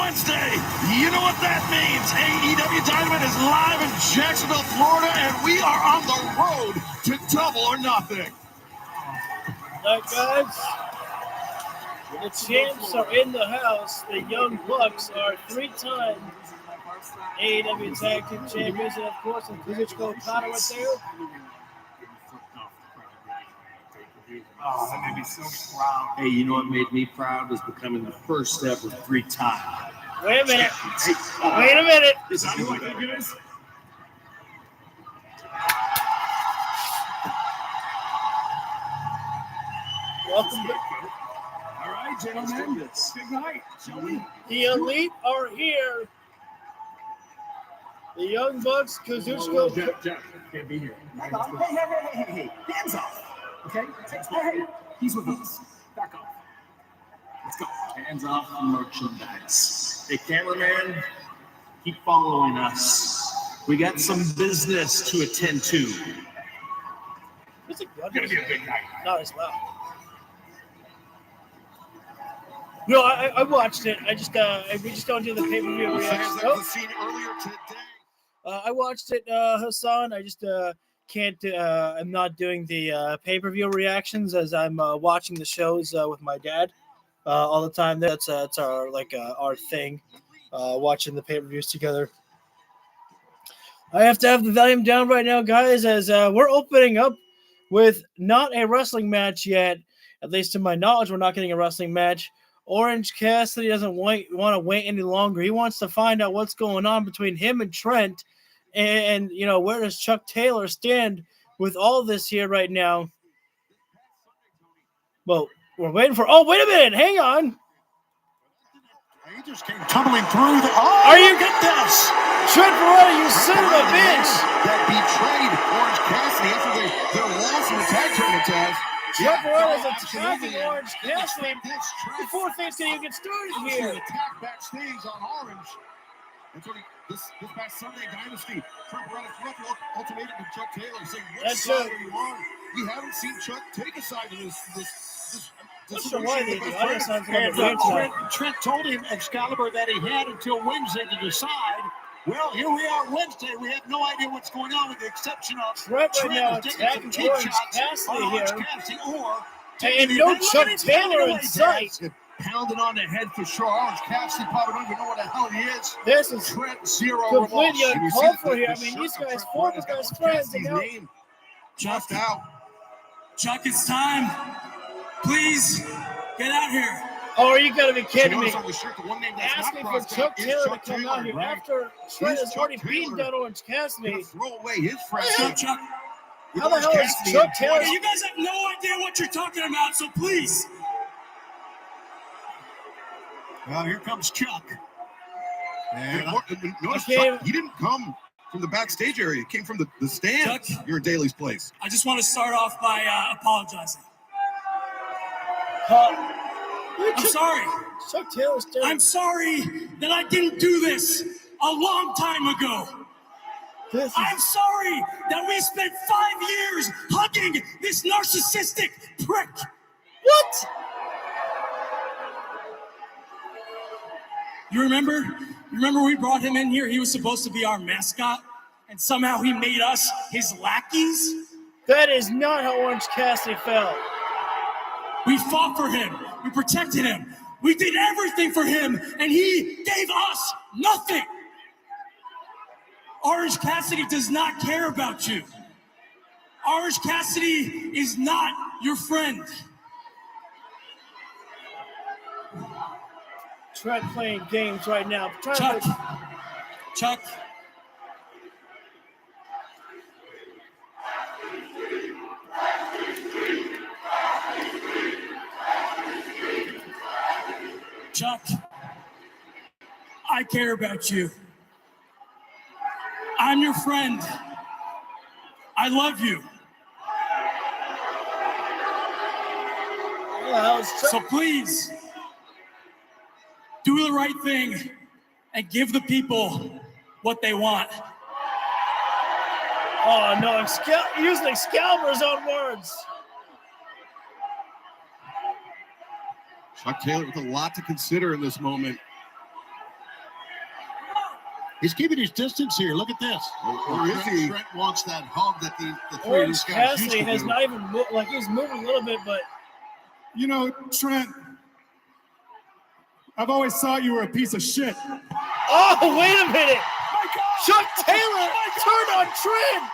Wednesday. You know what that means. AEW Dynamite is live in Jacksonville, Florida, and we are on the road to Double or Nothing. All right, guys. The champs are in the house. The Young Bucks are three-time AEW Tag Team Champions, and of course, the Klitschko Okada right there. Oh, that made me so proud. Hey, you know what made me proud was becoming the first ever three-time. Wait a minute. Wait a minute. Is that what that is? Welcome back. All right, gentlemen. Good night, shall we? The Elite are here. The Young Bucks, Kazuchika. Jeff, can't be here. Hey, hands off. Okay? Hey, he's with us. Back off. Let's go. Hands off the merchandise. Hey, cameraman, keep following us. We got some business to attend to. It's Gonna be a big night. Not as loud. No, I watched it. We just don't do the pay-per-view reaction. I watched it, Hassan. I just can't. I'm not doing the pay-per-view reactions as I'm watching the shows with my dad all the time. That's our our thing, watching the pay-per-views together. I have to have the volume down right now, guys, as we're opening up with not a wrestling match yet. At least to my knowledge, we're not getting a wrestling match. Orange Cassidy doesn't want to wait any longer. He wants to find out what's going on between him and Trent. And you know, where does Chuck Taylor stand with all this here right now? Well, we're waiting for. Oh, wait a minute! Hang on. He just came tumbling through the. Oh, are you get this? Trent Beretta, you son of a bitch! That betrayed Orange Cassidy after their loss in the tag tournament test. Trent Beretta's attacking Orange Cassidy before things can even get started here. Attack backstage on Orange. That's what this past Sunday Dynasty, Trent Beretta threw the ultimatum to Chuck Taylor, saying, "What side are you on?" We haven't seen Chuck take a side of this Trent told him Excalibur that he had until Wednesday to decide. Well, here we are Wednesday. We have no idea what's going on with the exception of Trent right now attacking Orange Cassidy here. And no Chuck Taylor in sight. Pounded on the head for sure. Orange Cassidy probably don't even know what the hell he is. This is Trent zero completely uncalled for here. I mean, these guys formed as best friends. And now just out. Chuck, it's time. Please get out here. Oh, are you gotta be kidding me? Asking for Chuck Taylor to come out here after Trent has already beaten down Orange Cassidy. Throw away his friend. Chuck. How the hell is Chuck Taylor? You guys have no idea what you're talking about, so please. Well, here comes Chuck. And notice Chuck, he didn't come from the backstage area. He came from the stand. Chuck, you're in Daly's place. I just want to start off by apologizing. I'm sorry. Chuck Taylor's terrible. I'm sorry that I didn't do this a long time ago. I'm sorry that we spent 5 years hugging this narcissistic prick. What? You remember we brought him in here? He was supposed to be our mascot, and somehow he made us his lackeys? That is not how Orange Cassidy felt. We fought for him. We protected him. We did everything for him, and he gave us nothing. Orange Cassidy does not care about you. Orange Cassidy is not your friend. Trent playing games right now. Chuck. Chuck, I care about you. I'm your friend. I love you. So please, do the right thing and give the people what they want. Oh, no, using Excalibur's own words. Chuck Taylor with a lot to consider in this moment. He's keeping his distance here. Look at this. Or is he? Trent wants that hug that the three of Orange these guys used Cassidy to has do. not even moved, like he's moving a little bit, but You know, Trent, I've always thought you were a piece of shit. oh, wait a minute! Chuck Taylor turned on Trent.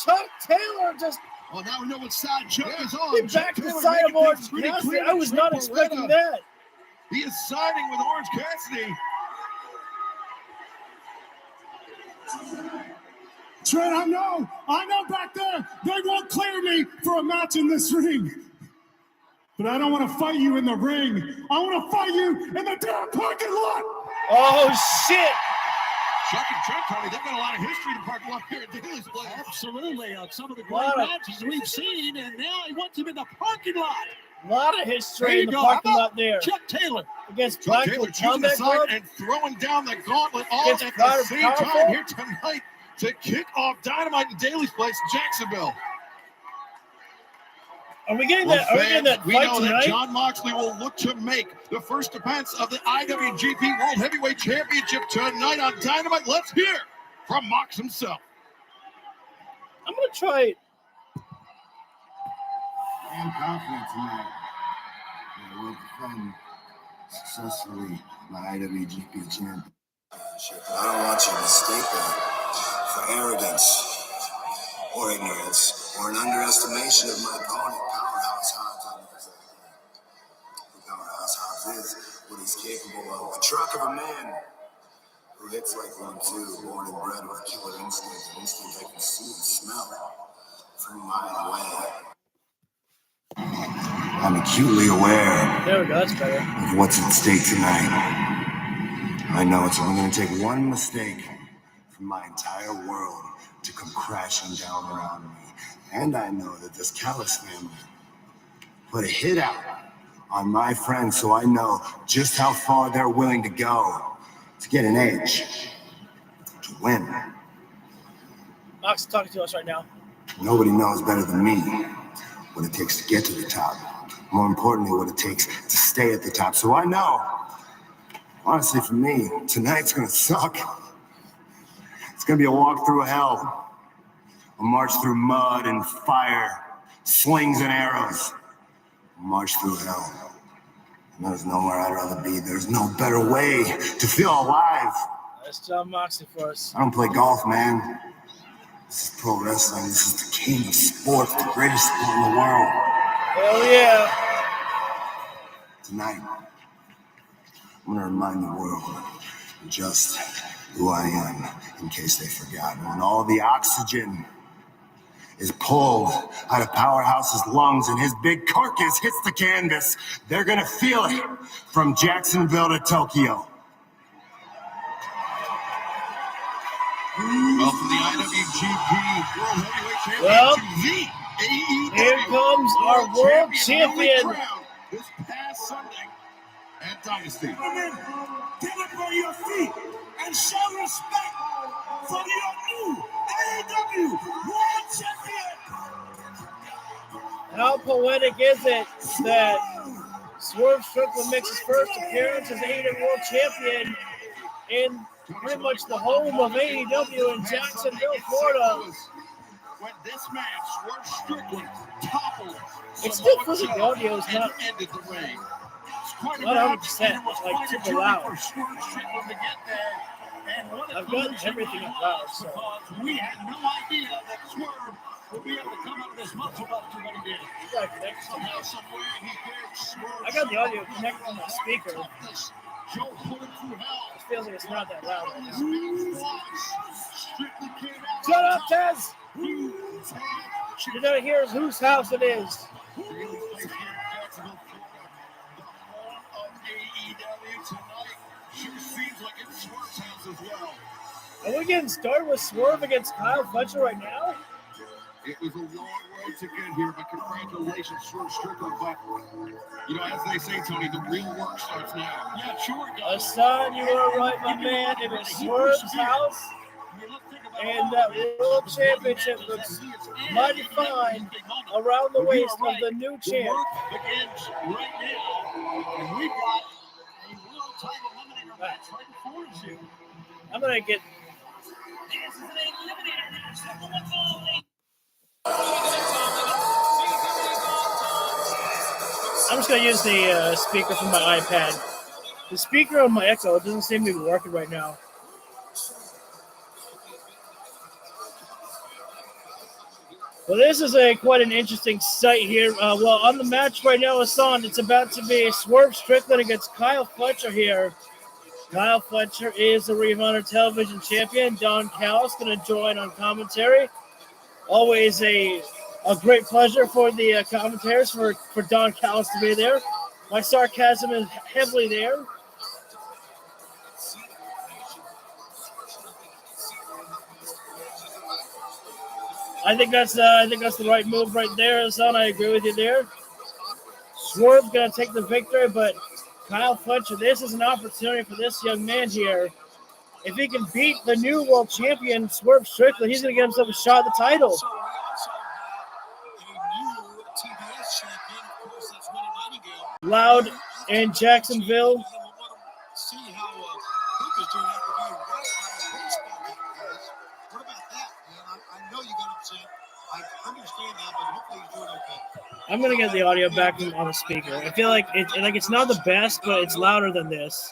Chuck Taylor just Well, now we know what side Chuck is on. he Chuck backed the Taylor side making of Orange things pretty Cassidy. clear I to was Trent not expecting Beretta. that. He is siding with Orange Cassidy. Trent, I know back there, they won't clear me for a match in this ring. But I don't want to fight you in the ring. I want to fight you in the damn parking lot. Oh shit! Chuck and Trent, Tony, they've got a lot of history to park lot here at Daly's place. Absolutely. Some of the great Lot of- matches we've seen, and now he wants him in the parking lot. A lot of There history you in the go. parking How about lot there Chuck Taylor. against Chuck Taylor Blackwood choosing the Combat side Club. and throwing down the gauntlet all Gets at crowd the of same powerful. time here tonight to kick off Dynamite in Daly's place in Jacksonville. Are we getting Well, that? Are we getting fans, that we fight know that tonight? John Moxley will look to make the first defense of the IWGP World Heavyweight Championship tonight on Dynamite. Let's hear from Mox himself. I'm gonna try it. I am confident tonight that I will defend successfully my IWGP championship. But I don't want you to mistake that for arrogance or ignorance or an underestimation of my opponent, Powerhouse Hobbs. I know exactly who Powerhouse Hobbs is, what he's capable of. A truck of a man who hits like one too, born and bred with killer instinct, an instinct I can see and smell from a mile away. I'm acutely aware There we go. That's better. of what's at stake tonight. I know it's only going to take one mistake for my entire world to come crashing down around me. And I know that this Callis family put a hit out on my friends, so I know just how far they're willing to go to get an edge, to win. Mox is talking to us right now. Nobody knows better than me what it takes to get to the top. More importantly, what it takes to stay at the top. So I know, honestly, for me, tonight's gonna suck. It's gonna be a walk through hell, a march through mud and fire, slings and arrows, a march through hell. And there's nowhere I'd rather be. There's no better way to feel alive. That's John Moxley for us. I don't play golf, man. This is pro wrestling. This is the king of sports, the greatest sport in the world. Hell yeah! Tonight, I'm gonna remind the world just who I am, in case they forgot. When all the oxygen is pulled out of Powerhouse's lungs and his big carcass hits the canvas, they're gonna feel it from Jacksonville to Tokyo. Well, from the IWGP World Heavyweight Championship Well, to the AEW here comes our world champion. crowned this past Sunday at Dynasty. Gentlemen, get up on your feet and show respect for your new AEW World Champion. How poetic is it that Swerve Strickland makes his first appearance as AEW World Champion in pretty much the home of AEW in Jacksonville, Florida? When this man, Swerve Strickland, toppled It's still Samoa fuzzy. The Joe audio is and not ended the reign. It's quite a not match, 100%, and it was like quite a super journey loud. for Swerve Strickland to get there. And what a I've got collision everything it up was, loud, so. because we had no idea that Swerve would be able to come out of this muscle buster when he did. You gotta connect Somehow, somehow. somewhere, he dared Swerve. I got the audio connected to my speaker. Toughness. Joe put him through hell. It feels like it's not that loud right now. Strictly came out Shut on up, top. Tez! You gotta hear whose house it is. Are we getting started with Swerve against Kyle Fletcher right now? It was a long road to get here, but congratulations, Swerve Strickland. But, you know, as they say, Tony, the real work starts now. Yeah, sure it does. Hassan, you are right, my man. It was Swerve's house, and that World Championship looks mighty fine around the waist of the new champ. Work begins right now, and we've got a world title eliminator match right before us here. I'm going to get... I'm just going to use the speaker from my iPad. The speaker on my Echo doesn't seem to be working right now. Well, this is quite an interesting sight here. Well, on the match right now, Hassan, it's about to be Swerve Strickland against Kyle Fletcher here. Kyle Fletcher is the Ring of Honor Television Champion. Don Callis going to join on commentary. Always a great pleasure for the commentators, for Don Callis to be there. My sarcasm is heavily there. I think that's the right move right there, Hassan. I agree with you there. Swerve's going to take the victory, but Kyle Fletcher, this is an opportunity for this young man here. If he can beat the new world champion, Swerve Strickland, he's going to get himself a shot at the title. Loud in Jacksonville. See how Cook is doing after being right by a baseball bat. What about that, man? I know you got upset. I understand that, but hopefully he's doing okay. I'm gonna get the audio back on the speaker. I feel like it's not the best, but it's louder than this.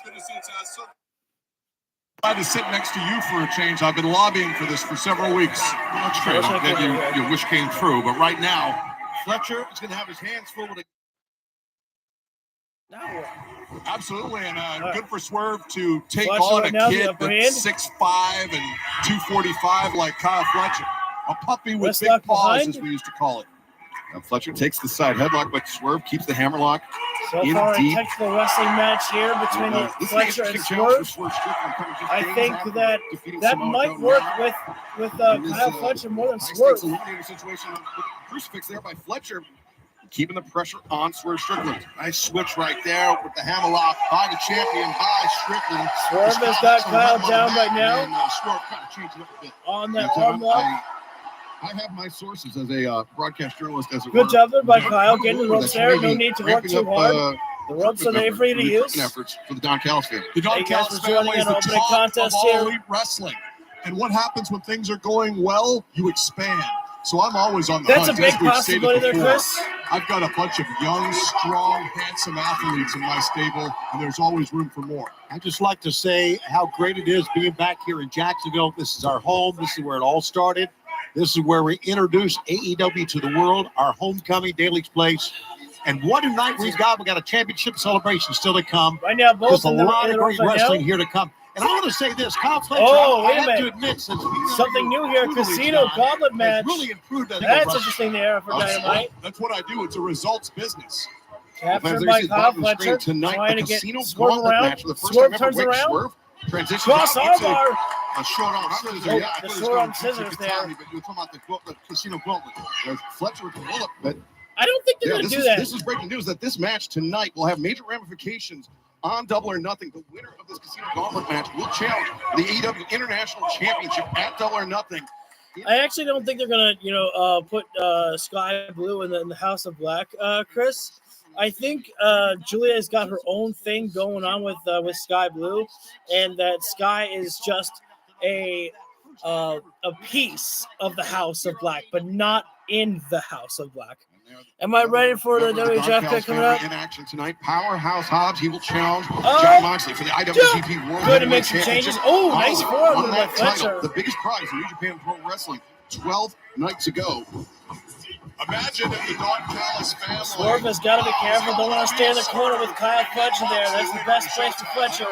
Glad to sit next to you for a change. I've been lobbying for this for several weeks. That's true that you wish came true, but right now, Fletcher is going to have his hands full with it. Absolutely, and good for Swerve to take Fletcher on right a now, kid that's 6'5" and 245 like Kyle Fletcher. A puppy with Wrist big lock paws, behind. as we used to call it. Now Fletcher takes the side headlock, but Swerve keeps the hammerlock. So far, a technical wrestling match here between Fletcher and Swerve. I think that might work with Kyle Fletcher more than Swerve. Situation with the crucifix there by Fletcher, keeping the pressure on Swerve Strickland. Nice switch right there with the hammerlock by the champion, by Strickland. Swerve has got Kyle down right now. And Swerve kind of changed it up a bit. On that arm lock. I have my sources as a broadcast journalist. As Good job there by Kyle, getting the ropes there. No need to work too hard. The ropes are there for you to use. Efforts for the Don Callis family. The Don Hey guys, Callis we're joining family is an the opening top contest of all here. elite wrestling. And what happens when things are going well? You expand. So I'm always on the That's a hunt, big as we've stated possibility there, before. Chris. I've got a bunch of young, strong, handsome athletes in my stable, and there's always room for more. I'd just like to say how great it is being back here in Jacksonville. This is our home. This is where it all started. This is where we introduced AEW to the world, our homecoming, Daly's Place. And what a night we've got. We got a championship celebration still to come. Right now, both There's a in the lot of great wrestling now. here to come. And I want to say this, Kyle Fletcher, Oh, I wait a have minute. to admit, since we've Something new here, Casino Gauntlet match. really improved that. That's interesting there for Dynamite. That's what I do. It's a results business. Captured by Kyle Fletcher, tonight, trying the to get Casino Swerve Gauntlet around. match for the first Swerve time turns ever. around. Swerve transitions Cross out into armbar. a short arm scissors. Oh, Yeah, I the thought it was short going arm to scissors there. But you were talking about the Casino Gauntlet. There's Fletcher with the roll-up, but I don't think they're going to do that. This is breaking news that this match tonight will have major ramifications on Double or Nothing. The winner of this Casino Gauntlet match will challenge the AEW International Championship at Double or Nothing. I actually don't think they're going to, put Sky Blue in the House of Black, Chris. I think Julia's got her own thing going on with Sky Blue, and that Sky is just a piece of the House of Black, but not in the House of Black. Am I ready for the WWF pick coming up? In action tonight, Powerhouse Hobbs. He will challenge John Moxley for the IWGP World Good to make Heavyweight some changes. Championship. Oh, nice forward Won by that Fletcher. title, the biggest prize in New Japan Pro Wrestling 12 nights ago. Imagine if the Don Callis family. Swerve has got to be careful. Don't want to stay in the corner with Kyle Fletcher there. That's the best place for Fletcher.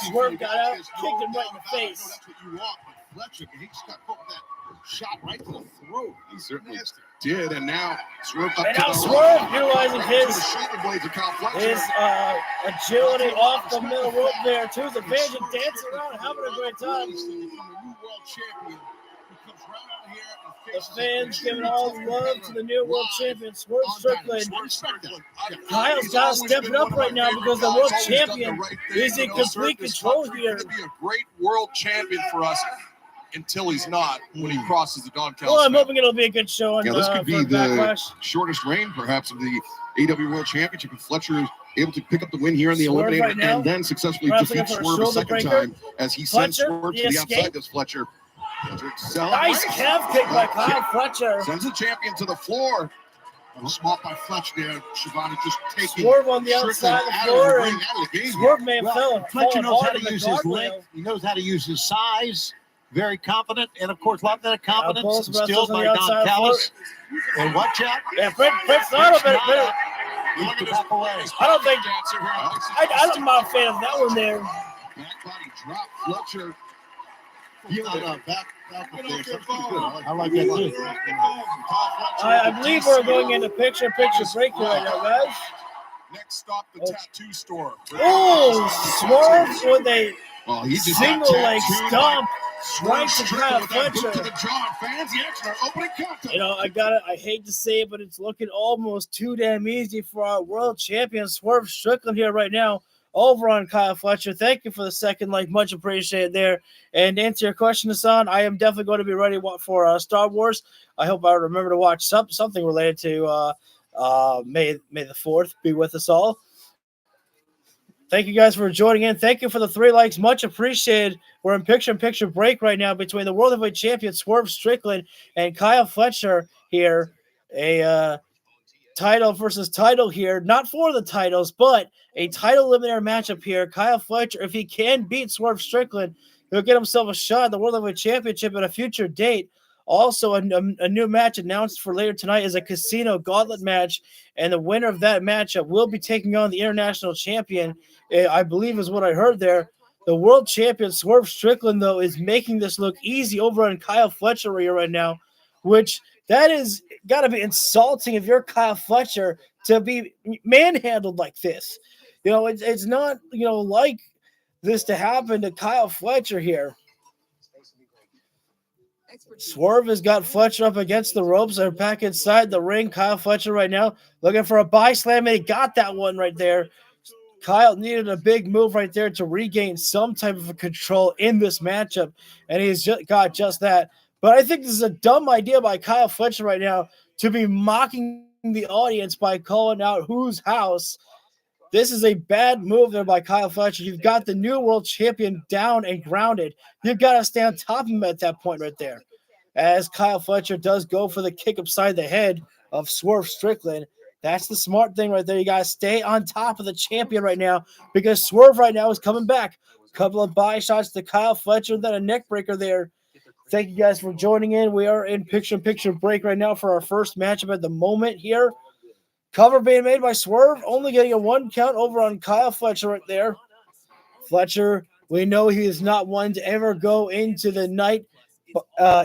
Swerve got out, kicked him right in the face. That's what you want, but Fletcher, he just got caught with that shot right to the throat. He certainly did, and now Swerve up And to now the Swerve utilizing to his the shoulder blades of Kyle Fletcher. agility off the middle rope there to the advantage and dancing around, having a great time. The fans giving all love to the new world champion, Swerve Strickland. Kyle's got to step it up right now because the world champion is in complete control here. He's going to be a great world champion for us until he's not when he crosses the Don Callis. Well, I'm hoping it'll be a good show on this could be for the Backlash. shortest reign, perhaps, of the AEW World Championship. And Fletcher able to pick up the win here in the Swerve Eliminator right now. and then successfully Wrestling defeat for a Swerve a shoulder second breaker. time as he sends Fletcher, Swerve the to the escape. outside. This Fletcher. Nice calf kick by Kyle Fletcher. Sends the champion to the floor. Small by Fletcher there. Shivani just taking Swerve on the outside of the floor, and Swerve may have Well, Fletcher knows how to the use his guardrail. length. He knows how to use his size. Very confident, and of course, a lot of that both confidence wrestlers instilled on by the outside Don of the Callis. And watch out. Yeah, Fritz not a bit. Needs to back away. I don't think. I'm not a fan of that one there. Back body drop. Fletcher. I like that too. I believe we're going into picture-in-picture break right now, guys. Next stop, the tattoo store. Oh, Swerve with a Well, he just single leg stomp right to Strickland Kyle with that boot Fletcher. to the jaw. Fans, the action are opening contact. You know, I hate to say it, but it's looking almost too damn easy for our world champion Swerve Strickland here right now over on Kyle Fletcher. Thank you for the second like, much appreciated there. And to answer your question, Hassan, I am definitely going to be ready for Star Wars. I hope I remember to watch something related to May the 4th be with us all. Thank you guys for joining in. Thank you for the 3 likes. Much appreciated. We're in picture-in-picture break right now between the World Heavyweight Champion Swerve Strickland and Kyle Fletcher here. A title versus title here. Not for the titles, but a title eliminator matchup here. Kyle Fletcher, if he can beat Swerve Strickland, he'll get himself a shot at the World Heavyweight Championship at a future date. Also, a new match announced for later tonight is a Casino Gauntlet match, and the winner of that matchup will be taking on the international champion, I believe is what I heard there. The world champion, Swerve Strickland, though, is making this look easy over on Kyle Fletcher here right now, which that is got to be insulting if you're Kyle Fletcher to be manhandled like this. You know, it's not, like this to happen to Kyle Fletcher here. Swerve has got Fletcher up against the ropes. They're back inside the ring. Kyle Fletcher right now looking for a body slam, and he got that one right there. Kyle needed a big move right there to regain some type of control in this matchup, and he's got just that. But I think this is a dumb idea by Kyle Fletcher right now to be mocking the audience by calling out whose house. This is a bad move there by Kyle Fletcher. You've got the new world champion down and grounded. You've got to stay on top of him at that point right there. As Kyle Fletcher does go for the kick upside the head of Swerve Strickland. That's the smart thing right there. You got to stay on top of the champion right now because Swerve right now is coming back. A couple of body shots to Kyle Fletcher, then a neck breaker there. Thank you guys for joining in. We are in picture-in-picture break right now for our first matchup at the moment here. Cover being made by Swerve, only getting a 1 count over on Kyle Fletcher right there. Fletcher, we know he is not one to ever go into the night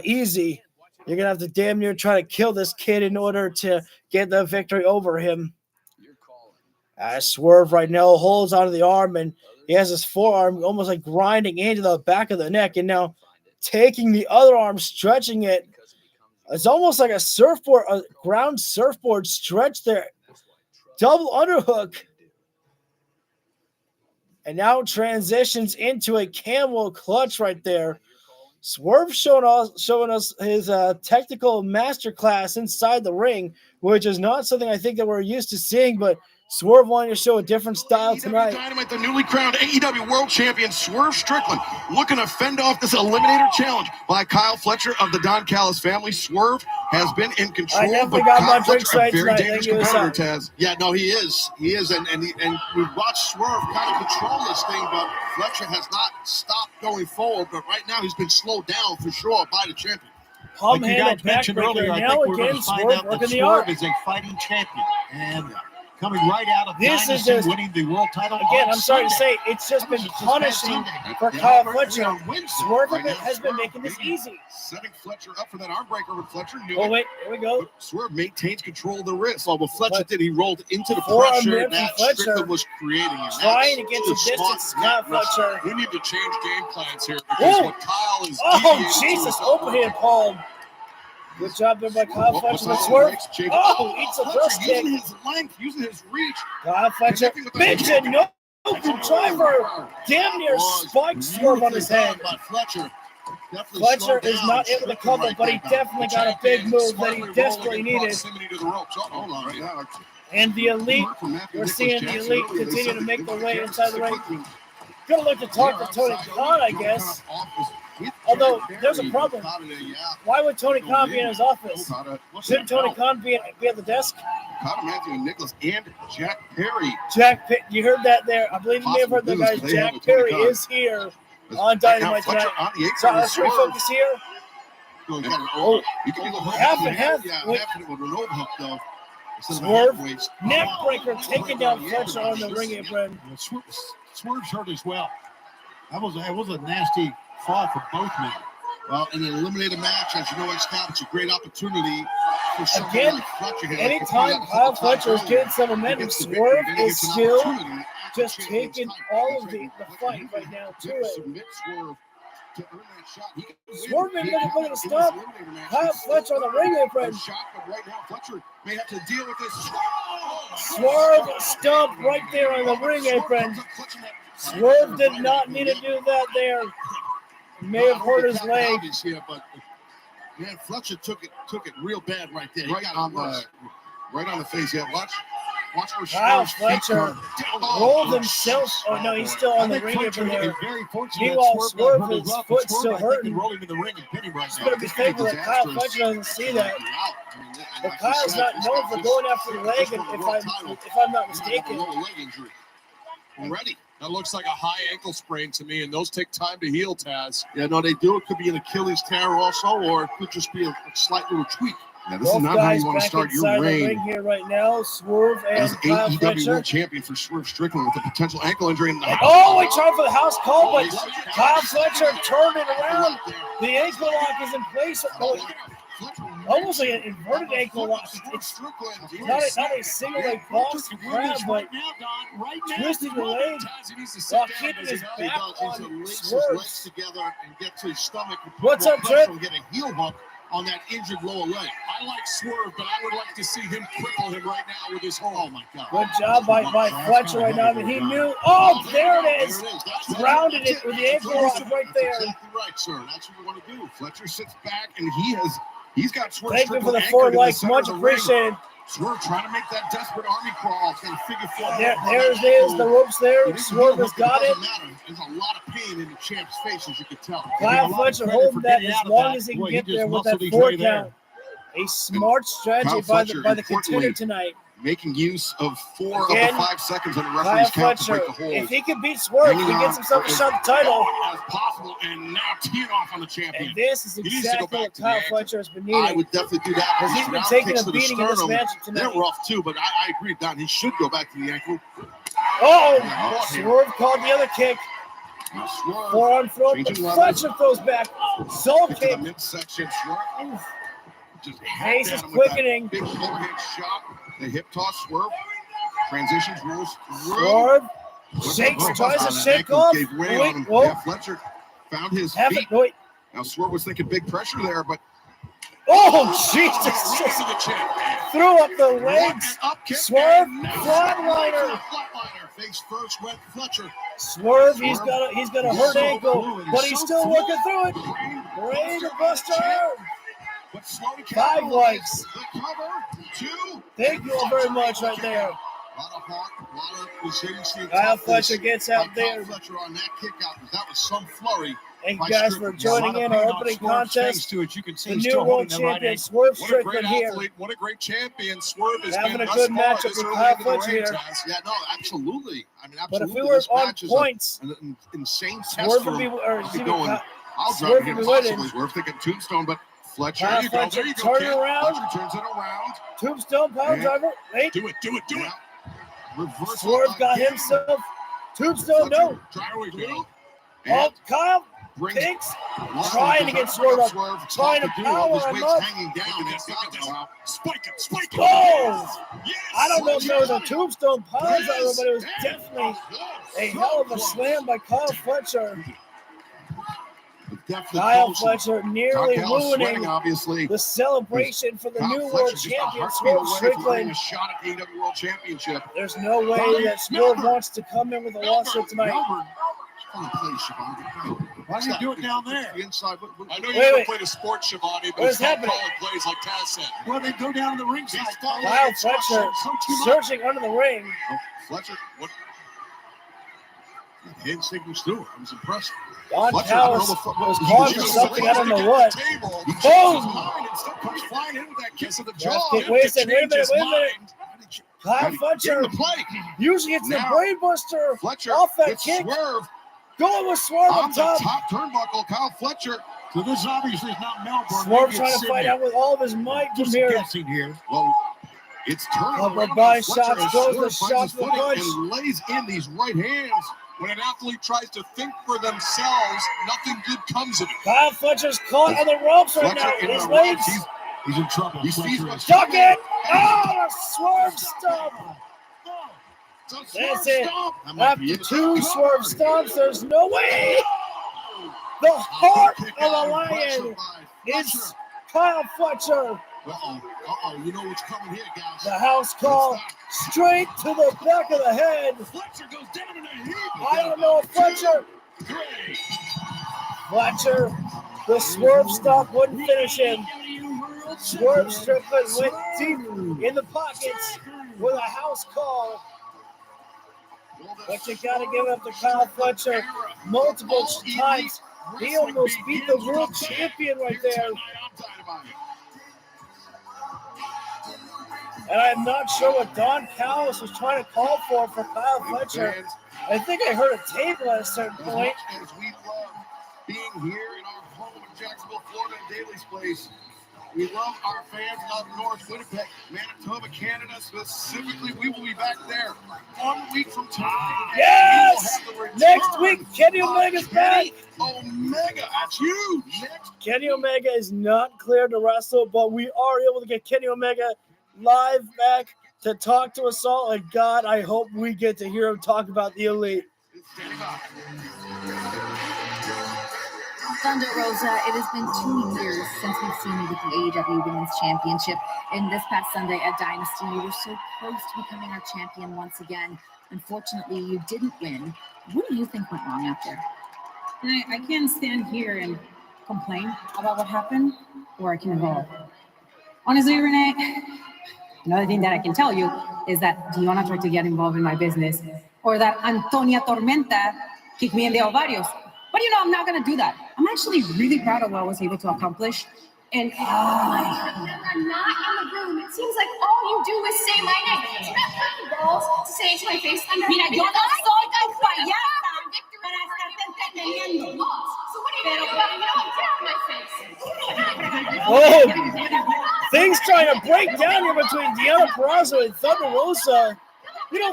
easy. You're going to have to damn near try to kill this kid in order to get the victory over him. Swerve right now holds onto the arm, and he has his forearm almost like grinding into the back of the neck, and now taking the other arm, stretching it. It's almost like a surfboard, a ground surfboard stretch there. Double underhook. And now transitions into a camel clutch right there. Swerve showing us his technical masterclass inside the ring, which is not something I think that we're used to seeing, but Swerve wanted to show a different style tonight. AEW Dynamite, the newly crowned AEW World Champion Swerve Strickland, looking to fend off this Eliminator challenge by Kyle Fletcher of the Don Callis family. Swerve has been in control. I definitely but got Kyle my drink Fletcher, a right very tonight. dangerous Thank you, competitor, Hassan. Taz. Yeah, no, he is, and we've watched Swerve kind of control this thing, but Fletcher has not stopped going forward. But right now, he's been slowed down for sure by the champion. Palm Like you handle guys mentioned backbreaker. earlier, I Now think we're going again, to find Swerve out that working the Swerve arm. is a fighting champion. And coming right out of This is Dynasty, just- winning the world title. Again, on I'm sorry to Sunday. say, it's just been That was just this past punishing Sunday. for Yeah, Kyle right Fletcher. here on Wednesday. Swerve Right now, has been Swerve making this easy. Setting Fletcher up for that arm breaker, but Fletcher knew Oh, it. wait, here we go. But Swerve maintains control of the wrist. Well, what Fletcher But did, he rolled into the forearm pressure rip from that Fletcher, Strickland was creating. And trying to that's get the some smart distance to Kyle net wrestling. Fletcher. We need to change game plans here Whoa. because what Kyle is Oh, deviating to Jesus, is overhand palm. Good job there by Kyle What was Fletcher. But that? Swerve, Nice change. oh, eats a Fletcher thrust kick. using his length, using his reach. Kyle Fletcher, bitch, and no good driver. Damn near spiked Swerve on his head. But Fletcher definitely Fletcher slowed is down not able to Strickland cover, right but he there. definitely got a big move that he desperately needed. Proximity to the ropes. Oh, hold on right now. And the Elite, we're seeing the Elite continue to make their way inside the ring. Gonna look to talk to Tony Khan, I guess. Although there's a problem. Why would Tony Khan be in his office? Shouldn't Tony Khan be at the desk? Matthew Nicholas and Jack Perry. You heard that there. I believe you may have heard that, guys. Jack Perry is here on Dynamite tonight. So let's refocus here. Half and half. Swerve, neck breaker, taking down Fletcher on the ring apron. Swerve's hurt as well. That was a nasty fall for both men. Well, in an eliminated match, as you know, Scott, it's a great opportunity for someone again. Like Fletcher here. Anytime Kyle Fletcher is getting some momentum, Swerve is still just taking all of the fight right now to it. Swerve ain't never going to stop Kyle Fletcher on the ring apron. Right now, Fletcher may have to deal with this. Swerve stumped right there on the ring apron. Swerve did not need to do that there. May have hurt his leg. Here, but man, Fletcher took it real bad right there. Right on the face. Yeah, watch where Kyle Fletcher rolled himself. Oh no, he's still on the ring apron there. Meanwhile, Swerve, his foot's still hurting. It's going to be thankful that Kyle Fletcher doesn't see that. But Kyle's not known for going after the leg, if I'm not mistaken. Already. That looks like a high ankle sprain to me, and those take time to heal, Taz. Yeah, no, they do. It could be an Achilles tear also, or it could just be a slight little tweak. Yeah, this Both is not how you want to start your reign. Ring here right now, Swerve and as Kyle AEW Fletcher. World Champion for Swerve Strickland with a potential ankle injury. In the oh, he tried for the house call, but Kyle Fletcher turned it around. The ankle lock is in place. Almost like an inverted ankle lock. It's not a single leg box grab, but twisting the leg while keeping his back on Swerve. Together and get to his stomach. What's up, Trip? Get a heel hook on that injured lower leg. I like Swerve, but I would like to see him cripple him right now with his hold. Oh my God! Good job by Fletcher right now. I mean, he knew. Oh, there it is. Grounded it with the ankle lock right there. Exactly right, sir. That's what we want to do. Fletcher sits back and he's got Swerve. Thank you for the 4 likes. Much appreciated. Swerve trying to make that desperate army crawl. It's going to figure There it is. The ropes there. Swerve has got it. There's a lot of pain in the champ's face, as you can tell. Kyle Fletcher holding that as long as he can get there with that 4 count. A smart strategy by the contender tonight. Making use of 4 of the 5 seconds on the referee's count to break the hold. If he can beat Swerve, he gets himself a shot at the title. As possible, and now teeing off on the champion. And this is exactly what Kyle Fletcher has been needing. I would definitely do that. Because he's been taking a beating in this match tonight. They're rough too, but I agree, Don. He should go back to the ankle. Oh, Swerve called the other kick. Forearm throw, but Fletcher throws back. Soul kick. Midsection. Pace is quickening. Big overhead shot. The hip toss, Swerve. Transitions, rolls. Swerve. Shakes, tries to shake off. Fletcher found his feet. Now Swerve was thinking big pressure there, but oh, Jesus. Threw up the legs. Swerve, flatliner. Face first went Fletcher. Swerve, he's got a hurt ankle, but he's still working through it. Brain buster. 5 likes. Thank you all very much right there. Kyle Fletcher gets out there. That was some flurry. Thank you guys for joining in our opening contest. The new world champion, Swerve Strickland here. What a great champion Swerve is having a good matchup with Kyle Fletcher here. Yeah, no, absolutely. I mean, absolutely. But if we were on points, an insane test Swerve for would be, I'll drop him possibly. Swerve thinking tombstone, but Fletcher, Kyle Fletcher turns it around. Turns it around. Tombstone power driver. Hey. Do it. Reverse. Swerve got himself. Tombstone, no. There we go. Oh, Kyle kicks. Trying to get Swerve up. Trying to power him up. Hanging down. Spike it. Oh! I don't know if there was a Tombstone power driver, but it was definitely a hell of a slam by Kyle Fletcher. Kyle Fletcher nearly ruining the celebration for the new world champion, Swerve Strickland. There's no way that Swerve wants to come in with a lawsuit tonight. Why do you do it down there? The inside. I know you Wait. don't play the sport, Shivani, but it's not calling plays like Taz said. Well, they go down to the ringside. Kyle Fletcher searching under the ring. Fletcher, what? Hand signals through. I was impressed. Don Fletcher, Callis was calling for something, I don't know what. Boom! Comes flying in with that kiss of the jaw. Wait a minute. Kyle Fletcher usually hits the Now, brainbuster Fletcher off that gets kick. Swerve Going with Swerve on on the top. top turnbuckle. Kyle Fletcher. So this obviously is not Melbourne. Swerve Maybe trying it's to fight Sydney. out with all of his might from Just here. guessing here. Well, it's turning Couple around. by Fletcher shots, as goes Swerve the finds shot his to the footing punch. and lays in these right hands. When an athlete tries to think for themselves, nothing good comes of it. Kyle Fletcher's caught on the ropes right now. Fletcher in His the legs. ropes. He's in trouble. He sees Fletcher what's is. Duck it! Oh, a Swerve stomp. It's a That's Swerve it. stomp. That might be After it. two Swerve stomps, there's no way. The heart Kick of out a of pressure lion by is Fletcher. Kyle Fletcher. You know what's coming here, guys. The house call straight to the back of the head. Fletcher goes down in a heap. I don't know if Fletcher, the Swerve stomp wouldn't finish him. Swerve Strickland went deep in the pockets with a house call. But you got to give it up to Kyle Fletcher multiple times. He almost beat the world champion right there. And I'm not sure what Don Callis was trying to call for Kyle Fletcher. I think I heard a table at a certain point. As we love being here in our home in Jacksonville, Florida, Daly's Place. We love our fans up north, Winnipeg, Manitoba, Canada specifically. We will be back there 1 week from tonight. Yes! Next week, Kenny Omega's back. Omega, that's huge. Kenny Omega is not cleared to wrestle, but we are able to get Kenny Omega live back to talk to us all. And God, I hope we get to hear him talk about the Elite. Thunder Rosa, it has been 2 years since we've seen you with the AEW Women's Championship. And this past Sunday at Dynasty, you were so close to becoming our champion once again. Unfortunately, you didn't win. What do you think went wrong out there? I can't stand here and complain about what happened, or I can evolve. Honestly, Renee, another thing that I can tell you is that Diona tried to get involved in my business, or that Antonia Tormenta kicked me in the ovarios. But I'm not going to do that. I'm actually really proud of what I was able to accomplish. And I'm not in the room. It seems like all you do is say my name. Do you not have the balls to say it to my face? Mira, yo no soy tan payasa para estarte entreteniendo. So what are you doing? Get out of my face. Oh, things trying to break down here between Deonna Purrazzo and Thunder Rosa.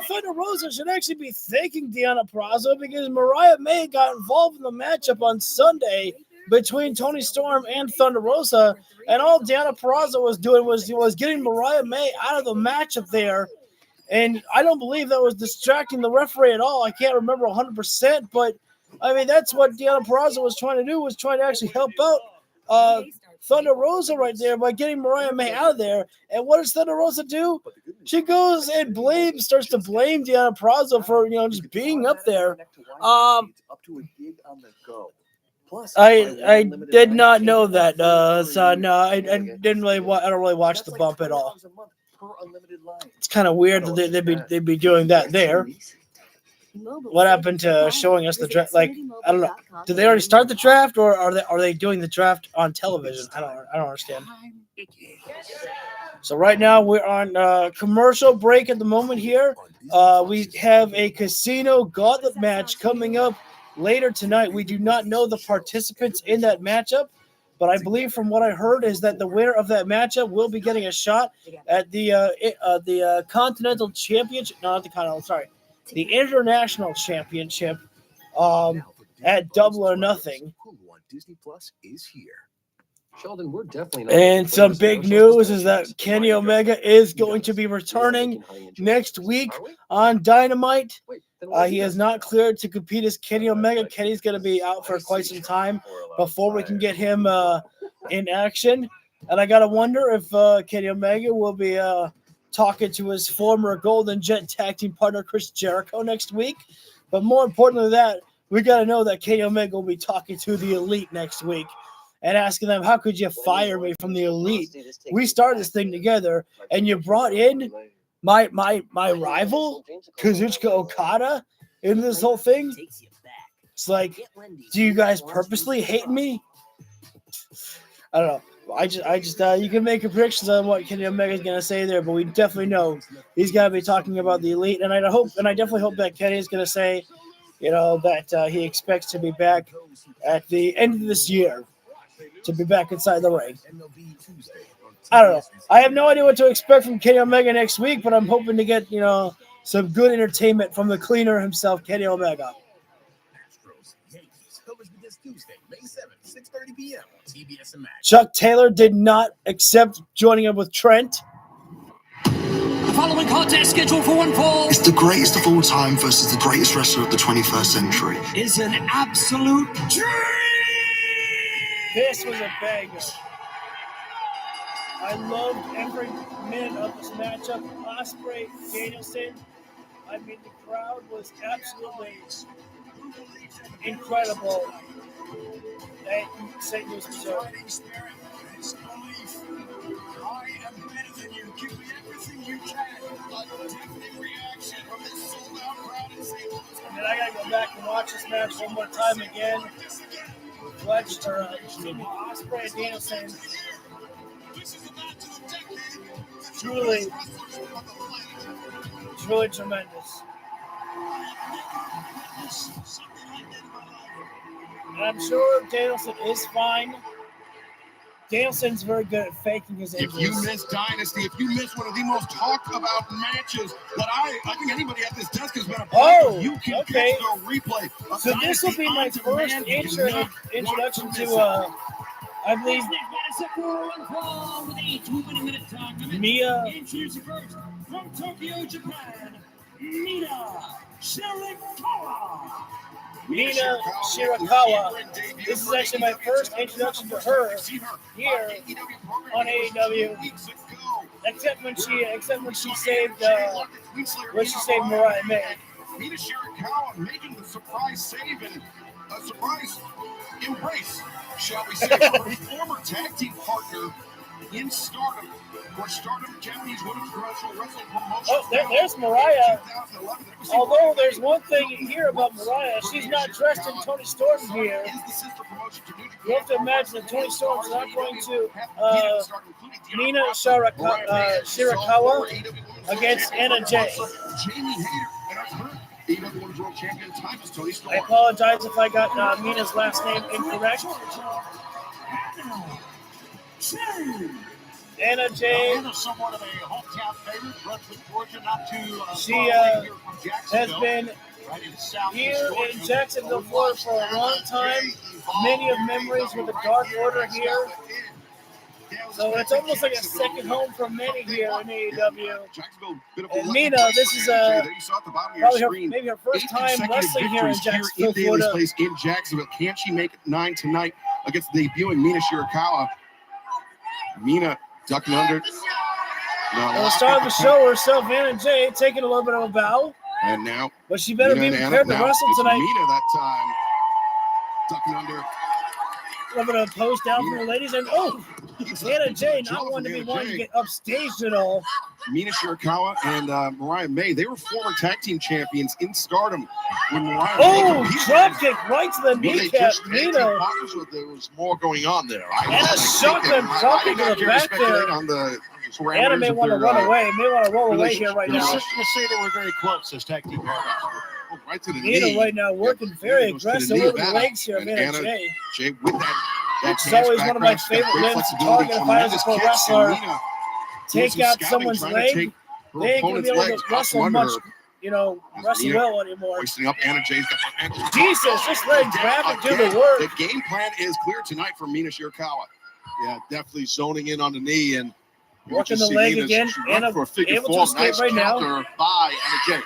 Thunder Rosa should actually be thanking Deonna Purrazzo because Mariah May got involved in the matchup on Sunday between Toni Storm and Thunder Rosa, and all Deonna Purrazzo was doing was getting Mariah May out of the matchup there, and I don't believe that was distracting the referee at all. I can't remember 100%, but I mean that's what Deonna Purrazzo was trying to do, was trying to actually help out Thunder Rosa right there by getting Mariah May out of there. And what does Thunder Rosa do? She goes and starts to blame Deonna Purrazzo for just being up there. I did not know that. So no, I didn't really. I don't really watch the bump at all. It's kind of weird that they'd be doing that there. What happened to showing us the draft? Like, I don't know. Did they already start the draft, or are they doing the draft on television? I don't understand. So right now we're on commercial break at the moment here. We have a casino gauntlet match coming up later tonight. We do not know the participants in that matchup, but I believe from what I heard is that the winner of that matchup will be getting a shot at the Continental Championship. No, not the Continental. Sorry. The International Championship at Double or Nothing. Disney Plus is here. Sheldon, we're definitely and some big news is that Kenny Omega is going to be returning next week on Dynamite. He is not cleared to compete as Kenny Omega. Kenny's going to be out for quite some time before we can get him in action. And I got to wonder if Kenny Omega will be talking to his former Golden Jet tag team partner Chris Jericho next week. But more importantly than that, we got to know that Kenny Omega will be talking to the Elite next week and asking them, how could you fire me from the Elite? We started this thing together, and you brought in my rival, Kazuchika Okada, into this whole thing. It's like, do you guys purposely hate me? I don't know. I just you can make predictions on what Kenny Omega is gonna say there, but we definitely know he's gotta be talking about the Elite, and I definitely hope that Kenny is gonna say, that he expects to be back at the end of this year, to be back inside the ring. I don't know. I have no idea what to expect from Kenny Omega next week, but I'm hoping to get some good entertainment from the cleaner himself, Kenny Omega. Chuck Taylor did not accept joining him with Trent. The following contest scheduled for one fall. It's the greatest of all time versus the greatest wrestler of the 21st century. Is an absolute dream. This was a banger. I loved every minute of this matchup. Ospreay, Danielson. I mean, the crowd was absolutely incredible at St. Louis, Missouri. I am better than you. Give me everything you can. A definite reaction from this sold-out crowd in St. Louis. And then I gotta go back and watch this match one more time again. Ospreay and Danielson. Truly tremendous. And I'm sure Danielson is fine. Danielson's very good at faking his injuries. If you miss Dynasty, if you miss one of the most talked about matches that I think anybody at this desk has been a part of, you can catch the replay. So this will be my first introduction to, I believe, Mia. From Tokyo, Japan, Mina Shirakawa. Mina Shirakawa. This is actually my first introduction to her here on AEW. Except when she saved Mariah May. Mina Shirakawa making the surprise save and a surprise embrace, shall we say, from her former tag team partner in Stardom, for Stardom Japanese Women's Professional Wrestling Promotion. Oh, there's Mariah. Although there's one thing here about Mariah, she's not dressed in Tony Storm gear. You have to imagine that Tony Storm's not going to Mina Shirakawa against Anna Jay. I apologize if I got Mina's last name incorrect. Anna Jay. She has been here in Jacksonville, Florida for a long time. Many of memories with the Dark Order here. So it's almost like a second home for many here in AEW. And Mina, this is probably maybe her first time wrestling here in Jacksonville, Florida. In Jacksonville, can she make it 9 tonight against the debuting Mina Shirakawa? Mina ducking under. At the start of the show, herself, Anna Jay, taking a little bit of a bow. And now, but she better be prepared to wrestle tonight. Mina that time ducking under. A little bit of a post down from the ladies, and Anna Jay not wanting to be wanting to get upstaged at all. Mina Shirakawa and Mariah May, they were former tag team champions in Stardom. When Mariah drop kick right to the kneecap. Mina. There was more going on there. And a shotgun drop kick to the back there. Anna may want to run away. May want to roll away here right now. Let's say that we're very close as tag team partners. Right to the Mina knee. right now working very aggressive with the legs here, Anna Jay. Jay with that it's always one of my favorite wins to target if I was a pro wrestler. Take out someone's leg. They ain't going to be able to wrestle much, wrestle well anymore. Hoisting up Anna Jay's got Jesus, just let grab and do the work. The game plan is clear tonight for Mina Shirakawa. Yeah, definitely zoning in on the knee and working the leg again. Anna able to escape right now. By Anna Jay.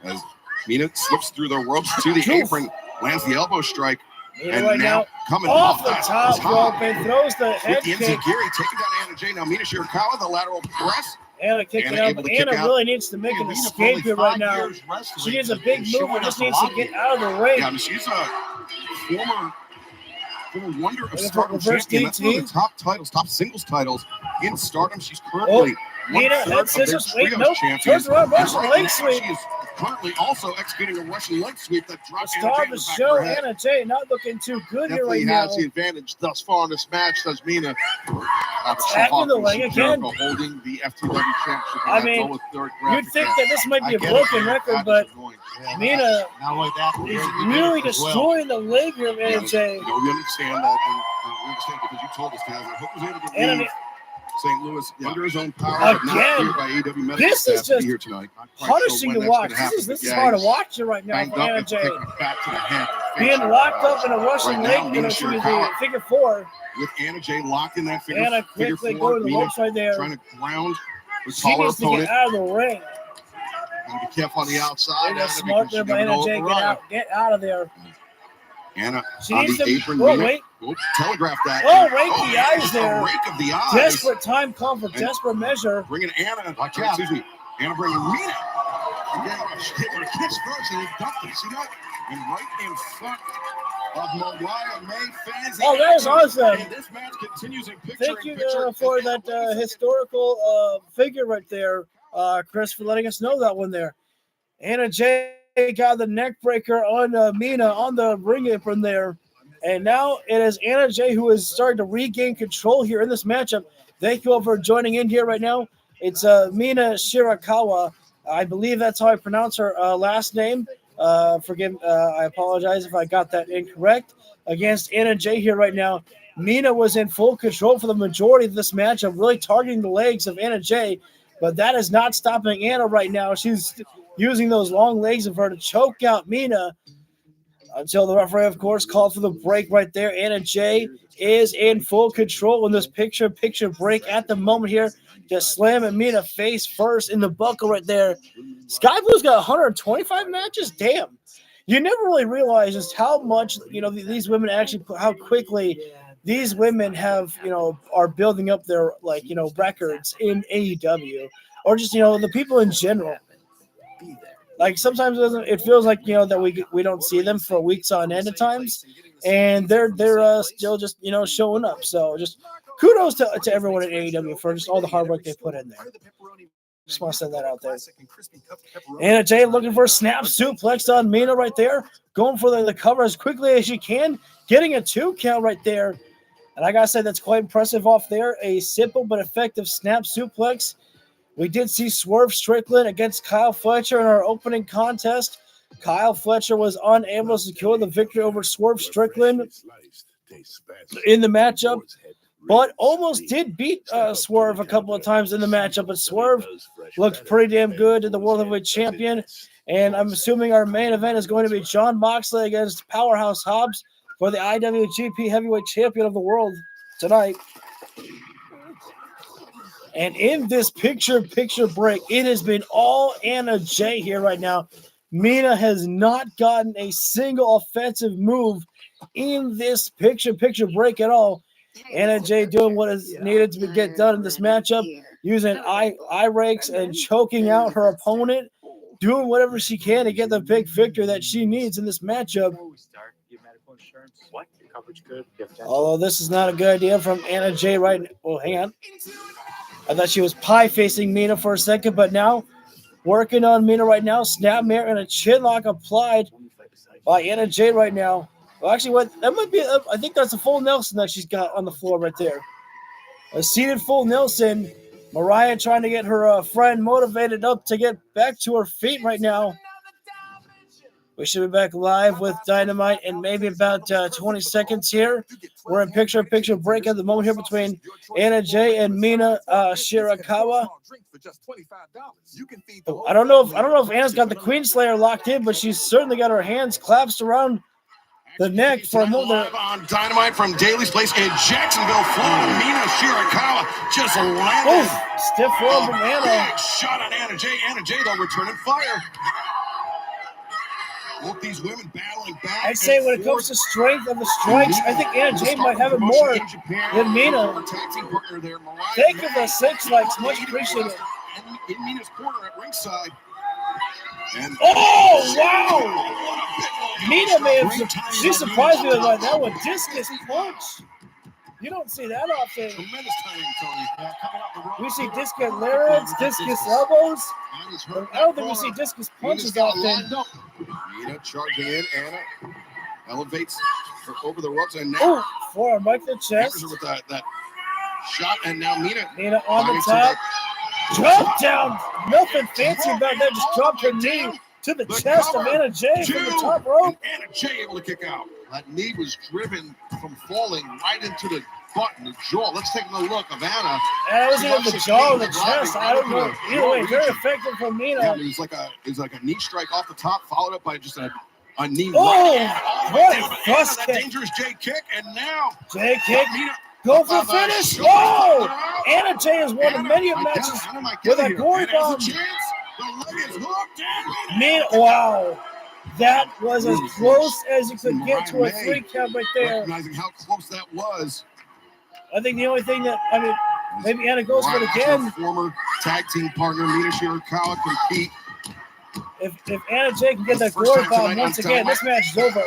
As Mina slips through the ropes to the apron, lands the elbow strike. Mina right now coming off the top rope and throws the head kick. Gary taking down Anna Jay. Now Mina Shirakawa, the lateral press. Anna kicking out, but Anna really needs to make an escape here right now. She needs a big move and just needs to get out of the ring. Yeah, I mean, she's a former wonder of Stardom champion. That's one of the top titles, top singles titles in Stardom. She's currently Mina head scissors. Wait, nope. Turns around, Russian leg sweep. She is currently also executing a Russian leg sweep that drops the star of the show. Anna Jay not looking too good here right now. Definitely has the advantage thus far in this match. Does Mina attacking the leg again? Holding the FTW championship. I mean, you'd think that this might be a broken record, but Mina is really destroying the leg here of Anna Jay. We understand that, and we understand because you told us that. Hook was able to leave St. Louis under his own power, but not here by AEW medical this is just here tonight. punishing to watch. This is hard to watch right now for Anna Jay. Being locked up in a Russian leg, the figure four. With Anna Jay locked in that figure, Anna quickly going to the ropes right there. Trying to ground the she needs to get out of the ring. And be careful on the outside. That's smart there by Anna Jay. Get out of there. Anna she on needs the to apron. wait. Telegraph that. Rake the eyes there. Rake of the eyes. Desperate time call for desperate measure. Bringing Anna. Watch out. Excuse me. Anna bringing Mina. She hit with a kiss first and he ducked it. See that? And right in front of Mariah May fans. Oh, that was awesome. And this match continues in picture. Thank you for that historical figure right there, Chris, for letting us know that one there. Anna Jay got the neck breaker on Mina on the ring apron there. And now it is Anna Jay who is starting to regain control here in this matchup. Thank you all for joining in here right now. It's Mina Shirakawa. I believe that's how I pronounce her last name. Forgive, I apologize if I got that incorrect. Against Anna Jay here right now. Mina was in full control for the majority of this matchup, really targeting the legs of Anna Jay. But that is not stopping Anna right now. She's using those long legs of her to choke out Mina until the referee, of course, called for the break right there. Anna Jay is in full control in this picture break at the moment here. Just slamming Mina face first in the buckle right there. Sky Blue's got 125 matches? Damn. You never really realize just how much, these women actually, how quickly these women have, are building up their, records in AEW. Or just, the people in general. Like sometimes it feels like that we don't see them for weeks on end at times, and they're still just showing up. So just kudos to everyone at AEW for just all the hard work they put in there. Just want to send that out there. Anna Jay looking for a snap suplex on Mina right there, going for the cover as quickly as she can, getting a 2 count right there. And I gotta say that's quite impressive off there. A simple but effective snap suplex. We did see Swerve Strickland against Kyle Fletcher in our opening contest. Kyle Fletcher was unable to secure the victory over Swerve Strickland in the matchup, but almost did beat Swerve a couple of times in the matchup. But Swerve looked pretty damn good to the World Heavyweight Champion. And I'm assuming our main event is going to be Jon Moxley against Powerhouse Hobbs for the IWGP Heavyweight Champion of the World tonight. And in this picture break, it has been all Anna Jay here right now. Mina has not gotten a single offensive move in this picture break at all. Anna Jay doing what is needed to get done in this matchup, using eye rakes and choking out her opponent, doing whatever she can to get the big victory that she needs in this matchup. Although this is not a good idea from Anna Jay right now. Well, hang on. I thought she was pie-facing Mina for a second, but now working on Mina right now. Snapmare and a chinlock applied by Anna Jay right now. Well, actually, that might be, I think that's a full Nelson that she's got on the floor right there. A seated full Nelson. Mariah trying to get her friend motivated up to get back to her feet right now. We should be back live with Dynamite in maybe about 20 seconds here. We're in picture break at the moment here between Anna Jay and Mina Shirakawa. I don't know if Anna's got the Queen Slayer locked in, but she's certainly got her hands clasped around the neck for a moment. Live on Dynamite from Daly's Place in Jacksonville, Florida. Mina Shirakawa just landed. Stiff form from Anna. Big shot on Anna Jay. Anna Jay, though, returning fire. Both these women battling back. I'd say when it comes to strength of the strikes, I think Anna Jay might have it more than Mina. Thank you for the 6 likes. Much appreciated. in Mina's corner at ringside. And oh, wow! Mina may have, she surprised me with that one. Discus punch. You don't see that often. Tremendous timing, Tony. We see discus lariats, discus elbows. But I don't think we see discus punches often. Mina charging in. Anna elevates her over the ropes. And now, oh, forearm right to the chest. With that shot. And now Mina on the top. Drop down. Nothing fancy about that. Just dropped her knee to the chest of Anna Jay from the top rope. And Anna Jay able to kick out. That knee was driven from falling right into the butt and the jaw. Let's take a look of Anna. And it was in the jaw or the chest. I don't know. Either way, very effective from Mina. Yeah, it was like a knee strike off the top, followed up by just a knee. Oh, what a thrust kick. Dangerous Jay kick, and now Jay kick. Go for the finish. Oh, Anna Jay has won many of matches with a gory bomb. Wow. That was as close as you could get to a 3 count right there. Recognizing how close that was. I think the only thing that, maybe Anna goes for it again. Former tag team partner Mina Shirakawa compete. If Anna Jay can get that glory bomb once again, this match is over.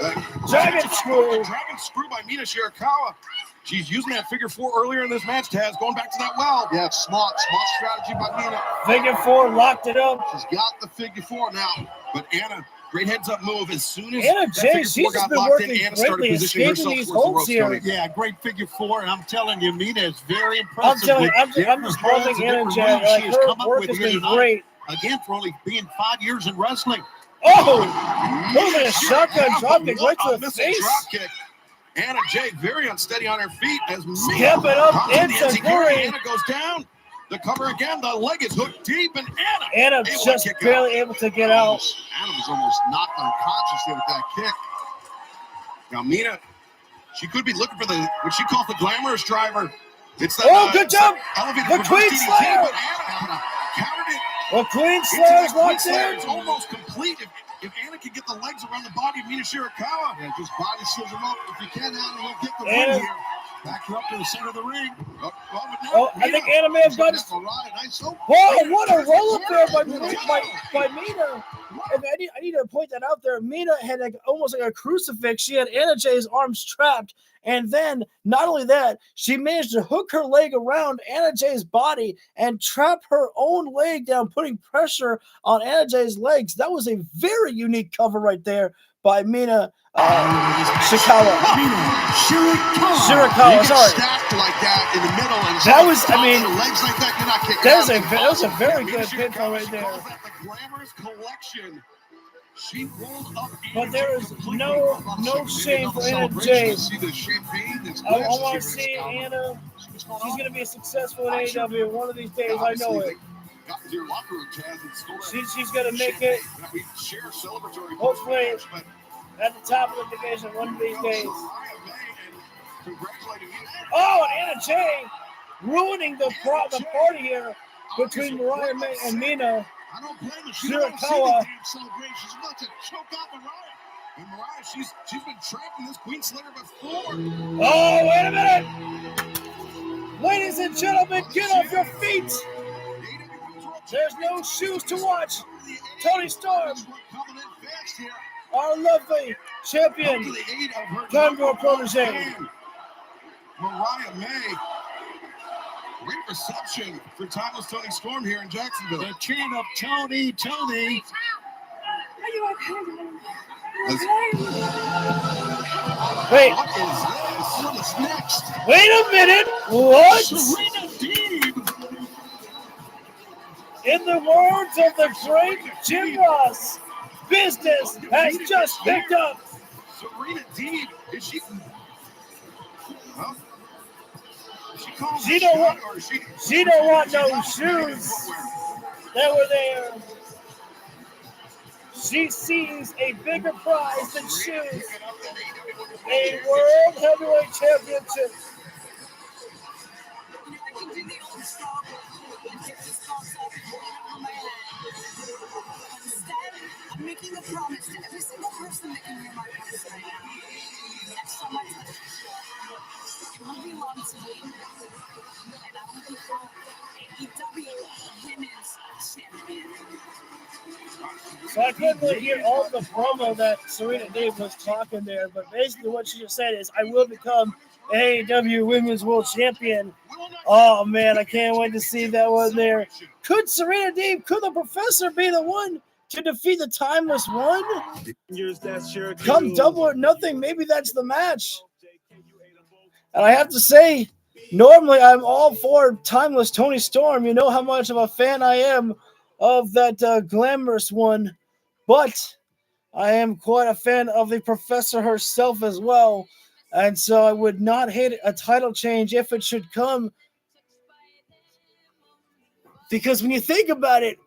Dragon screw. Dragon screw by Mina Shirakawa. She's using that figure 4 earlier in this match, Taz, going back to that well. Yeah, it's smart strategy by Mina. Figure 4 locked it up. She's got the figure 4 now, but Anna. Great heads-up move. As soon as Anna Jay, she's just been working greatly, escaping these holds here. Yeah, great figure 4, and I'm telling you, Mina is very impressive. I'm just loving Anna Jay. Like, her work has been great. Again, for only being 5 years in wrestling. Oh! Moving a shotgun dropkick right to the face. Anna Jay very unsteady on her feet as Step it up into glory. Anna goes down. The cover again. The leg is hooked deep, and Anna just barely able to get out. Anna was almost knocked unconscious there with that kick. Now Mina, she could be looking for what she calls the glamorous driver. It's that. Good job. The Queen Slayer. The Queen Slayer's locked in. It's almost complete. If Anna can get the legs around the body of Mina Shirakawa, just body scissor up. If you can, Anna will get the win here. Back her up to the center of the ring. I think Anna may have got it. Oh, what a roll up there by Mina. And I need to point that out there. Mina had almost like a crucifix. She had Anna Jay's arms trapped. And then, not only that, she managed to hook her leg around Anna Jay's body and trap her own leg down, putting pressure on Anna Jay's legs. That was a very unique cover right there by Mina Shirakawa. Shirakawa, sorry. Stacked like that in the middle, and that was, legs like that, you're not kicking out. That was a very good pinfall right there. The glamorous collection. She rolled up, but there is no shame for Anna Jay. I want to see Anna. She's going to be successful in AEW one of these days. I know it. She's going to make it. Hopefully, at the top of the division one of these days. Oh, and Anna Jay ruining the party here between Mariah May and Mina. I don't blame her. Shirakawa. Celebration. She's about to choke out Mariah. And Mariah, she's been trapping this Queen Slayer before. Oh, wait a minute. Ladies and gentlemen, get off your feet. There's no shoes to watch. Tony Storm, our lovely champion, Condor protege. Mariah May. Great reception for Timeless Tony Storm here in Jacksonville. The chant of Tony. Are you okay? Wait. What is this? What is next? Wait a minute. What? Serena Deeb. In the words of the great Jim Ross, business has just picked up. Serena Deeb, is she? Huh? She don't want no shoes that were there. She sees a bigger prize than shoes. A World Heavyweight Championship. I'm making a promise to every single person that can hear my voice right now. Next time I touch it will belong to me. And I will be AEW Women's So I couldn't really hear all the promo that Serena Deeb was talking there, but basically what she just said is, I will become AEW Women's World Champion. Oh, man, I can't wait to see that one there. Could Serena Deeb, could the Professor be the one to defeat the Timeless One? Come Double or Nothing, maybe that's the match. And I have to say, normally I'm all for Timeless Tony Storm. You know how much of a fan I am of that glamorous one. But I am quite a fan of the Professor herself as well. And so I would not hate a title change if it should come. Because when you think about it,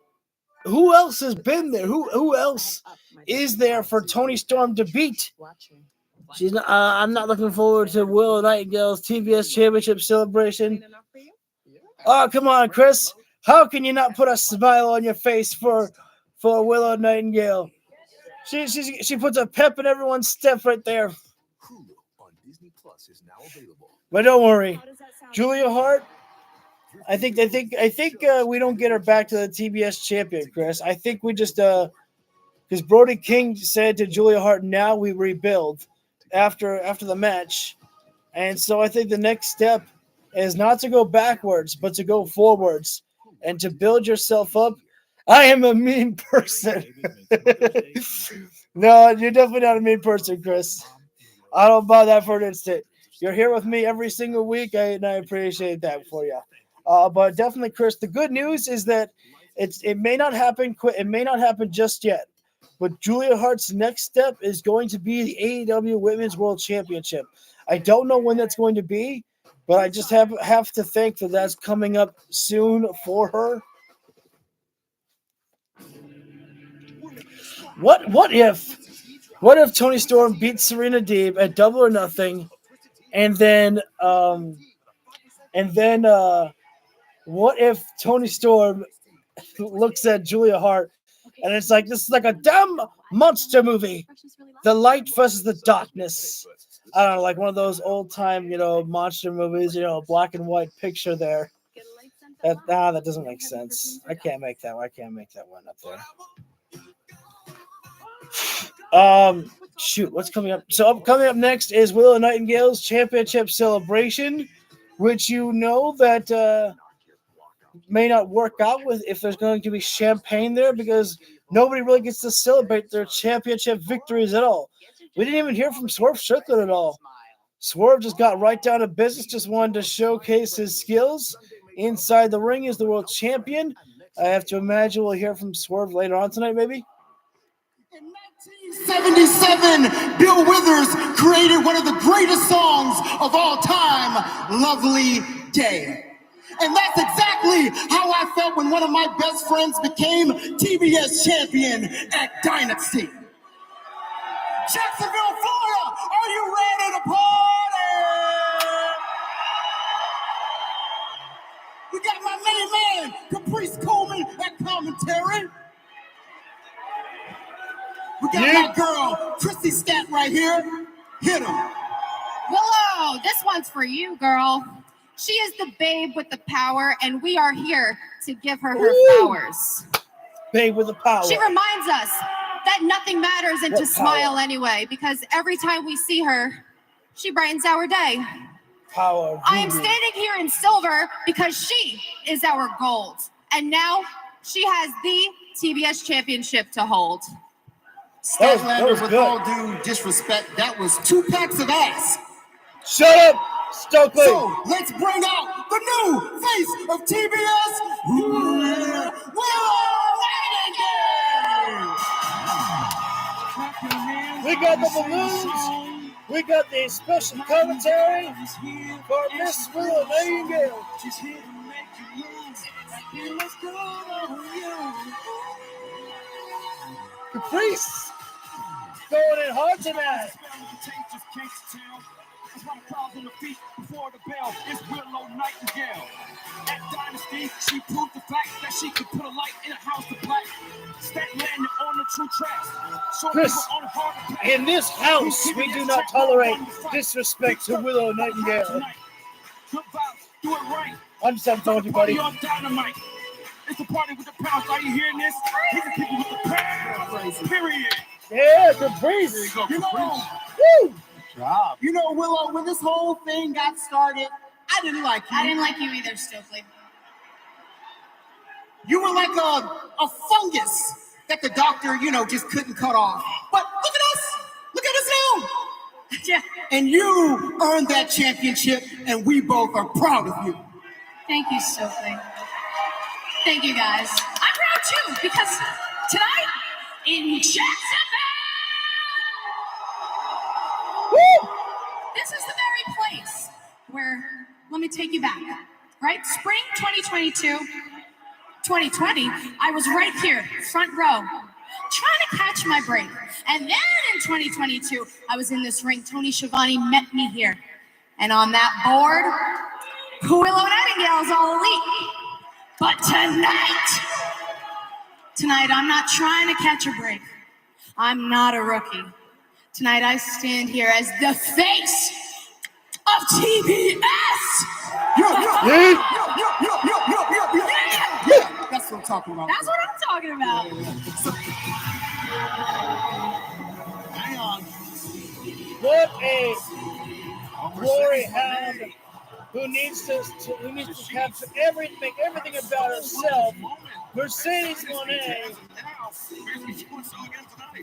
who else has been there? Who else is there for Tony Storm to beat? She's not, I'm not looking forward to Willow Nightingale's TBS Championship celebration. Oh, come on, Chris. How can you not put a smile on your face for Willow Nightingale? She puts a pep in everyone's step right there. But don't worry, Julia Hart. I think we don't get her back to the TBS champion, Chris. I think we just because Brody King said to Julia Hart, now we rebuild after the match, and so I think the next step is not to go backwards, but to go forwards and to build yourself up. I am a mean person. No, you're definitely not a mean person, Chris. I don't buy that for an instant. You're here with me every single week, and I appreciate that for you. But definitely, Chris, the good news is that it may not happen quick. It may not happen just yet. But Julia Hart's next step is going to be the AEW Women's World Championship. I don't know when that's going to be, but I just have to think that that's coming up soon for her. What if Toni Storm beats Serena Deeb at Double or Nothing, and then what if Toni Storm looks at Julia Hart and it's like, this is like a damn monster movie, the light versus the darkness. I don't know, like one of those old time, monster movies, black and white picture there. That doesn't make sense. I can't make that one up there. Shoot, what's coming up? So coming up next is Willow Nightingale's championship celebration, which that may not work out with if there's going to be champagne there, because nobody really gets to celebrate their championship victories at all. We didn't even hear from Swerve Strickland at all. Swerve just got right down to business, just wanted to showcase his skills inside the ring as the world champion. I have to imagine we'll hear from Swerve later on tonight, maybe. In 1977, Bill Withers created one of the greatest songs of all time, Lovely Day. And that's exactly how I felt when one of my best friends became TBS champion at Dynasty. Jacksonville, Florida, are you ready to party? We got my main man, Caprice Coleman, at commentary. We got my girl, Chrissy Scat, right here. Hit him. Willow, this one's for you, girl. She is the babe with the power, and we are here to give her flowers. Babe with the power. She reminds us that nothing matters and to smile anyway, because every time we see her, she brightens our day. Power. I am standing here in silver because she is our gold. And now she has the TBS championship to hold. Statlander, with all due disrespect, that was 2 packs of ass. Shut up, Stokely. So let's bring out the new face of TBS, Willow Nightingale. We got the balloons. We got the special commentary for Miss Willow Nightingale. Caprice going in hard tonight. On the feet before the bell is Willow Nightingale. At Dynasty, she proved the fact that she could put a light in a house of black. Statlander on the true tracks. So Chris, in this house, we do not tolerate disrespect to Willow Nightingale. Do it right. I'm just having fun with you, buddy. On Dynamite. It's a party with the pounds. Are you hearing this? These are people with the pounds. Period. Yeah, Caprice. You know, Woo! Job. You know, Willow, when this whole thing got started, I didn't like you. I didn't like you either, Stokely. You were like a fungus that the doctor, just couldn't cut off. But look at us. Look at us now. Yeah. And you earned that championship, and we both are proud of you. Thank you, Stokely. Thank you, guys. I'm proud too, because tonight in Jacksonville, woo, this is the very place where, let me take you back, right? Spring 2022, 2020, I was right here, front row, trying to catch my break. And then in 2022, I was in this ring. Tony Schiavone met me here. And on that board, Willow Nightingale's All Elite. But tonight, I'm not trying to catch a break. I'm not a rookie. Tonight, I stand here as the face of TBS. Yeah. That's what I'm talking about. That's what I'm talking about. Hang on. What a glory hound who needs to capture everything, make everything about herself. Mercedes Moné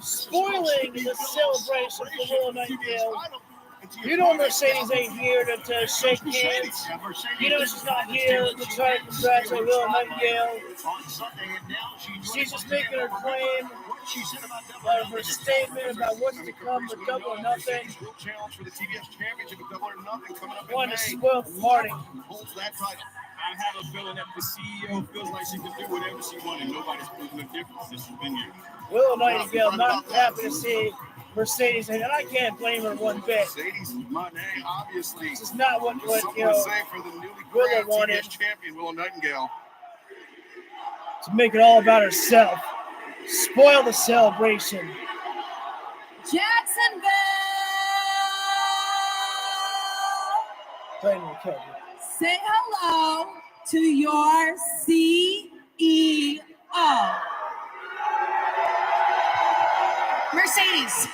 spoiling the celebration for Willow Nightingale. You know Mercedes ain't here to shake hands. You know she's not here to try to congratulate Willow Nightingale. She's just making her claim about her statement about what's to come with Double or Nothing. Want to spoil the party. I have a feeling that the CEO feels like she can do whatever she wanted. Nobody's proving a difference since she's been here. Willow Nightingale not happy to see Mercedes, and I can't blame her one bit. Mercedes Moné, obviously. This is not what Say for the newly Willow crowned wanted. TBS champion, Willow Nightingale. To make it all about herself. Spoil the celebration. Jacksonville! Playing the cover. Say hello to your CEO. Mercedes,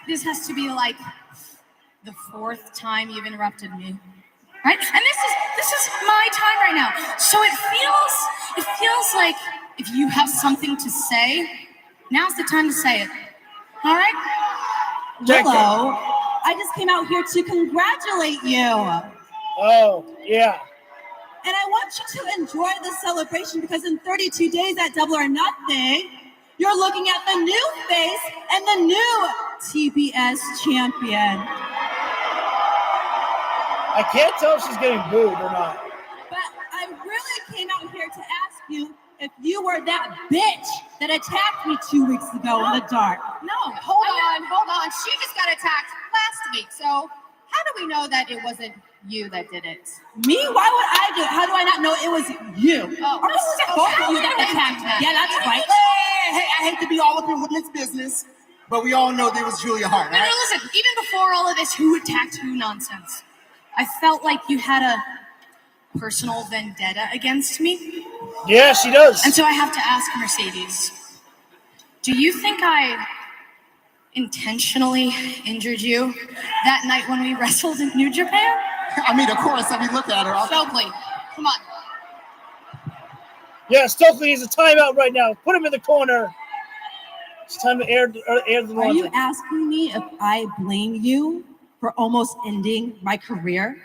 this has to be like the fourth time you've interrupted me, right? And this is my time right now. So it feels like if you have something to say, now's the time to say it. All right? Willow, I just came out here to congratulate you. Oh, yeah. And I want you to enjoy the celebration because in 32 days at Double or Nothing, you're looking at the new face and the new TBS champion. I can't tell if she's getting booed or not. But I really came out here to ask you if you were that bitch that attacked me 2 weeks ago in the dark. No, hold on. She just got attacked last week. So how do we know that it wasn't you that did it? Me? Why would I do it? How do I not know it was you? Oh, or was it both of you that attacked me? Yeah, that's right. Hey, I hate to be all up in women's business, but we all know there was Julia Hart, No, right? listen, even before all of this who attacked who nonsense, I felt like you had a personal vendetta against me. Yeah, she does. And so I have to ask Mercedes, do you think I intentionally injured you that night when we wrestled in New Japan? I mean, of course, look at her. Stokely, come on. Yeah, Stokely needs a timeout right now. Put him in the corner. It's time to air the Are you laundry. asking me if I blame you for almost ending my career?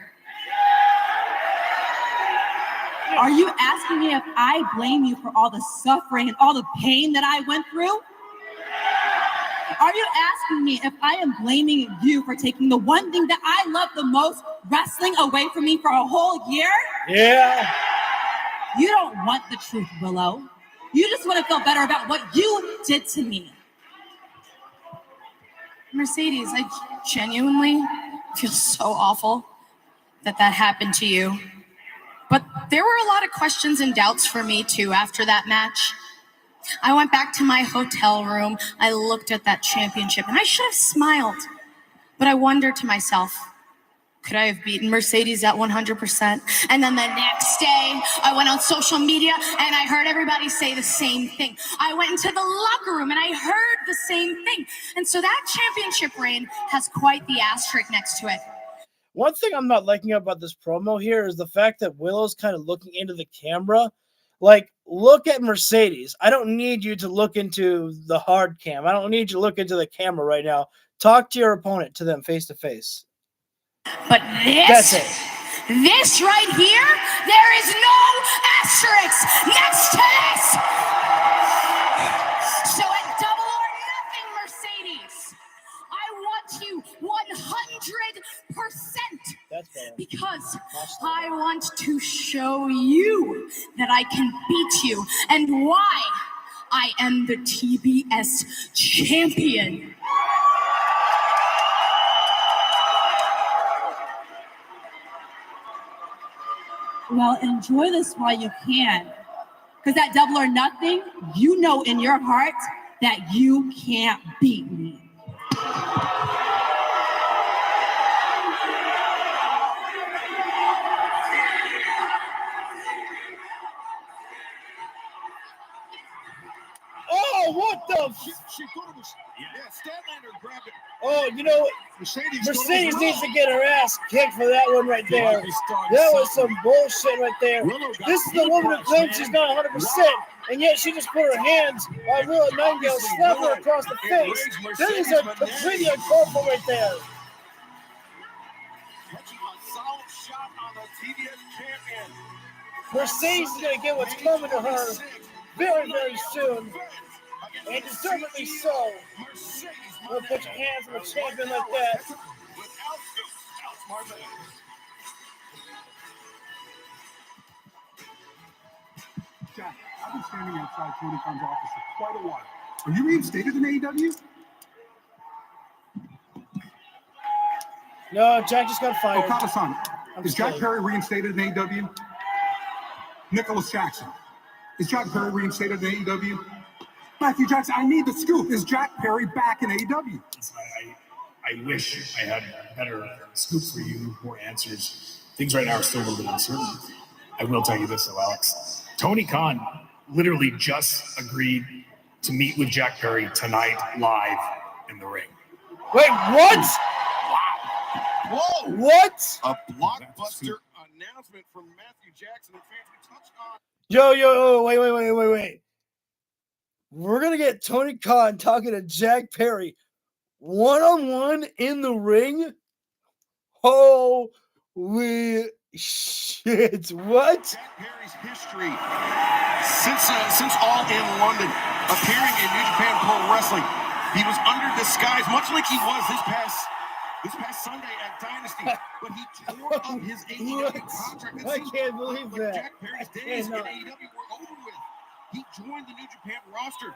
Are you asking me if I blame you for all the suffering and all the pain that I went through? Are you asking me if I am blaming you for taking the one thing that I love the most, wrestling, away from me for a whole year? Yeah. You don't want the truth, Willow. You just want to feel better about what you did to me. Mercedes, I genuinely feel so awful that happened to you. But there were a lot of questions and doubts for me too after that match. I went back to my hotel room, I looked at that championship, and I should have smiled. But I wondered to myself, Could I have beaten Mercedes at 100%? And then the next day, I went on social media and I heard everybody say the same thing. I went into the locker room and I heard the same thing. And so that championship reign has quite the asterisk next to it. One thing I'm not liking about this promo here is the fact that Willow's kind of looking into the camera. Like, look at Mercedes. I don't need you to look into the hard cam. I don't need you to look into the camera right now. Talk to your opponent, to them face to face. But this right here, there is no asterisk next to this. So at Double or Nothing, Mercedes, I want you 100% because I want to show you that I can beat you and why I am the TBS champion. Well, enjoy this while you can. Because at Double or Nothing, you know in your heart that you can't beat me. Oh, what the? She thought it was, Statlander grabbed it. Oh, you know what? Mercedes needs to get her ass kicked for that one right there. That was some bullshit right there. This is the woman who claims she's not 100%, and yet she just put her hands on Willow Nightingale, slapped her across the face. That is a completely uncalled for right there. Mercedes is going to get what's coming to her very, very soon. And deservedly so. Don't put your hands on a champion like that. Jack, I've been standing outside Tony Khan's office for quite a while. Are you reinstated in AEW? No, Jack just got fired. Oh, Kawasami, is Jack Perry reinstated in AEW? Nicholas Jackson, is Jack Perry reinstated in AEW? Matthew Jackson, I need the scoop. Is Jack Perry back in AEW? I wish I had better scoops for you, more answers. Things right now are still a little bit uncertain. I will tell you this, though, Alex. Tony Khan literally just agreed to meet with Jack Perry tonight live in the ring. Wait, what? Wow. Whoa. What? A blockbuster announcement from Matthew Jackson and fans we touched on. Yo, wait. We're going to get Tony Khan talking to Jack Perry one-on-one in the ring? Holy shit. What? Jack Perry's history since All In London, appearing in New Japan Pro Wrestling, he was under disguise, much like he was this past Sunday at Dynasty, but he tore up his AEW contract. I can't believe that. Jack Perry's days in AEW were over with. He joined the New Japan roster.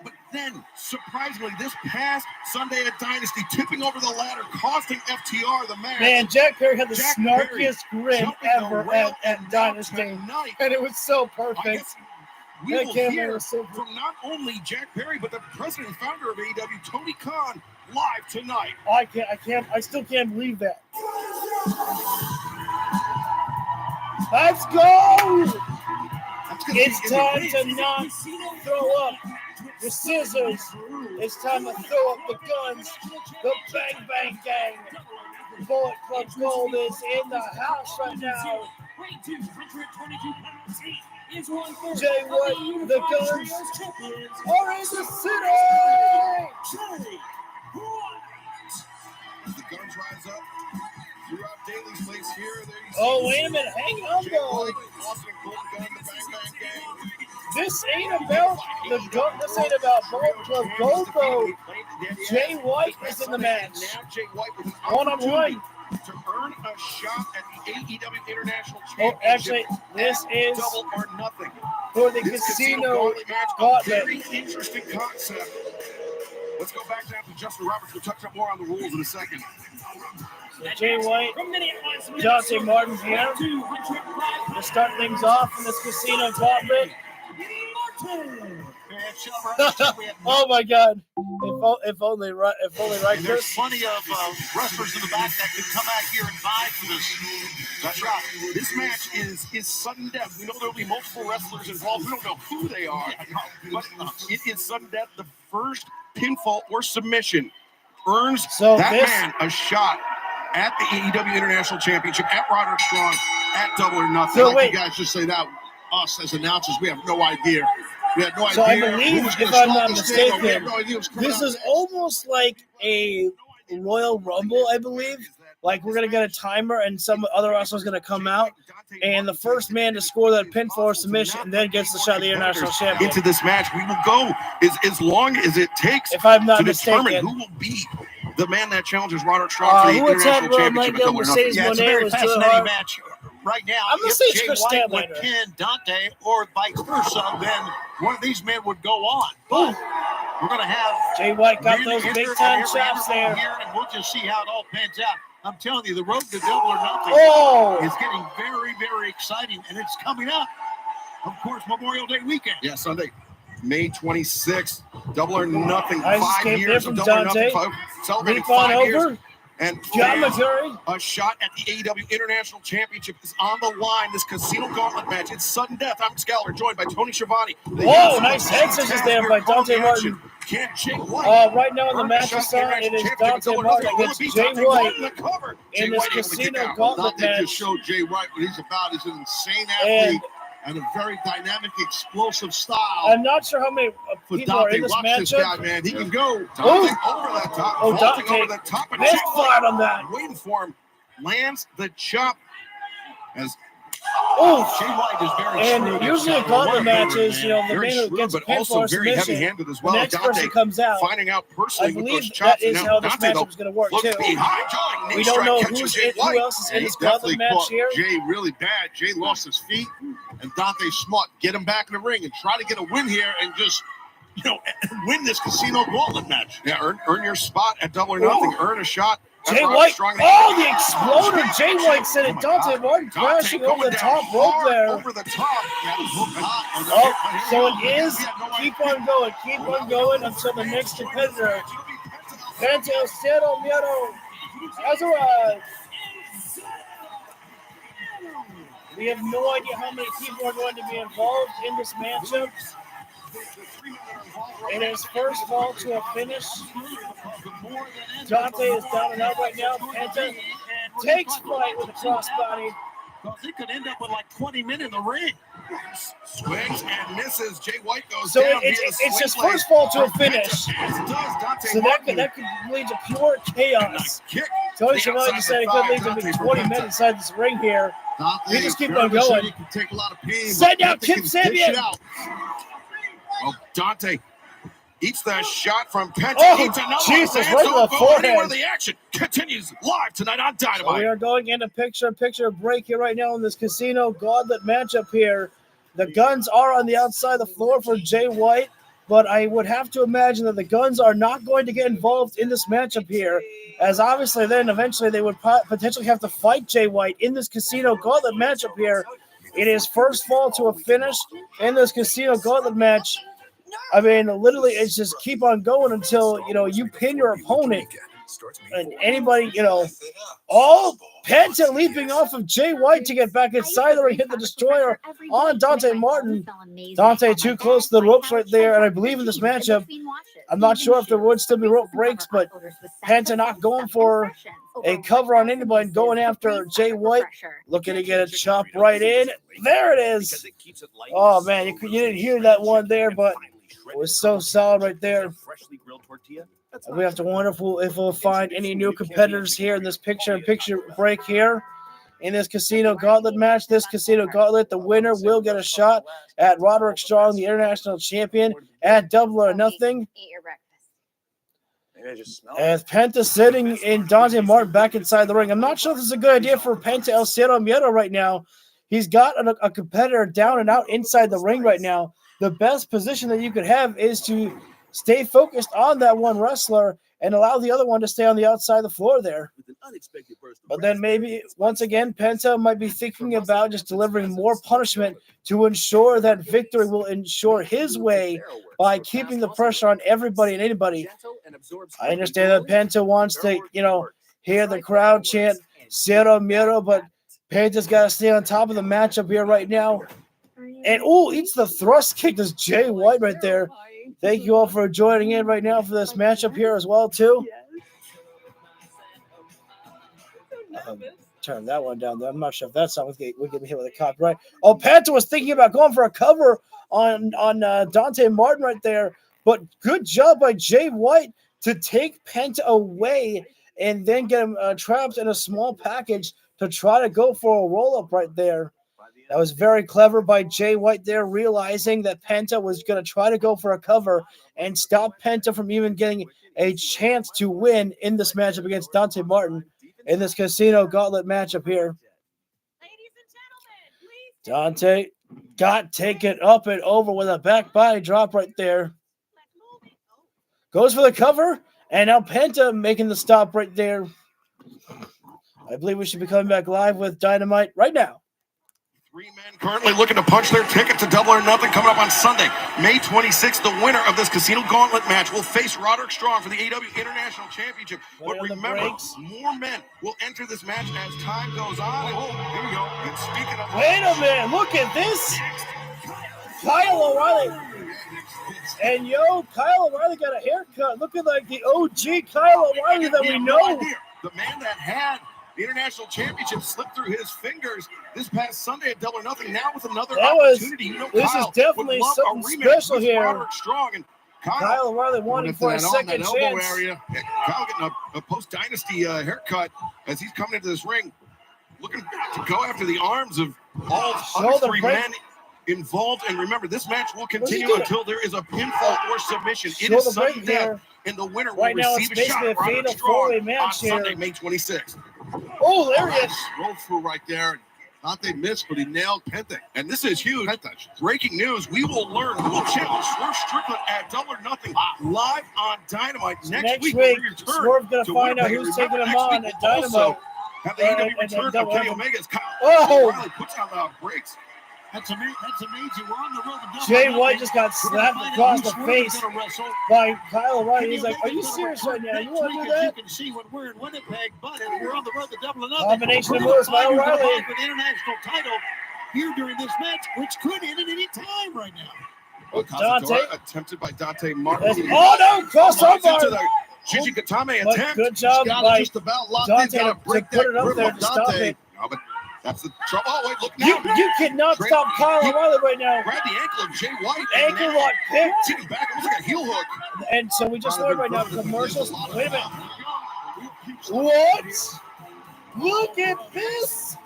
But then, surprisingly, this past Sunday at Dynasty, tipping over the ladder, costing FTR the match. Man, Jack Perry had the snarkiest grin ever at Dynasty, and it was so perfect. We will hear from not only Jack Perry, but the president and founder of AEW, Tony Khan, live tonight. I still can't believe that. Let's go! It's time to not throw up the scissors. It's time to throw up the guns. The Bang Bang Gang. Bullet Club Gold is in the house right now. Jay White, the guns are in the city. The guns rise up throughout Daly's place here. Oh, wait a minute. Hang on, though. This ain't about this ain't about Bullet Club Gold, though. Jay White is in the match. One-on-one. To earn a shot at the AEW International Championship. Oh, actually, this is Double or Nothing for the Casino Gauntlet. Very interesting concept. Let's go back down to Justin Roberts. We'll touch up more on the rules in a second. So Jay White, Dante Martin here to start things off in this Casino Gauntlet. Oh my God! If only right. And there's plenty of wrestlers in the back that can come out here and vie for this. That's right. This match is sudden death. We know there'll be multiple wrestlers involved. We don't know who they are, but it is sudden death. The first pinfall or submission earns man a shot at the AEW International Championship, at Roderick Strong, at Double or Nothing. So like you guys just say that, us as announcers, we have no idea. We had no So idea. I believe, if I'm not mistaken, this is almost like a Royal Rumble, I believe. Like, we're going to get a timer, and some other wrestler's going to come out, and the first man to score that pinfall or submission and then gets the shot of the International Champion. Into this match, we will go as long as it takes if I'm not to mistaken. determine who will be the man that challenges Roderick Strong for the International Championship. It's a very fascinating match right now. I'm going to say Jay Chris White Statlander. would pin Dante or vice versa, then one of these men would go on. But we're going to have Jay White got really those big-time every shots there. here, and we'll just see how it all pans out. I'm telling you, the road to Double or Nothing is getting very, very exciting, and it's coming up, of course, Memorial Day weekend. Yeah, Sunday, May 26th, Double or Nothing, I just 5 came years there of from Double or Dante. Nothing, celebrating Leap on 5 years. over. And John McCurry. a shot at the AEW International Championship is on the line. This Casino Gauntlet match. It's sudden death. I'm Scallor, joined by Tony Schiavone. Whoa, nice head scissors there by Dante Martin. Right now in the match is on, it is Dante Martin against Jay White in this Casino Gauntlet Dante match. just showed Jay White what he's about. He's an insane athlete and a very dynamic, explosive style. I'm not sure how many people are Dante, in this watch this matchup. guy, man. He can go. Dante over that top. Oh, vaulting Dante over the top. And missed Jay flat White on that. waiting for him. Lands the chop. As Jay White is very And shrewd. usually a gauntlet match is, the very man who shrewd, gets a but pinfall also or very submission. heavy-handed as The well. next Dante person comes out. finding out personally I with believe those chops. that is And how this Dante, matchup is going to work, look too. behind John. We Knee don't strike know catches Jay who White. else is in And this he gauntlet definitely match caught here. Jay really bad. Jay lost his feet, and Dante smart. Get him back in the ring and try to get a win here and just, win this Casino Gauntlet match. Yeah, earn your spot at Double or Nothing. Earn a shot. Jay White. Oh, the exploder. Jay White said it. Dante Martin crashing over the top rope there. Over the top. Oh, so it is. Keep on going. Keep on going until the next competitor. Penta El Cero Miedo has arrived. We have no idea how many people are going to be involved in this matchup. It is first fall to a finish. Dante is down and out right now. Penta takes flight with a crossbody. He could end up with like 20 men in the ring. Swings and misses. Jay White goes So down. it's his first fall to a finish. So that could lead to pure chaos. Tony Schiavone just said it could lead to 20 men inside this ring here. We just keep on going. He can take a lot of pain. Send out Kip Sabian. Oh, Dante eats the shot from Penta. Oh, Eats another Jesus, one. right to the Don't go anywhere. forehead. The action continues live tonight on Dynamite. So we are going into picture break here right now in this Casino Gauntlet matchup here. The guns are on the outside of the floor for Jay White, but I would have to imagine that the guns are not going to get involved in this matchup here, as obviously then eventually they would potentially have to fight Jay White in this Casino Gauntlet matchup here. It is first fall to a finish in this Casino Gauntlet match. I mean, literally, it's just keep on going until, you pin your opponent. And anybody, Penta leaping off of Jay White to get back inside the ring, hit the destroyer on Dante Martin. Dante too close to the ropes right there, and I believe in this matchup, I'm not sure if there would still be rope breaks, but Penta not going for a cover on anybody and going after Jay White, looking to get a chop right in. There it is. Oh, man, you didn't hear that one there, but it was so solid right there. We have to wonder if we'll find any new competitors here in this picture-in-picture break here in this Casino Gauntlet match. This Casino Gauntlet, the winner will get a shot at Roderick Strong, the international champion, at Double or Nothing. As Penta sitting in Dante Martin back inside the ring. I'm not sure if this is a good idea for Penta El Cero Miedo right now. He's got a competitor down and out inside the ring right now. The best position that you could have is to stay focused on that one wrestler and allow the other one to stay on the outside of the floor there. But then maybe, once again, Penta might be thinking about just delivering more punishment to ensure that victory will ensure his way by keeping the pressure on everybody and anybody. I understand that Penta wants to, hear the crowd chant Cero Miedo, but Penta's got to stay on top of the matchup here right now. And, eats the thrust kick. There's Jay White right there. Thank you all for joining in right now for this matchup here as well, too. Turn that one down there. I'm not sure if that song would get me hit with a copyright. Oh, Penta was thinking about going for a cover on Dante Martin right there. But good job by Jay White to take Penta away and then get him trapped in a small package to try to go for a roll-up right there. That was very clever by Jay White there, realizing that Penta was going to try to go for a cover and stop Penta from even getting a chance to win in this matchup against Dante Martin in this Casino Gauntlet matchup here. Dante got taken up and over with a back body drop right there. Goes for the cover, and now Penta making the stop right there. I believe we should be coming back live with Dynamite right now. 3 men currently looking to punch their ticket to Double or Nothing coming up on Sunday, May 26th. The winner of this Casino Gauntlet match will face Roderick Strong for the AEW International Championship. But remember, more men will enter this match as time goes on. Oh, here we go. And speaking of... Wait a minute. Look at this. Kyle O'Reilly. And Kyle O'Reilly got a haircut looking like the OG Kyle O'Reilly that we know. The man that had the International Championship slipped through his fingers this past Sunday at Double or Nothing. Now with another opportunity. This is definitely something special here. Strong and Kyle O'Reilly wanting for a second chance. Area. Kyle getting a post-dynasty haircut as he's coming into this ring, looking to go after the arms of all other 3 men involved. And remember, this match will continue until there is a pinfall or submission. It is sudden death, and the winner will receive a shot at Roderick Strong on Sunday, May 26th. Oh, there he is. Roll through right there. Dante missed, but he nailed Penta. And this is huge. Breaking news. We will learn who will challenge Swerve Strickland at Double or Nothing live on Dynamite. Next week, Swerve's going to find out who's taking him on at Dynamite. Have the AEW return of Kenny Omega's Kyle O'Reilly puts on the brakes. That's amazing. We're on the road to Jay White just got slapped across the face by Kyle O'Reilly. He's like, "Are you serious right now? You want to do that?" You can see when we're in Winnipeg, but we're on the road to Double or Nothing. Combination of moves by O'Reilly. For the international title here during this match, which could end at any time right now. Dante attempted by Dante Martin. Oh no! Crossover. Gigi Katame attempt. Good job by just about Dante to put it up there to stop it. That's the trouble. Oh, wait, look now. You cannot stop Kyle O'Reilly right now. Grab the ankle of Jay White. Ankle lock pick. Sitting back, almost like a heel hook. And so we just learned right now commercials. Wait a minute. What? Look at this.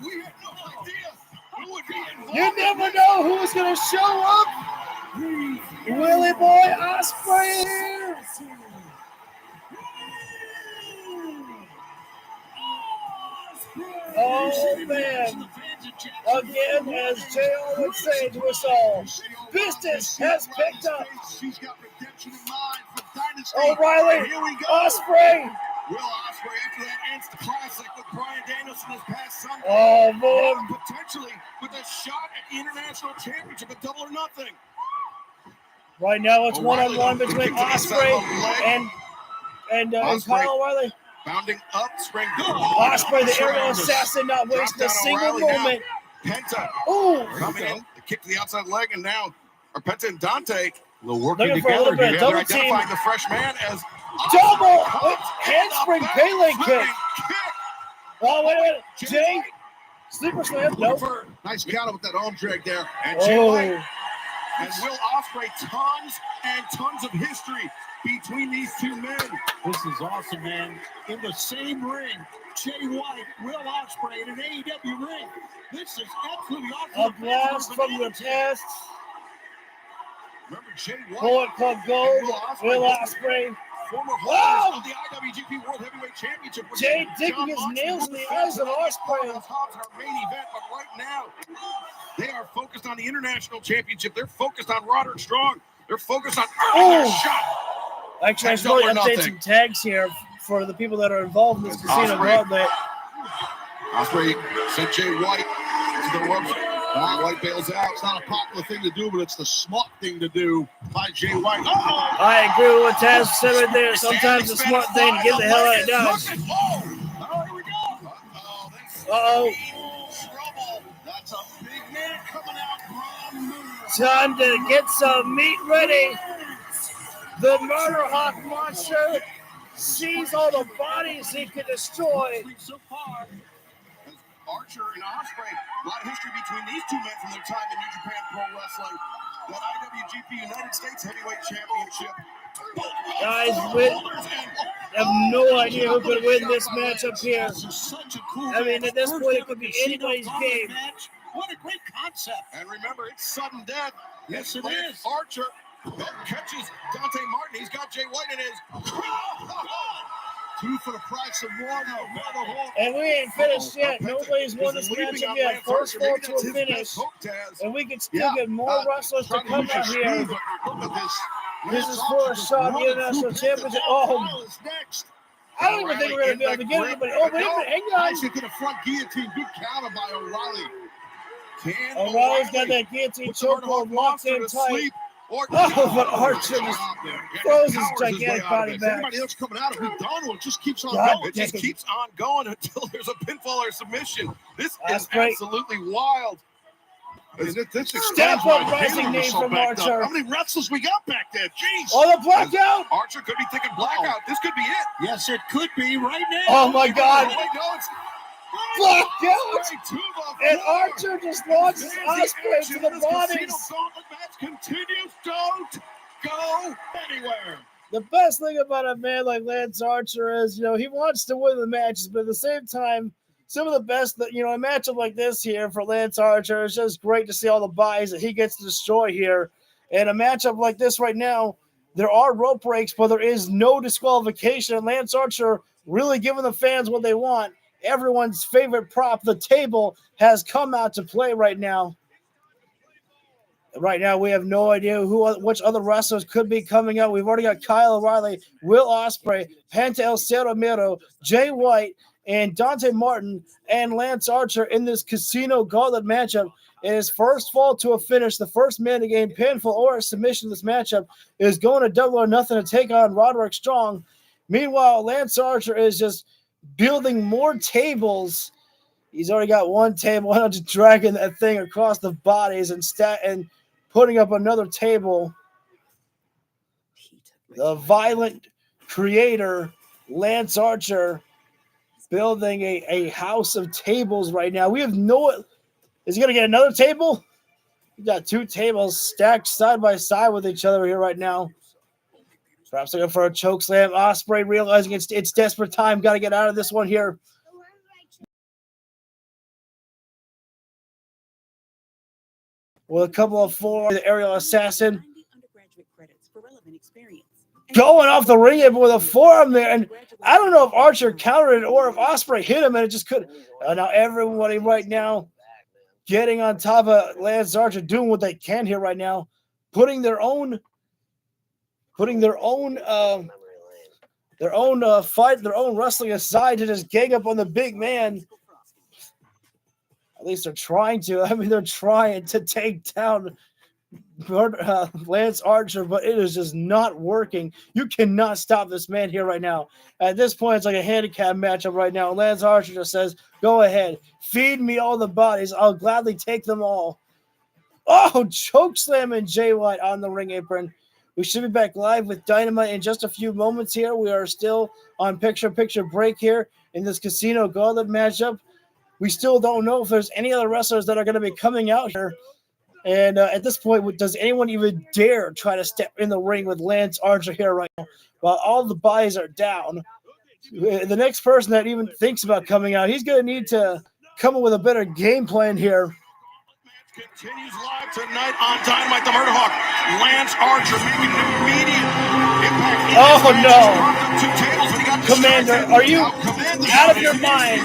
We have no idea who would be involved. You never know who's going to show up. Willie Boy Ospreay. Oh, man. Again, as JR would say to us all, business has picked up. O'Reilly, Ospreay. Will Ospreay after that Insta Classic with Bryan Danielson this past Sunday. Oh, man. Potentially with a shot at the International Championship at Double or Nothing. Right now, it's one-on-one between Ospreay and Kyle O'Reilly. Bounding up, spring. Ospreay, the aerial assassin, not wasting a single moment. Penta. Ooh. Coming in, the kick to the outside leg, and now are Penta and Dante working together. For a little bit of double they're identifying the fresh man as double handspring Pele kick. Oh, wait a minute. Jay, sleeper slam. Nope. Nice counter with that arm drag there. And Jay White and Will Ospreay, tons and tons of history between these 2 men. This is awesome, man. In the same ring, Jay White, Will Ospreay in an AEW ring. This is absolutely awesome. A blast from the past. Remember Jay White. Bullet Club Gold, Will Ospreay. Former holders of the IWGP World Heavyweight Championship. Jay digging his nails in the eyes of Ospreay. Our main event, but right now, they are focused on the International Championship. They're focused on Roderick Strong. They're focused on shot. Actually, I should really update some tags here for the people that are involved in this casino gauntlet. Ospreay sent Jay White to the ropes. White bails out. It's not a popular thing to do, but it's the smart thing to do by Jay White. I agree with what Taz said right there. Sometimes the smart thing to get the hell out of Dodge. Oh, here we go. Uh-oh. That's a big man coming out. Time to get some meat ready. The Murder Hawk monster sees all the bodies he can destroy. So far, Archer and Ospreay, a lot of history between these two men from their time in New Japan Pro Wrestling. That IWGP United States Heavyweight Championship. Guys, we have no idea who could win this matchup here. I mean, at this point, it could be anybody's game. What a great concept. And remember, it's sudden death. Yes, it is. Archer catches Dante Martin. He's got Jay White in his. Two for the price of one. And we ain't finished yet. Nobody's won this matchup yet. First four to a finish. And we can still get more wrestlers to come out here. This is for a shot at the International Championship. Oh, I don't even think we're going to be able to get anybody. Oh, wait a minute. Hang on. Nice into the front guillotine. Good counter by O'Reilly. O'Reilly's got that guillotine chokehold locked in tight. Oh, but Archer just throws his gigantic body back. Everybody else coming out, if we don't, it just keeps on going. It just keeps on going until there's a pinfall or submission. This is absolutely wild. This Step up rising name from Archer. How many wrestlers we got back there? Jeez. Oh, the blackout. Archer could be thinking blackout. This could be it. Yes, it could be right now. Oh, my God. Blackout! And Archer just launches Ospreay to the bodies. Continues. Don't go anywhere. The best thing about a man like Lance Archer is, he wants to win the matches, but at the same time, some of the best that, a matchup like this here for Lance Archer is just great to see all the bodies that he gets to destroy here. And a matchup like this right now, there are rope breaks, but there is no disqualification. And Lance Archer really giving the fans what they want. Everyone's favorite prop, the table, has come out to play right now. Right now, we have no idea which other wrestlers could be coming out. We've already got Kyle O'Reilly, Will Ospreay, Penta El Cero Miedo, Jay White, and Dante Martin, and Lance Archer in this Casino Gauntlet matchup. In his first fall to a finish, the first man to gain pinfall or a submission in this matchup is going to Double or Nothing to take on Roderick Strong. Meanwhile, Lance Archer is just building more tables. He's already got one table. I'm just dragging that thing across the bodies and putting up another table. The violent creator, Lance Archer, building a house of tables right now. We have is he going to get another table? We got two tables stacked side by side with each other here right now. Perhaps looking for a choke slam. Ospreay realizing it's desperate time. Got to get out of this one here. With a couple of four, the aerial assassin. Going off the ring apron with a forearm there. And I don't know if Archer countered it or if Ospreay hit him and it just couldn't. Now everybody right now getting on top of Lance Archer, doing what they can here right now. Putting their own fight, their own wrestling aside to just gang up on the big man. At least they're trying to. I mean, they're trying to take down Lance Archer, but it is just not working. You cannot stop this man here right now. At this point, it's like a handicap matchup right now. Lance Archer just says, go ahead. Feed me all the bodies. I'll gladly take them all. Oh, chokeslam and Jay White on the ring apron. We should be back live with Dynamite in just a few moments here. We are still on picture-picture break here in this Casino Gauntlet matchup. We still don't know if there's any other wrestlers that are going to be coming out here. And at this point, does anyone even dare try to step in the ring with Lance Archer here right now while all the bodies are down? The next person that even thinks about coming out, he's going to need to come up with a better game plan here. Continues live tonight on Dynamite, the Murder Hawk. Lance Archer making an immediate impact. Oh, no. Commander, are you out of your mind?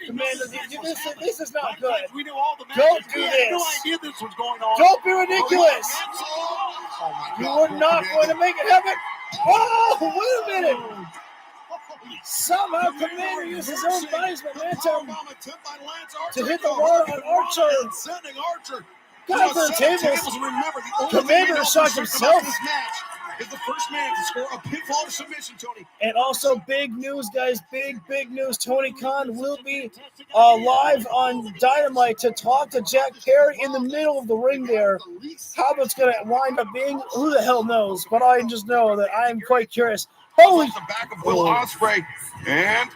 Commander, this is not good. We knew all the Don't do this. No idea this was going on. Don't be ridiculous. You were not going to make it happen. Oh, wait a minute. Somehow Commander used his own body's momentum to hit the wall on Archer. Sending Archer. God for the tables. Remember, the only Commander shocked himself. This match is the first man to score a pinfall or submission, Tony. And also, big news, guys. Big news. Tony Khan will be live on Dynamite to talk to Jack Perry in the middle of the ring there. How that's going to wind up being, who the hell knows? But I just know that I am quite curious. Holy! The back of Will Ospreay. And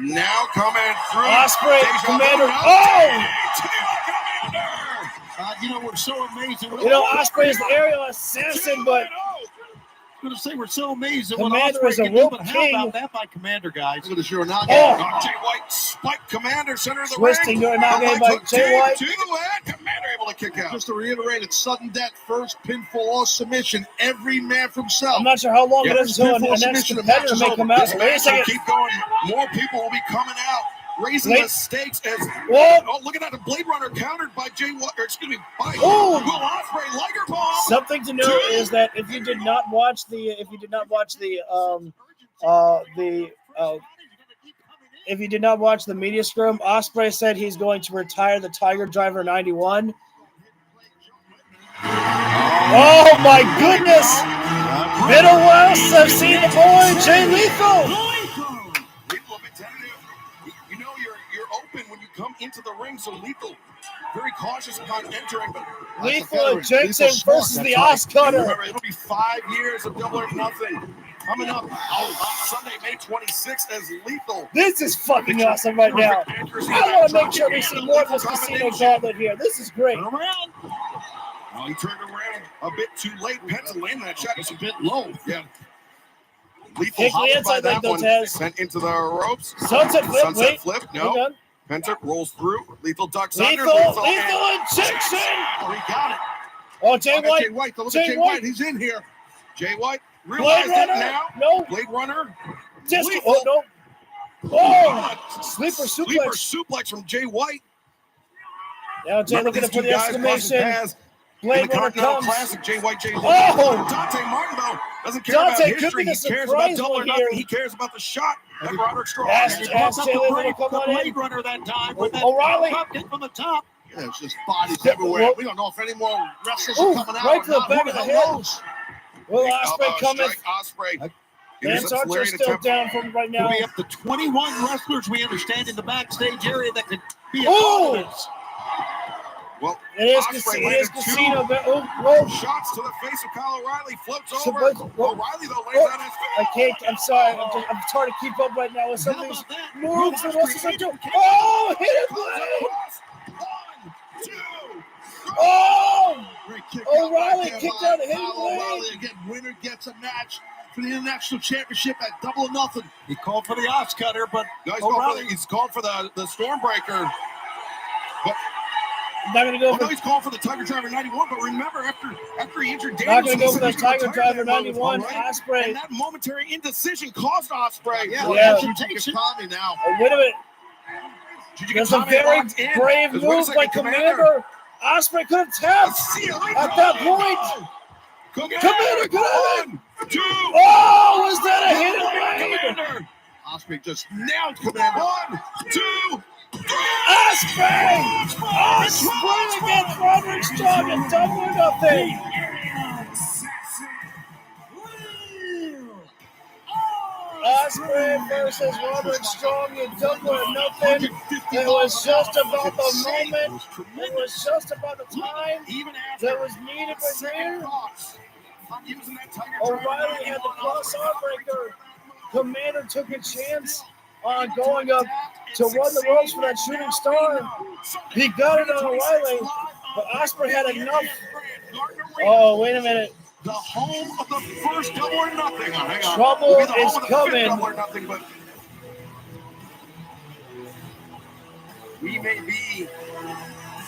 now coming through. Ospreay, Commander. Oh! You know, we're so amazed. You know, Ospreay is the aerial assassin, but I'm going to say we're so amazed at Commander what is a Ospreay can do, rope but how king. about that by Commander, guys? Look at the sure knockout. Oh. Jay White spike Commander center of the Twisting ring. knockout by Jay White. And Commander able to kick out. Just to reiterate, it's sudden death, first pinfall or submission. Every man for himself. I'm not sure how long it is until pinfall an next submission, the competitor match may is come over. out. This Wait a match will second. keep going. More people will be coming out. Raising Wait. the stakes as What? oh, looking at the Blade Runner countered by Jay White, or excuse me, by Oh. Will Ospreay, Liger bomb. Something to know is that if you did not watch the media scrum, Ospreay said he's going to retire the Tiger Driver 91. Oh my goodness! Middle West, I've seen the boy Jay Lethal. You know you're open when you come into the ring, so Lethal very cautious upon entering. But Lethal and Jensen versus the Os Cutter. Remember, it'll be 5 years of Double or Nothing coming up on Sunday, May 26th as Lethal. This is fucking awesome right now. I want to make sure we see more of this Casino Gauntlet here. This is great. Turn around. Oh, he turned around a bit too late. Pencil landing that shot was a bit low. Yeah. Lethal Kick the hopped by inside that like one. Cortez. Sent into the ropes. Sunset flip. Sunset Wait. flip. Hold No. on. Penta rolls through. Lethal ducks Lethal under. injection. Oh, he got it. Oh, Jay Look at White. Jay White. Look Jay at Jay White. White. He's in here. Jay White Blade realized it Runner. now. No. Blade Runner. Just Lethal. oh no. Oh, sleeper Sleeper suplex. suplex from Jay White. Now Jay Remember looking these for two the guys crossing exclamation. paths in Blade the Runner Continental comes. Classic. Jay White, Jay Oh! Dante Martin, though, doesn't care Dante about could history. be He the cares about surprise Double or one Nothing. here. He cares about the shot that Roderick Strong Ask had. Jay Lethal to come on in. Blade Runner that time with that O'Reilly. drop kick from the top. Yeah, it's just bodies Yeah, everywhere. well- We don't know if any more wrestlers Ooh, are coming out right or to the not. back Who of the hell head. knows? Will Ospreay coming? Strike Ospreay. Lance Intercepts Archer Larry to still temple. down from right now. Could be up to 21 wrestlers we understand in the backstage area that could be a Oh! part of this. Well, It is Ospreay Casino. It is landed Casino. two But, whoa. shots to the face of Kyle O'Reilly. Floats So, over. but- O'Reilly, though, lays on his I can't. I'm sorry. I'm trying to keep up right now with some of How these about that? moves that Will wrestlers are Ospreay doing. Oh, hit it, Blade! 1, 2. Oh! Great kick O'Reilly out kicked by out a hidden Kyle blade. O'Reilly. Again, winner gets a match for the International Championship at Double or Nothing. He called for the Os Cutter, but No, O'Reilly. he's called for the Stormbreaker. But I'm not gonna go oh, no, for. he's called for the Tiger Driver 91. But remember, after he injured Not Daniels, gonna he go for said the he's gonna Tiger retire Driver that move, 91. all right? Ospreay. And that momentary indecision caused Ospreay. Yeah. Hesitation. Tommy now. Oh, wait a minute. Did you get That's a Tommy very locked in? brave 'Cause wait a move second, by Commander. Ospreay could have tapped See you later. at that point. Commander, get out! 1, 2. Oh, was that a hidden blade? Commander. Ospreay just nailed Commander. 1, 2, 3. Ospreay! Ospreay against Roderick Strong and Double or Nothing. Ospreay versus Roderick Strong and Double or Nothing. It was just about the moment. It was just about the time that was needed right here. O'Reilly had the cross arm breaker. Commander took a chance on going up to run the ropes for that shooting star. He got it on O'Reilly, but Ospreay had enough. Oh, wait a minute. The home of the first Double or Nothing. Oh, hang on. Trouble It'll be the home is of the fifth coming. Double or Nothing, but we may be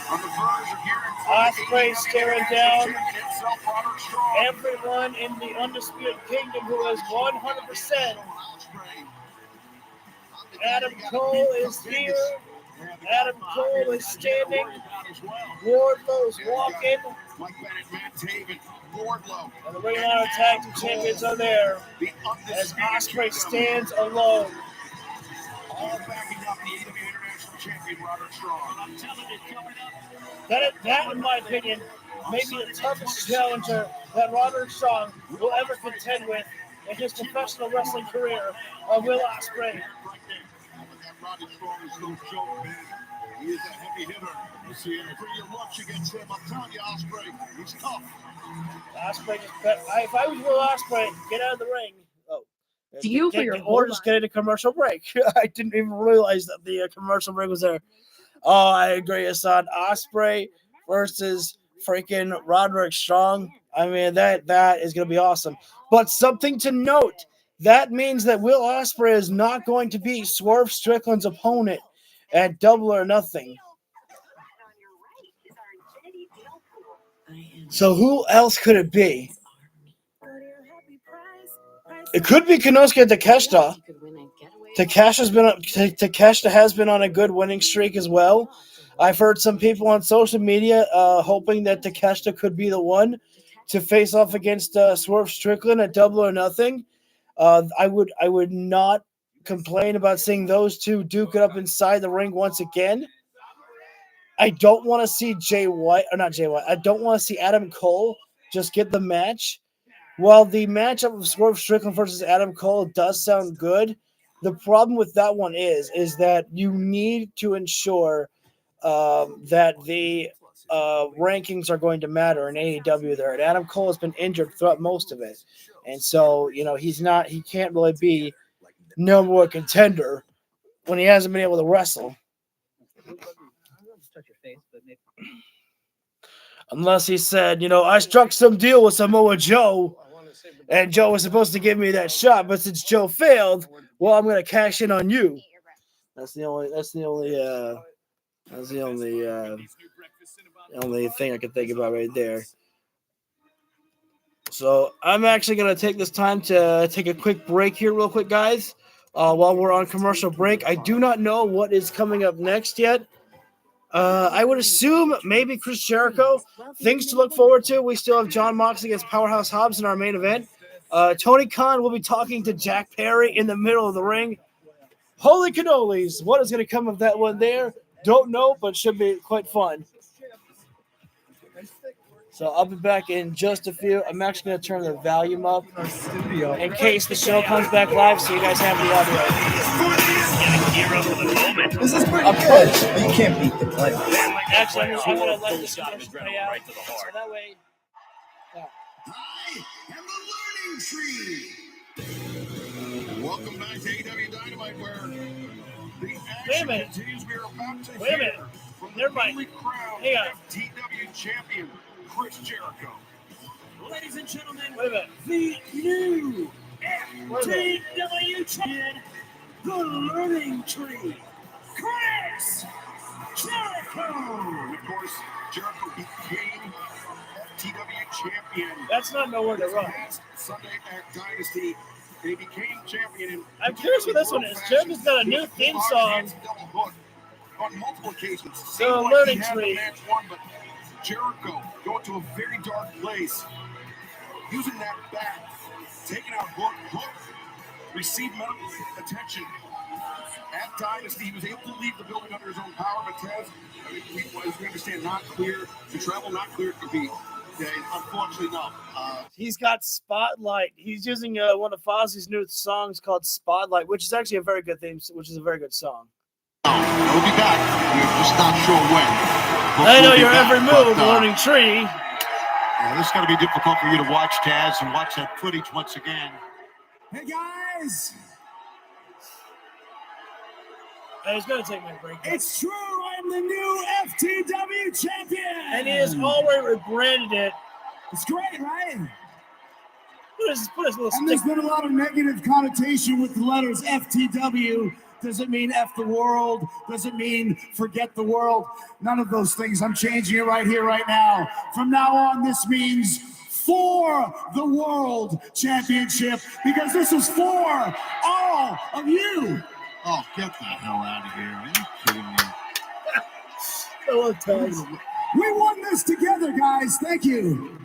on the verge of hearing from Ospreay the staring AEW down champion himself, Roderick Strong. everyone in the Undisputed Kingdom who is 100%. Adam Cole is here. Adam Cole is standing. Wardlow's walking. Mike Bennett, Matt Taven, Wardlow. And the Ring of Honor Tag Team Champions are there. As Ospreay stands alone. All backing up the AEW International Champion, Roderick Strong. I'm telling you, coming up. That, in my opinion, may be the toughest challenger that Roderick Strong will ever contend with in his professional wrestling career of Will Ospreay. Roderick Strong is no joke, man. He is a heavy hitter. You see every lunch against him. I'm telling you, Ospreay, he's tough. Ospreay if I was Will Ospreay, get out of the ring. Do you for your or just get a commercial break. I didn't even realize that the commercial break was there. Oh, I agree, Hassan. Ospreay versus freaking Roderick Strong. I mean, that is going to be awesome. But something to note, that means that Will Ospreay is not going to be Swerve Strickland's opponent at Double or Nothing. So who else could it be? It could be Konosuke Takeshita. Takeshita has been on a good winning streak as well. I've heard some people on social media hoping that Takeshita could be the one to face off against Swerve Strickland at Double or Nothing. I would not complain about seeing those two duke it up inside the ring once again. I don't want to see I don't want to see Adam Cole just get the match. While the matchup of Swerve Strickland versus Adam Cole does sound good, the problem with that one is that you need to ensure that the rankings are going to matter in AEW there. And Adam Cole has been injured throughout most of it. And so, he can't really be number one contender when he hasn't been able to wrestle. Unless he said, I struck some deal with Samoa Joe, and Joe was supposed to give me that shot, but since Joe failed, well, I'm going to cash in on you. That's the only thing I can think about right there. So I'm actually going to take this time to take a quick break here real quick, guys, while we're on commercial break. I do not know what is coming up next yet. I would assume maybe Chris Jericho. Things to look forward to. We still have John Moxley against Powerhouse Hobbs in our main event. Tony Khan will be talking to Jack Perry in the middle of the ring. Holy cannolis. What is going to come of that one there? Don't know, but should be quite fun. So I'll be back in just a few. I'm actually going to turn the volume up in case the show comes back live so you guys have the audio. This is pretty good. You can't beat the play. Actually, I'm going to let this commercial play out. So that way. I am the Learning Tree. Welcome back to AEW Dynamite, where the action continues. We are about to hear from the newly crowned FTW champion, Chris Jericho. Ladies and gentlemen, the new FTW champion, the Learning Tree, Chris Jericho. And of course, Jericho became FTW champion. That's not nowhere to run. Sunday at Dynasty, and he became champion. I'm curious what this one is. Jericho's got a new theme song. On multiple occasions. The Learning Tree. But Jericho going to a very dark place, using that bat, taking out Hook, received medical attention. At Dynasty, he was able to leave the building under his own power, but as we understand, not clear to travel, not clear to compete. Okay, unfortunately, no. He's got Spotlight. He's using one of Fozzie's new songs called Spotlight, which is actually a very good theme, which is a very good song. We'll be back. We're just not sure when. I know your every move, Learning Tree. Yeah, this is going to be difficult for you to watch, Taz, and watch that footage once again. Hey, guys. He's going to take my break. It's true. I'm the new FTW champion. And he has already rebranded it. It's great, right? Put his little and there's been a lot of negative connotation with the letters FTW. Does it mean F the world? Does it mean forget the world? None of those things. I'm changing it right here, right now. From now on, this means for the World Championship, because this is for all of you. Oh, get the hell out of here. Are you kidding me? I love tags. We won this together, guys. Thank you.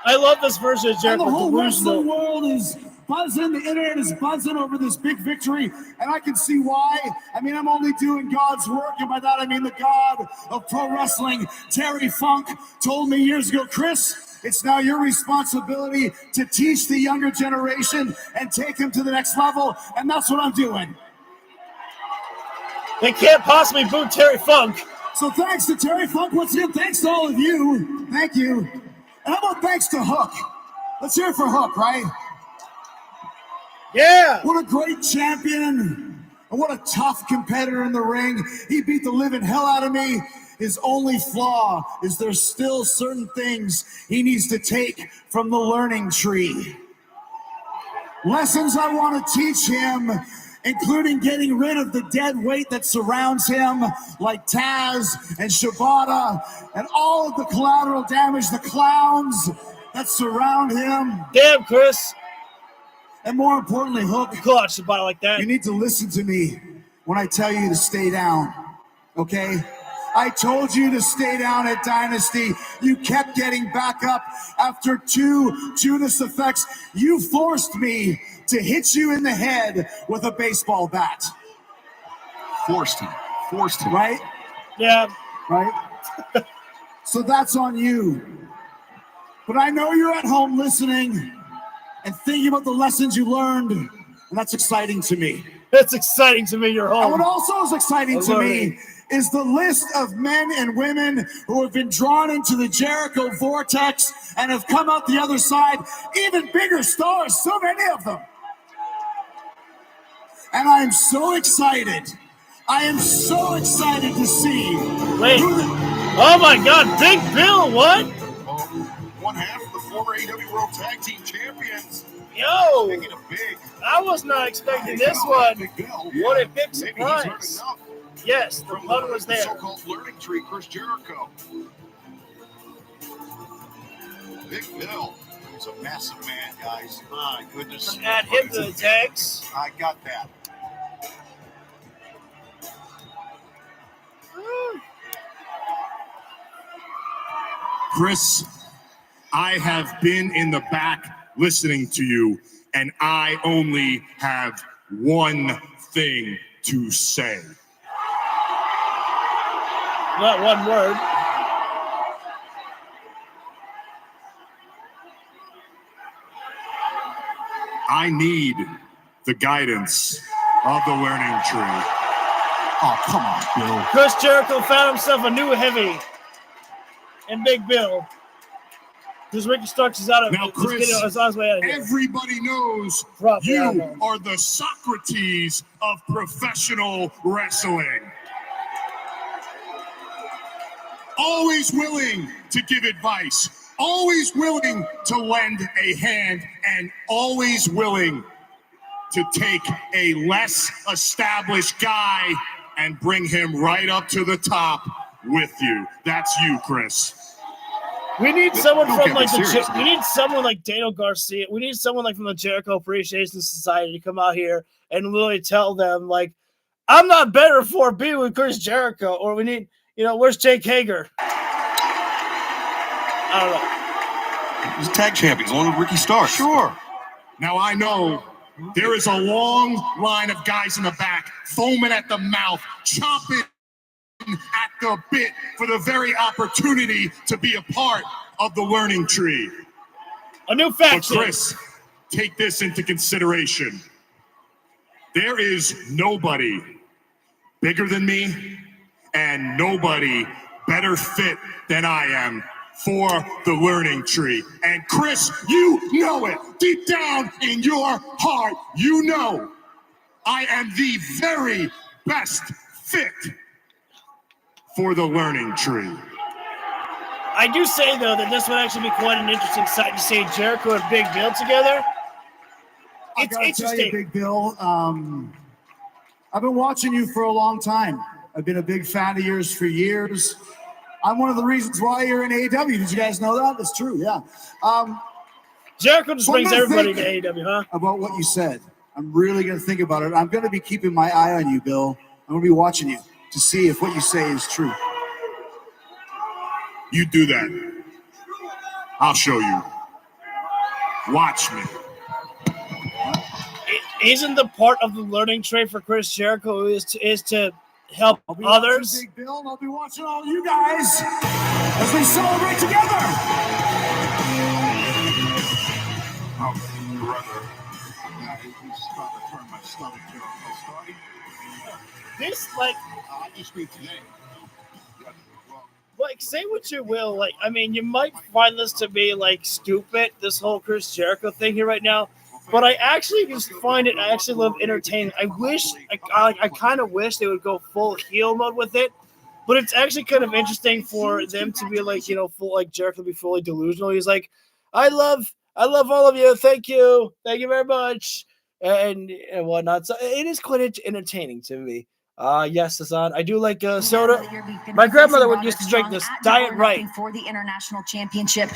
I love this version of And Jericho. the whole Delusional. wrestling world is buzzing. The internet is buzzing over this big victory. And I can see why. I mean, I'm only doing God's work. And by that, I mean the God of pro wrestling, Terry Funk, told me years ago, Chris, it's now your responsibility to teach the younger generation and take them to the next level. And that's what I'm doing. They can't possibly boo Terry Funk. So thanks to Terry Funk once again. Thanks to all of you. Thank you. And how about thanks to Hook? Let's hear it for Hook, right? Yeah. What a great champion. And what a tough competitor in the ring. He beat the living hell out of me. His only flaw is there's still certain things he needs to take from the learning tree. Lessons I want to teach him, including getting rid of the dead weight that surrounds him, like Taz and Shibata, and all of the collateral damage, the clowns that surround him. Damn, Chris. And more importantly, Hook, you call out Shibata like that. You need to listen to me when I tell you to stay down, okay? I told you to stay down at Dynasty. You kept getting back up after 2 Judas effects. You forced me to hit you in the head with a baseball bat. Forced him. Right? Yeah. Right? So that's on you. But I know you're at home listening and thinking about the lessons you learned, and that's exciting to me. It's exciting to me, you're home. And what also is exciting to me is the list of men and women who have been drawn into the Jericho vortex and have come out the other side, even bigger stars, so many of them. And I am so excited. I am so excited to see. Wait. Oh my God, Big Bill, what? One half of the former AEW World Tag Team Champions. Yo. Making a big. I was not expecting this one. Big Bill. What a big Maybe he's heard surprise. enough. Yes, the fun was The there. so-called learning tree, Chris Jericho. Big Bill is a massive man, guys. My goodness. Add him to the tags. I got that. Chris, I have been in the back listening to you, and I only have one thing to say. Not one word. I need the guidance of the learning tree. Oh, come on, Bill. Chris Jericho found himself a new heavy in Big Bill. Because Ricky Starks is out of Now, Chris, is on his way out of here. everybody knows you are the Socrates of professional wrestling. Always willing to give advice, always willing to lend a hand, and always willing to take a less established guy and bring him right up to the top with you. That's you, Chris. We need someone Don't from get like me the serious, we need someone like Daniel Garcia. We need someone like from the Jericho Appreciation Society to come out here and literally tell them like, I'm not better for being with Chris Jericho. Or we need, where's Jake Hager? I don't know. He's a tag champion, along with Ricky Starks. Sure. Now I know there is a long line of guys in the back, foaming at the mouth, chomping at the bit for the very opportunity to be a part of the learning tree. A new faction. But Chris, take this into consideration. There is nobody bigger than me and nobody better fit than I am for the learning tree. And Chris, you know it. Deep down in your heart, you know I am the very best fit for the learning tree. I do say, though, that this would actually be quite an interesting sight to see Jericho and Big Bill together. It's I gotta tell you, interesting. Big Bill, I've been watching you for a long time. I've been a big fan of yours for years. I'm one of the reasons why you're in AEW. Did you guys know that? It's true, yeah. Jericho just so I'm brings gonna everybody think to AEW, huh? About what you said. I'm really going to think about it. I'm going to be keeping my eye on you, Bill. I'm going to be watching you to see if what you say is true. You do that. I'll show you. Watch me. Isn't the part of the learning trait for Chris Jericho is to help I'll be others? watching Big Bill, and I'll be watching all you guys as we celebrate together. Oh, brother. He's about to turn my stomach here. Starting. This, like, I just read today. like, say what you will. Like, I mean, you might find this to be, like, stupid, this whole Chris Jericho thing here right now. But I actually just find it, I actually love entertaining. I kind of wish they would go full heel mode with it. But it's actually kind of interesting for them to be like, full, like Jericho to be fully delusional. He's like, I love all of you. Thank you very much, and whatnot. So it is quite entertaining to me. Yes, Hassan, I do like soda. My grandmother would used to drink this Diet Right for the international championship.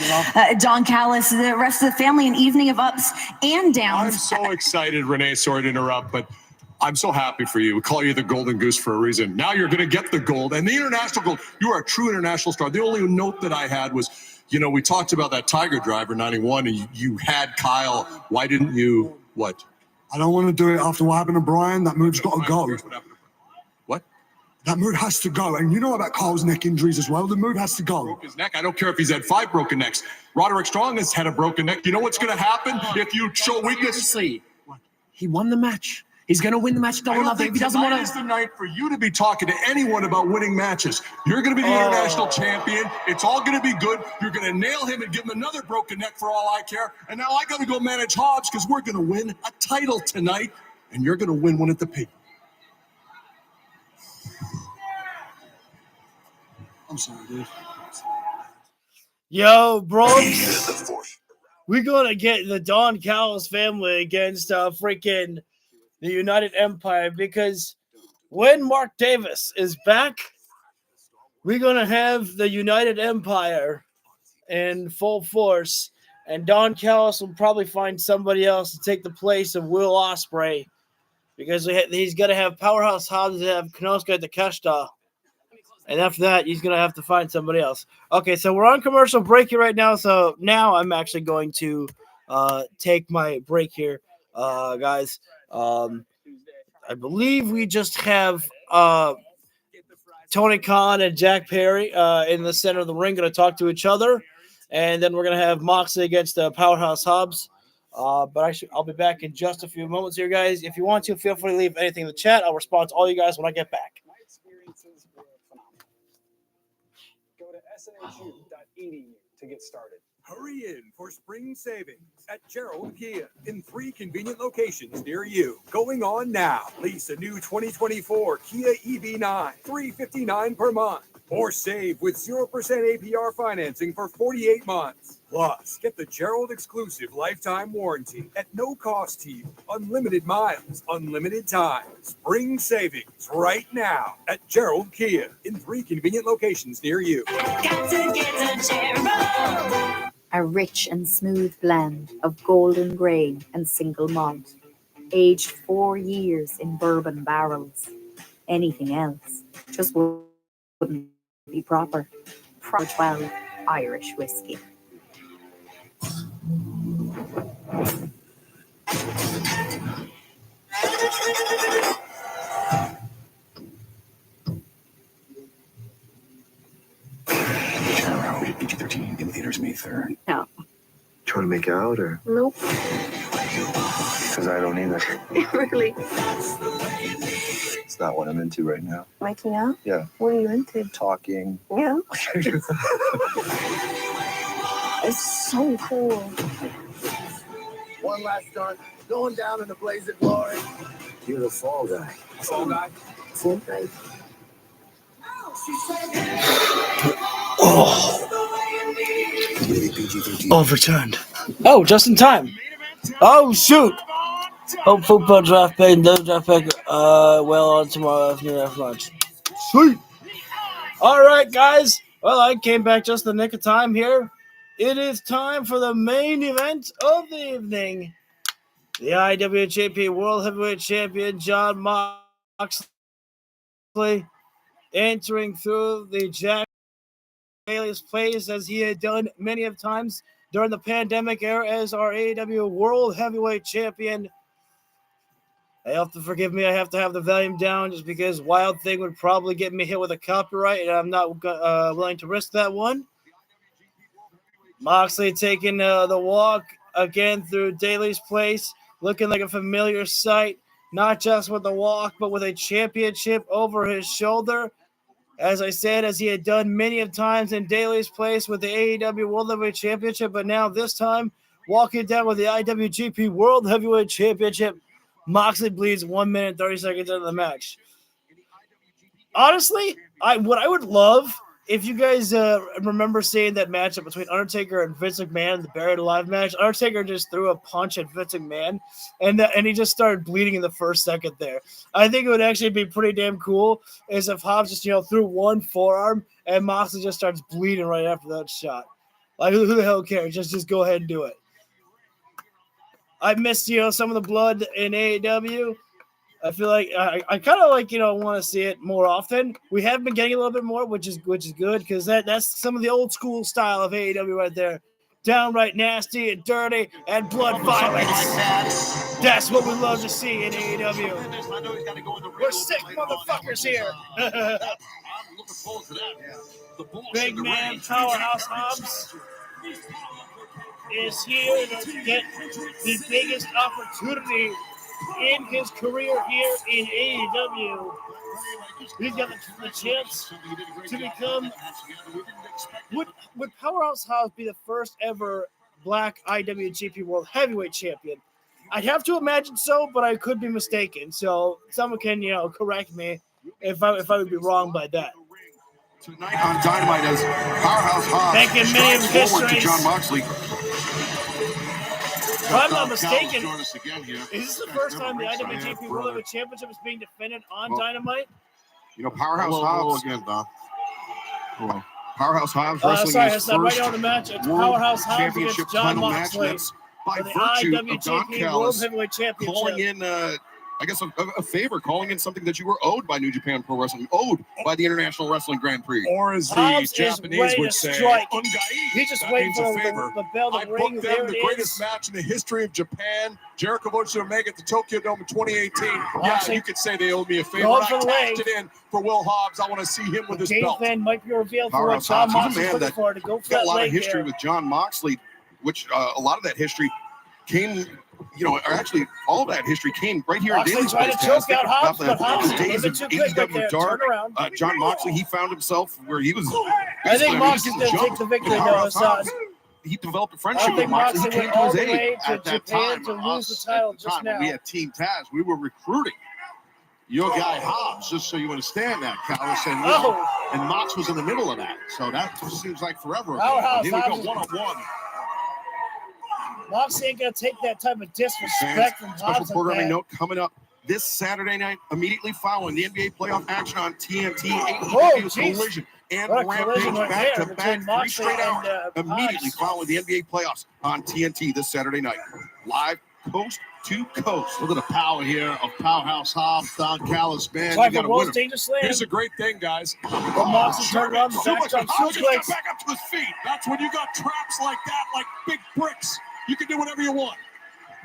Don Callis, the rest of the family, an evening of ups and downs. I'm so excited, Renee. Sorry to interrupt, but I'm so happy for you. We call you the Golden Goose for a reason. Now you're going to get the gold and the international gold. You are a true international star. The only note that I had was, we talked about that Tiger Driver 91, and you had Kyle. Why didn't you? What? I don't want to do it after what happened to Brian. That move's got to go. What? That move has to go. And you know about Kyle's neck injuries as well. The move has to go. Broke his neck. I don't care if he's had 5 broken necks. Roderick Strong has had a broken neck. You know what's going to happen if you show weakness? Seriously, he won the match. He's going to win the match. I don't think tonight is the night for you to be talking to anyone about winning matches. You're going to be the international champion. It's all going to be good. You're going to nail him and give him another broken neck for all I care. And now I got to go manage Hobbs because we're going to win a title tonight, and you're going to win one at the pay. I'm sorry, dude. Yo, bro. We're going to get the Don Callis family against freaking the United Empire, because when Mark Davis is back, we're going to have the United Empire in full force, and Don Callis will probably find somebody else to take the place of Will Ospreay, because he's going to have Powerhouse Hobbs and have Konosuke Takeshita. And after that, he's going to have to find somebody else. Okay, so we're on commercial break here right now. So now I'm actually going to take my break here, guys. I believe we just have Tony Khan and Jack Perry in the center of the ring going to talk to each other. And then we're going to have Moxley against Powerhouse Hobbs. But I'll be back in just a few moments here, guys. If you want to, feel free to leave anything in the chat. I'll respond to all you guys when I get back. Go to shu.edu to get started. Hurry in for spring savings at Gerald Kia in 3 convenient locations near you. Going on now. Lease a new 2024 Kia EV9, $359 per month. Or save with 0% APR financing for 48 months. Plus, get the Gerald exclusive lifetime warranty at no cost to you. Unlimited miles, unlimited time. Spring savings right now at Gerald Kia in 3 convenient locations near you. Got to get to Gerald. A rich and smooth blend of golden grain and single malt, aged 4 years in bourbon barrels. Anything else just wouldn't be proper. Proper 12 Irish whiskey. Rated PG-13 in theaters May 3rd. No. Trying to make out, or? Nope. Because I don't either. Really? It's not what I'm into right now. Making out? Yeah. What are you into? Talking. Yeah. It's so cool. One last stunt. Going down in a blaze of glory. You're the fall guy. Fall guy? Fall guy. Overturned. Oh, just in time. Oh, shoot. Oh, football draft pick and draft pick. Well, on tomorrow afternoon after lunch. Sweet. All right, guys. Well, I came back just in the nick of time here. It is time for the main event of the evening. The IWGP World Heavyweight Champion Jon Moxley entering through the Jack Bailey's place as he had done many of times during the pandemic era as our AEW World Heavyweight Champion. You have to forgive me. I have to have the volume down just because Wild Thing would probably get me hit with a copyright, and I'm not willing to risk that one. Moxley taking the walk again through Daly's place, looking like a familiar sight, not just with the walk, but with a championship over his shoulder. As I said, as he had done many of times in Daly's place with the AEW World Heavyweight Championship, but now this time walking down with the IWGP World Heavyweight Championship. Moxley bleeds 1 minute, 30 seconds into the match. Honestly, what I would love, if you guys remember seeing that matchup between Undertaker and Vince McMahon, the Buried Alive match, Undertaker just threw a punch at Vince McMahon, and he just started bleeding in the first second there. I think it would actually be pretty damn cool is if Hobbs just, threw one forearm and Moxley just starts bleeding right after that shot. Like, who the hell cares? Just go ahead and do it. I missed, some of the blood in AEW. I feel like I kind of like, want to see it more often. We have been getting a little bit more, which is good because that's some of the old school style of AEW right there. Downright nasty and dirty and blood violence. That's what we love to see in AEW. We're sick motherfuckers here. Big man Powerhouse Hobbs is here to get the biggest opportunity in his career here in AEW. He's got the chance to become. Would Powerhouse Hobbs be the first ever Black IWGP World Heavyweight Champion? I'd have to imagine so, but I could be mistaken. So someone can, correct me if I would be wrong by that. Tonight on Dynamite as Powerhouse Hobbs making many of forward to histories. John Moxley. If I'm not mistaken, is this the first time the IWGP World Heavyweight Championship is being defended on Dynamite? Powerhouse Hobbs again, Don. Hello. Powerhouse Hobbs Sorry, wrestling that's his not right first on the match. It's World Powerhouse Hobbs Championship against John title match. Moxley That's by for the virtue of Don IWGP World Callis Heavyweight Championship. calling in, I guess, a favor, calling in something that you were owed by New Japan Pro Wrestling, owed by the International Wrestling Grand Prix. Or as the Hobbs Japanese would say, Ungai. He's just that waiting means a for favor. the bell to I ring. booked There them the it greatest is. match in the history of Japan. Jericho versus Omega at the Tokyo Dome in 2018. Yeah, you could say they owed me a favor. Going I for the cashed leg. it in for Will Hobbs. I want to see him with his Game belt. plan might be revealed for what Powerhouse John Hobbs, he's a Moxley's man looking that for to go for got that a lot leg of history there. with John Moxley, which a lot of that history came, or actually all of that history came right here in Moxley Daly's trying place. to choke out Hobbs, About but Hobbs the days a of bit too quick right AEW there. Dark, Turn around. John Moxley, he found himself where he was. I think he was Moxley's getting going to take jumped. the victory, And though, Powerhouse Hassan. Hobbs, he developed a I friendship think with Moxley. Moxley He came went to all his the aid way to at that Japan time. to lose the Us, title at the just time when now. we had Team Taz. We were recruiting your guy Hobbs, just so you understand that, Callis. And Mox was in the middle of that. So that seems like forever ago. Powerhouse Here we go, Hobbs is- one-on-one. Moxley ain't going to take that type of disrespect from Special Hobbs. programming like that. note coming up this Saturday night, immediately following the NBA playoff action on TNT. Oh, AEW jeez. Collision and What a Rampage collision right back there to back, between 3 Moxley straight hours. and, Immediately Hobbs. following the NBA playoffs on TNT this Saturday night, live coast to coast. Look at the power here of Powerhouse Hobbs, Don Callis, man. Try You got for a World winner. Dangerous Slam. Here's a great thing, guys. But Moxley turned around the backdrop Hobbs just got suplex. back up to his feet. That's when you got traps like that, like big bricks. You can do whatever you want.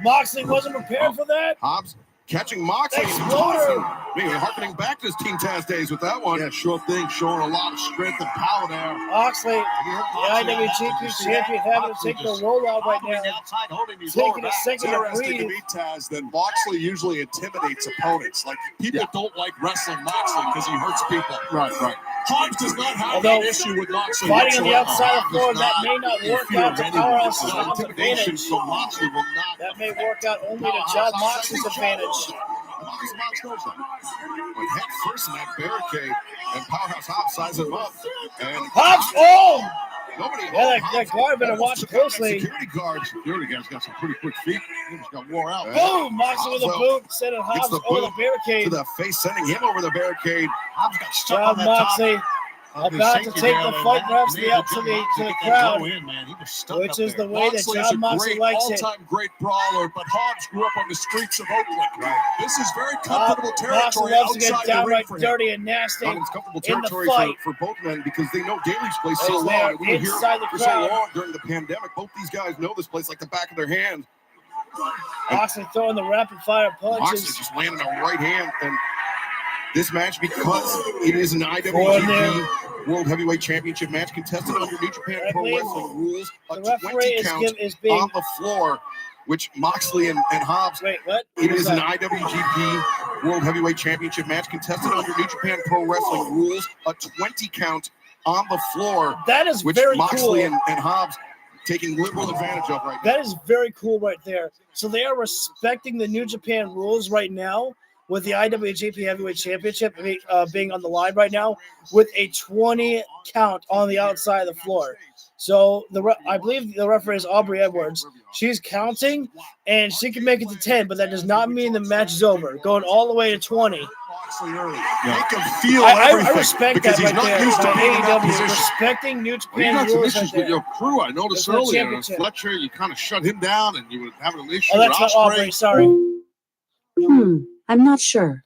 Moxley wasn't prepared for that. Hobbs catching Moxley. Exploder. Maybe harkening back to his Team Taz days with that one. Yeah, sure thing, showing a lot of strength and power there. Moxley, the IWGP champion, having to take the rollout right now. Taking a second to Interesting to breathe. me, Taz, that Moxley usually intimidates opponents. Like, people don't like wrestling Moxley because he hurts people. Right. Hobbs does not have Although, an issue with Moxley fighting on the whatsoever. outside of the floor, that may not work out to Powerhouse Hobbs' Intimidation advantage. from Moxley will not. That may work out only to John Moxley's advantage. Mox knows that. Went head first in that barricade, and Powerhouse Hobbs sizes him up. And Hobbs, oh! nobody. Yeah, that guard better watch closely. Security guards got some pretty quick feet. He just got wore out. Boom! Moxley with a boot, sending Hobbs the over the boot barricade. to the face, sending him over the barricade. Hobbs got stuck John on that Moxley top. of the about to safety take rail, the and fight that perhaps to enabled the John Moxley to the get that crowd, blow in, man. He was stuck which up is there. the way that Moxley is John a Moxley great, likes it. all-time great brawler, but Hobbs grew up on the streets of Oakland. This is very comfortable Moxley territory loves to get outside the ring downright for him. dirty and nasty It's comfortable in the territory fight. for both men because they know Daly's place so As they well. are And we were here inside the for so crowd. long during the pandemic. Both these guys know this place like the back of their hand. Moxley throwing the rapid fire Moxley punches. just landing a right hand. And this match, because it is an Going IWGP World Heavyweight Championship match contested under New Japan I Pro believe Wrestling rules, a the referee 20 is count is being. on the floor, which Moxley and Hobbs. Wait, what? It is an IWGP World Heavyweight Championship match contested under New Japan Pro Wrestling rules, a 20 count on the floor. That is which very Moxley cool. and Hobbs taking liberal advantage of right now. That is very cool right there. So they are respecting the New Japan rules right now with the IWGP Heavyweight Championship being on the line right now with a 20 count on the outside of the floor. So I believe the referee is Aubrey Edwards. She's counting, and she can make it to 10, but that does not mean the match is over. Going all the way to 20. Moxley early. Make him feel I everything. respect because that he's right not there. used to being in that AEW position. respecting New Well, you Japan got some rules issues right with your there. crew. I noticed With the earlier. championship. Fletcher, you kind of shut him down, and you were having an issue Oh, with that's not Ospreay. Aubrey. Sorry. I'm not sure.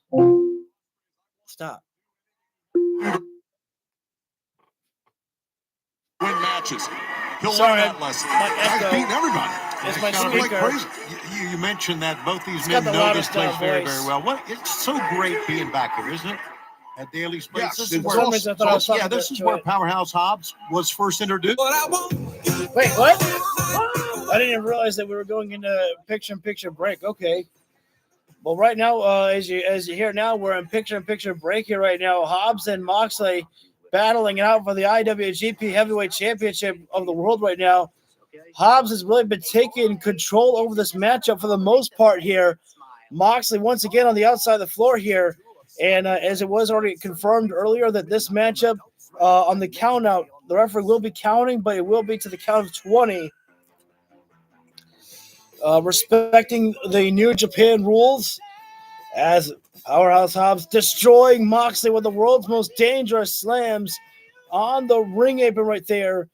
Stop. Win matches. He'll Sorry, learn that lesson. my Guy's echo. beating everybody. It's my Kind of like speaker. crazy. You mentioned that both these It's men got the know this loudest place very, voice. very well. It's so great being back here, isn't it? At Daly's place. Yes, This is it's where, almost- I thought I was talking this to is where it. Powerhouse Hobbs was first introduced. Wait, what? I didn't even realize that we were going into picture-in-picture break. Okay. Well, right now, as you hear now, we're in picture-in-picture break here right now. Hobbs and Moxley battling it out for the IWGP Heavyweight Championship of the world right now. Hobbs has really been taking control over this matchup for the most part here. Moxley once again on the outside of the floor here. And as it was already confirmed earlier that this matchup on the count out, the referee will be counting, but it will be to the count of 20. Respecting the New Japan rules as Powerhouse Hobbs destroying Moxley with the world's most dangerous slams on the ring apron right there.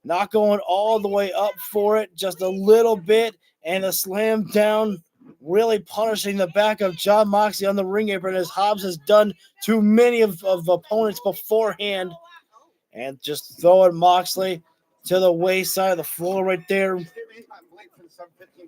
Not going all the way up for it, just a little bit, and a slam down, really punishing the back of John Moxley on the ring apron as Hobbs has done to many of opponents beforehand. And just throwing Moxley to the wayside of the floor right there.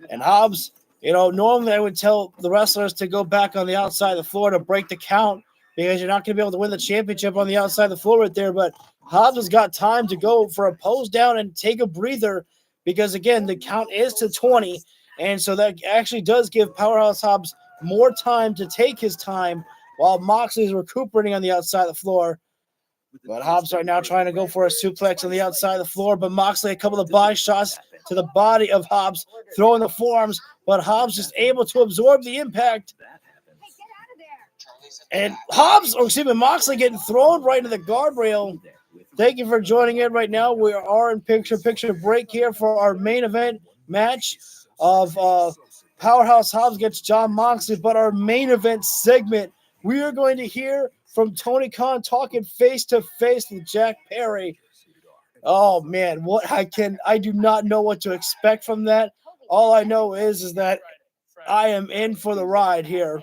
And Hobbs, normally I would tell the wrestlers to go back on the outside of the floor to break the count because you're not going to be able to win the championship on the outside of the floor right there. But Hobbs has got time to go for a pose down and take a breather because, again, the count is to 20. And so that actually does give Powerhouse Hobbs more time to take his time while Moxley is recuperating on the outside of the floor. But Hobbs right now trying to go for a suplex on the outside of the floor, but Moxley a couple of body shots to the body of Hobbs, throwing the forearms, but Hobbs just able to absorb the impact. And Moxley getting thrown right into the guardrail. Thank you for joining in right now. We are in picture break here for our main event match of Powerhouse Hobbs against John Moxley, but our main event segment, we are going to hear from Tony Khan talking face-to-face with Jack Perry. Oh, man, I do not know what to expect from that. All I know is that I am in for the ride here.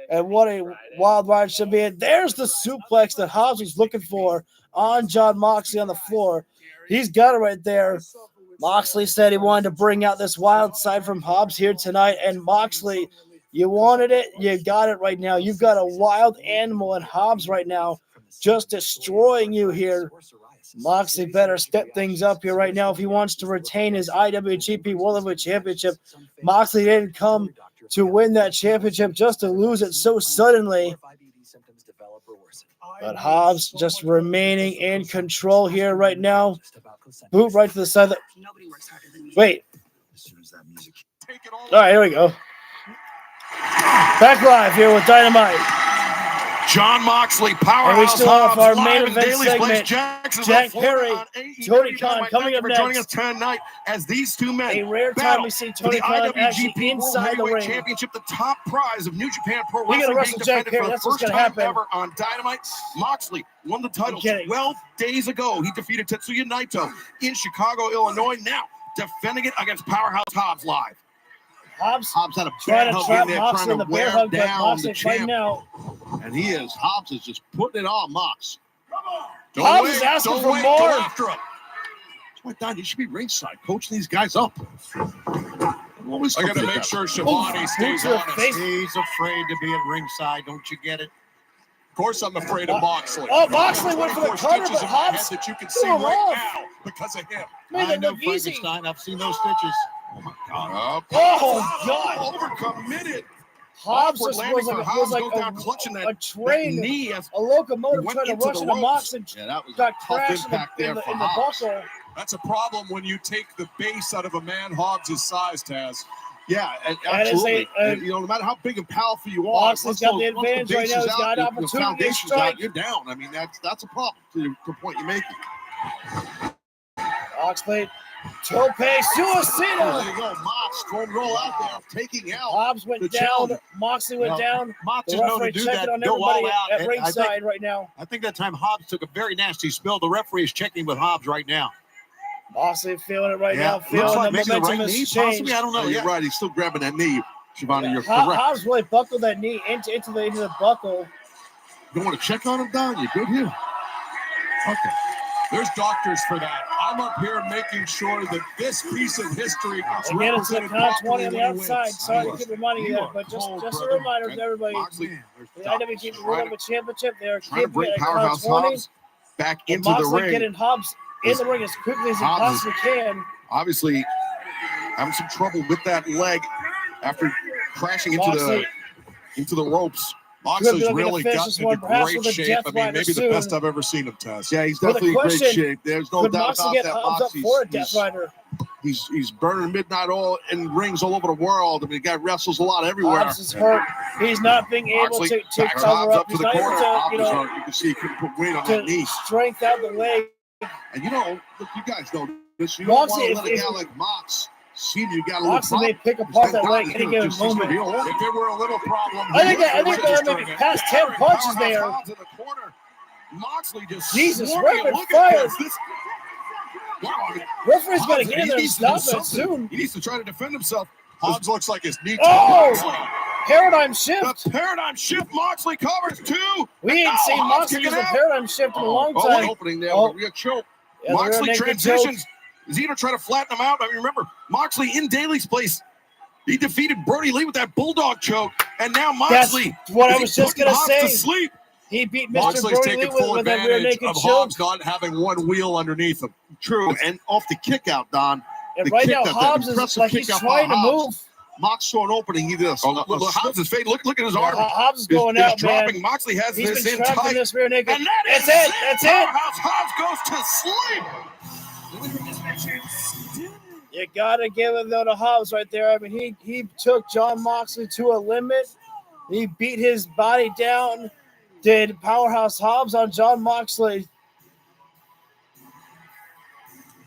And what a wild ride should be. And there's the suplex that Hobbs was looking for on John Moxley on the floor. He's got it right there. Moxley said he wanted to bring out this wild side from Hobbs here tonight. And Moxley, you wanted it, you got it right now. You've got a wild animal in Hobbs right now, just destroying you here. Moxley better step things up here right now if he wants to retain his IWGP World Heavyweight Championship. Moxley didn't come to win that championship just to lose it so suddenly. But Hobbs just remaining in control here right now. Boot right to the side. Wait. All right, here we go. Back live here with Dynamite. John Moxley, And we Powerhouse still have Hobbs, our live main in event Daly's Place, segment. Jacksonville, Jack Florida, Perry, on AEW Tony Khan Dynamite. coming Thank up you for joining us next. tonight as these two men A rare time battle we see for Tony the Khan actually IWGP World inside the Heavyweight ring. Championship, the top prize of New Japan Pro We're gonna Wrestling, being wrestle Jack defended Perry. for the That's what's first gonna time happen. ever on Dynamite. Moxley won the title kidding. 12 days ago. He defeated Tetsuya Naito in Chicago, Illinois. Now defending it against Powerhouse Hobbs live. Hobbs had a trying bad to hug trap in there, Moxley trying in the to bear wear hug, but down Moxley the fighting champ. out. And Hobbs is just putting it on Mox. Hobbs is asking for more. Go after him. That's why, Don, you should be ringside, coaching these guys up. Always I got to comes make with sure that. Shivani stays honest. He's afraid to be at ringside. Don't you get it? Of course, I'm afraid of Moxley. Oh, Moxley went for the 24 cutter, stitches but in my head Hobbs that you can threw see him right off. now because of him. Made I it know, look easy. Frankenstein. I've seen those stitches. Oh, my God. Oh, God. Overcommitted. Hobbs Awkward just landing was for like, Hobbs, was go like down clutching a train, that knee as a locomotive he went trying to into rush the into ropes. Mox and Yeah, that was got a tough crashed impact in there the for buckle. That's a problem when you take the base out of a man Hobbs' size, Taz. Yeah, That is absolutely. a- And, no matter how big and powerful you are, Moxley's got the advantage right now. He's got an the opportunity to foundation's strike. out, you're down. I mean, that's a problem to the point you're making. Moxley, tope suicida. There you go, Mox, strong roll out there, taking out. Hobbs went the down. challenger. Moxley went down. Mox The is known to referee do checking that, on go everybody all out. at And I ringside think- right now. I think that time Hobbs took a very nasty spill. The referee is checking with Hobbs right now. Moxley feeling it right now, looks feeling like the maybe momentum right has knee, changed. possibly. I don't know. You're Yeah. right. He's still grabbing that knee, Shivani. You're Ho- correct. Hobbs really buckled that knee into the buckle. You want to check on him, Don? You good here? Okay. There's doctors for that. I'm up here making sure that this piece of history gets Again, it's the represented count properly 20 on the when he outside. wins. Sorry to keep reminding you that, but just a reminder to everybody. Moxley The IWGP World Heavyweight Championship, they are trying to keeping bring it at count Powerhouse 20. Hobbs back And into the Moxley ring. getting Hobbs in the ring as quickly as he Hobbs is- possibly can. Obviously, having some trouble with that leg after crashing into Moxley the ropes. Could be Moxley's looking to really finish got this into one, perhaps great with a shape. Death I mean, Rider maybe the soon. best I've ever seen him, Taz. Yeah, he's With a definitely in great question, shape. There's no Could doubt Moxley about get that. Hobbs up Mox, for a Death Rider? he's burning midnight oil in rings all over the world. I mean, the guy wrestles a lot everywhere. Hobbs is hurt. He's not being able Moxley to backs cover Hobbs up. up to He's the not able corner. to, Hobbs you is know, hurt. You can see he couldn't put weight on that to knee. strength out the leg. And look, you guys know this. You don't Moxley, want to let a if- guy like Mox see you got a little Moxley may problem. pick apart that Instead, leg Don, any given just- he's gonna be all moment. over If there were a little problem, I think he would there register may be it. past 10 Aaron punches Powerhouse there. Hobbs in the corner. Moxley just Jesus, swarming it. rapid Look fire. at this. Wow, I mean, Referee's got to Hobbs, get in he there and needs to do stop it something. soon. He needs to try to defend himself. Hobbs looks like his knee. Oh! Paradigm shift. The paradigm shift. Moxley covers two. We ain't seen Hobbs Moxley kicking use a out. paradigm shift in a long Oh, time. an opening there Oh. with a rear choke. Yeah, the rear Moxley naked transitions. Is he going to try to flatten him out? I mean, remember, Moxley in Daly's place. He defeated Brody Lee with that bulldog choke. And now Moxley. That's what I is was he just putting going to Hobbs say. to sleep. He beat Mr. Moxley's Brody Lee taking full with that rear advantage naked of choke. Hobbs not having one wheel underneath him. True, and off the kick out, Don. And The right kick now, out, that Hobbs is impressive like kick he's out by trying to Hobbs. move. Mox saw an opening. He did a Look, Hobbs is fading. Look at his Yeah, arm. Hobbs is going out, dropping. man. Moxley has He's this been in trapped in tight. this rear naked. And that That's is it. That's it. Powerhouse Hobbs goes to sleep. You gotta give it though to Hobbs right there. I mean, he took John Moxley to a limit. He beat his body down. Did Powerhouse Hobbs on John Moxley?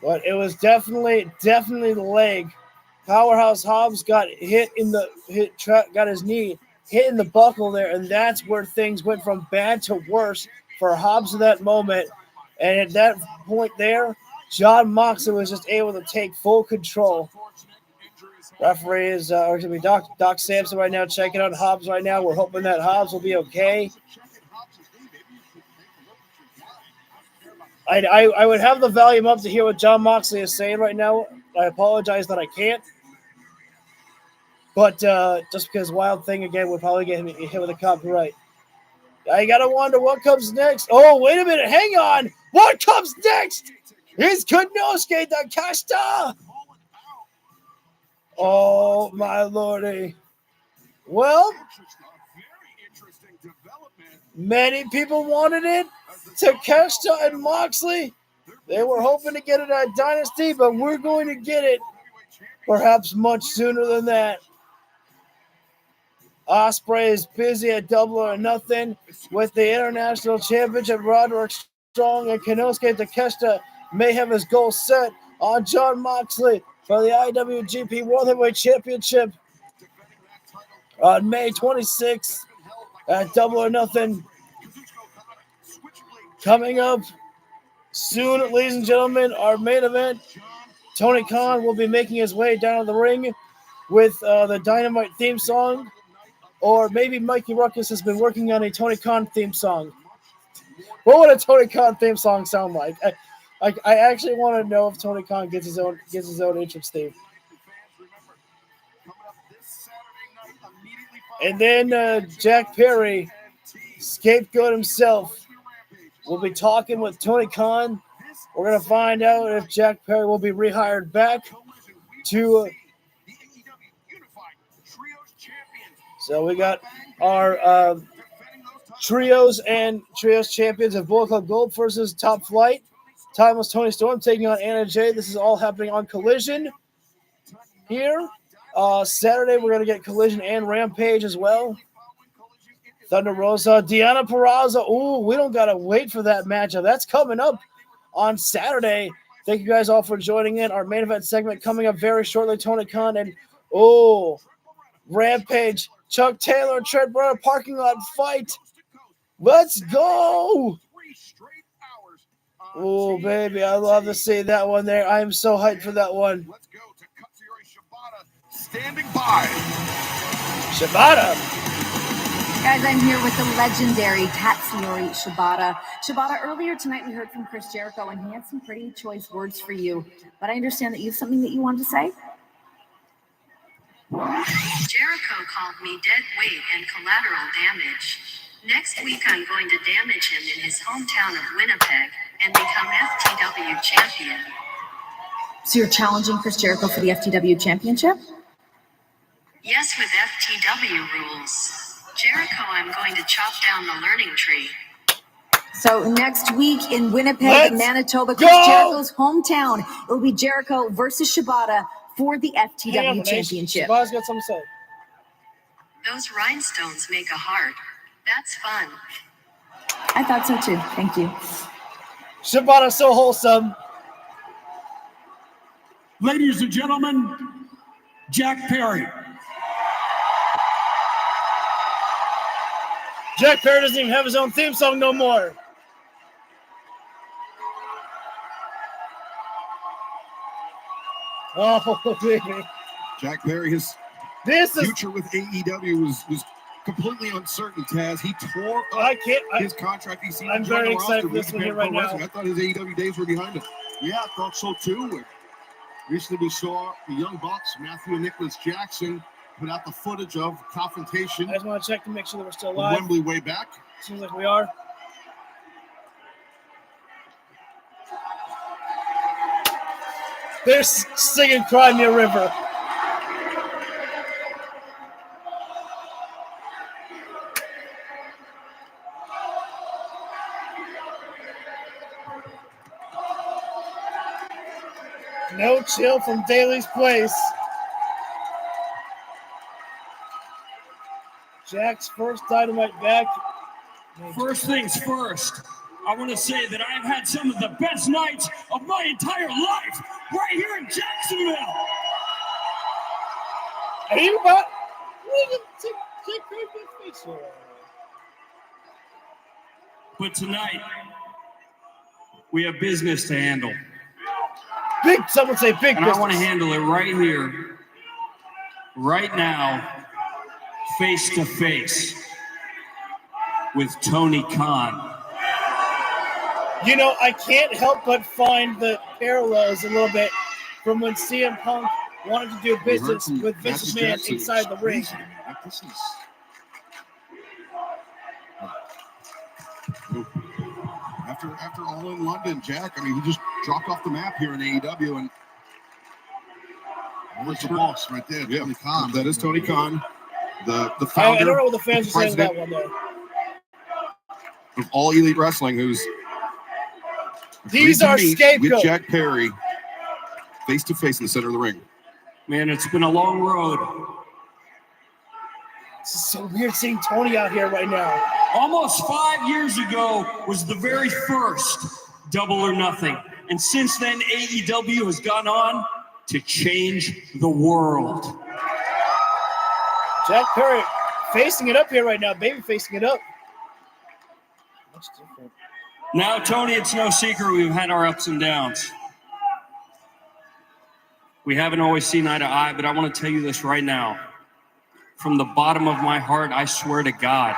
But it was definitely the leg. Powerhouse Hobbs got hit in the got his knee hit in the buckle there, and that's where things went from bad to worse for Hobbs in that moment. And at that point there, John Moxley was just able to take full control. Referee is going to be Doc Sampson right now checking on Hobbs right now. We're hoping that Hobbs will be okay. I would have the volume up to hear what John Moxley is saying right now. I apologize that I can't. But just because Wild Thing again would probably get hit with a copyright. I gotta wonder what comes next. Oh, wait a minute. Hang on. What comes next? It's Konosuke Takashita. Oh, my lordy. Well, many people wanted it. Takeshita and Moxley, they were hoping to get it at Dynasty, but we're going to get it perhaps much sooner than that. Ospreay is busy at Double or Nothing with the International Championship. Roderick Strong and Konosuke Takeshita may have his goal set on Jon Moxley for the IWGP World Heavyweight Championship on May 26th at Double or Nothing. Coming up soon, ladies and gentlemen, our main event, Tony Khan will be making his way down to the ring with the Dynamite theme song, or maybe Mikey Ruckus has been working on a Tony Khan theme song. What would a Tony Khan theme song sound like? I actually want to know if Tony Khan gets his own entrance theme. And then Jack Perry, scapegoat himself, will be talking with Tony Khan. We're going to find out if Jack Perry will be rehired back to. So we got our trios and trios champions of Bullet Club Gold versus Top Flight. Timeless Tony Storm taking on Anna Jay. This is all happening on Collision here. Saturday, we're going to get Collision and Rampage as well. Thunder Rosa, Deonna Purrazzo. Ooh, we don't got to wait for that matchup. That's coming up on Saturday. Thank you guys all for joining in. Our main event segment coming up very shortly. Tony Khan and, Rampage. Chuck Taylor, Trent Beretta, parking lot fight. Let's go. Oh, baby, I love to see that one there. I am so hyped for that one. Let's go to Katsuyori Shibata standing by. Shibata. Guys, I'm here with the legendary Katsuyori Shibata. Shibata, earlier tonight we heard from Chris Jericho, and he had some pretty choice words for you. But I understand that you have something that you wanted to say? Jericho called me dead weight and collateral damage. Next week I'm going to damage him in his hometown of Winnipeg and become FTW champion. So you're challenging Chris Jericho for the FTW championship? Yes, with FTW rules. Jericho, I'm going to chop down the learning tree. So next week in Winnipeg, Manitoba, Chris Jericho's hometown, it will be Jericho versus Shibata for the FTW championship. Shibata's got something to say. Those rhinestones make a heart. That's fun. I thought so too. Thank you. Shibata's so wholesome. Ladies and gentlemen, Jack Perry. Jack Perry doesn't even have his own theme song no more. Oh, baby. Jack Perry, his future with AEW was completely uncertain, Taz. He tore up his contract. I'm very excited for this one here right now. I thought his AEW days were behind him. Yeah, I thought so too. Recently we saw the Young Bucks, Matthew and Nicholas Jackson, put out the footage of confrontation. I just want to check to make sure that we're still from live. Wembley way back. Seems like we are. They're singing Cry Me a River. No chill from Daly's Place. Jack's first Dynamite back. First things first, I want to say that I've had some of the best nights of my entire life right here in Jacksonville. But tonight, we have business to handle. Someone say big and business. I want to handle it right here, right now, face to face with Tony Khan. You know, I can't help but find the parallels a little bit from when CM Punk wanted to do business with Vince McMahon inside the ring. After All in London, Jack, I mean, he just dropped off the map here in AEW, and there's the boss right there, Tony Khan. That is Tony Khan, the founder. I don't know what the fans are saying about that one there. Of All Elite Wrestling, who's these are scapegoats. With Jack Perry, face to face in the center of the ring. Man, it's been a long road. It's so weird seeing Tony out here right now. Almost 5 years ago was the very first Double or Nothing. And since then, AEW has gone on to change the world. Jack Perry facing it up here right now. Baby facing it up. Much different. Now, Tony, it's no secret we've had our ups and downs. We haven't always seen eye to eye, but I want to tell you this right now. From the bottom of my heart, I swear to God,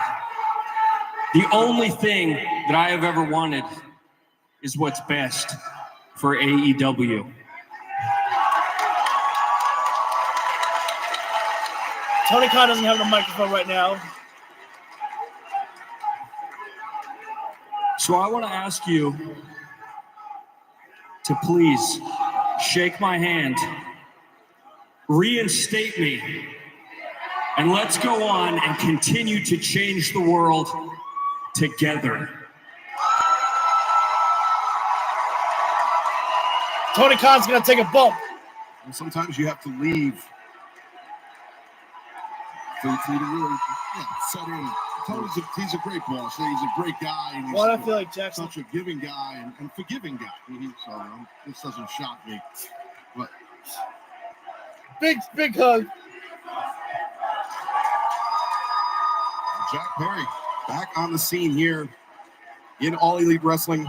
the only thing that I have ever wanted is what's best for AEW. Tony Khan doesn't have the microphone right now. So I want to ask you to please shake my hand, reinstate me, and let's go on and continue to change the world together. Tony Khan's going to take a bump. And sometimes you have to leave for you to really set in. He's a great boss. He's a great guy. And he's I feel like Jackson, such a giving guy and forgiving guy. So this doesn't shock me. But big hug. Jack Perry back on the scene here in All Elite Wrestling.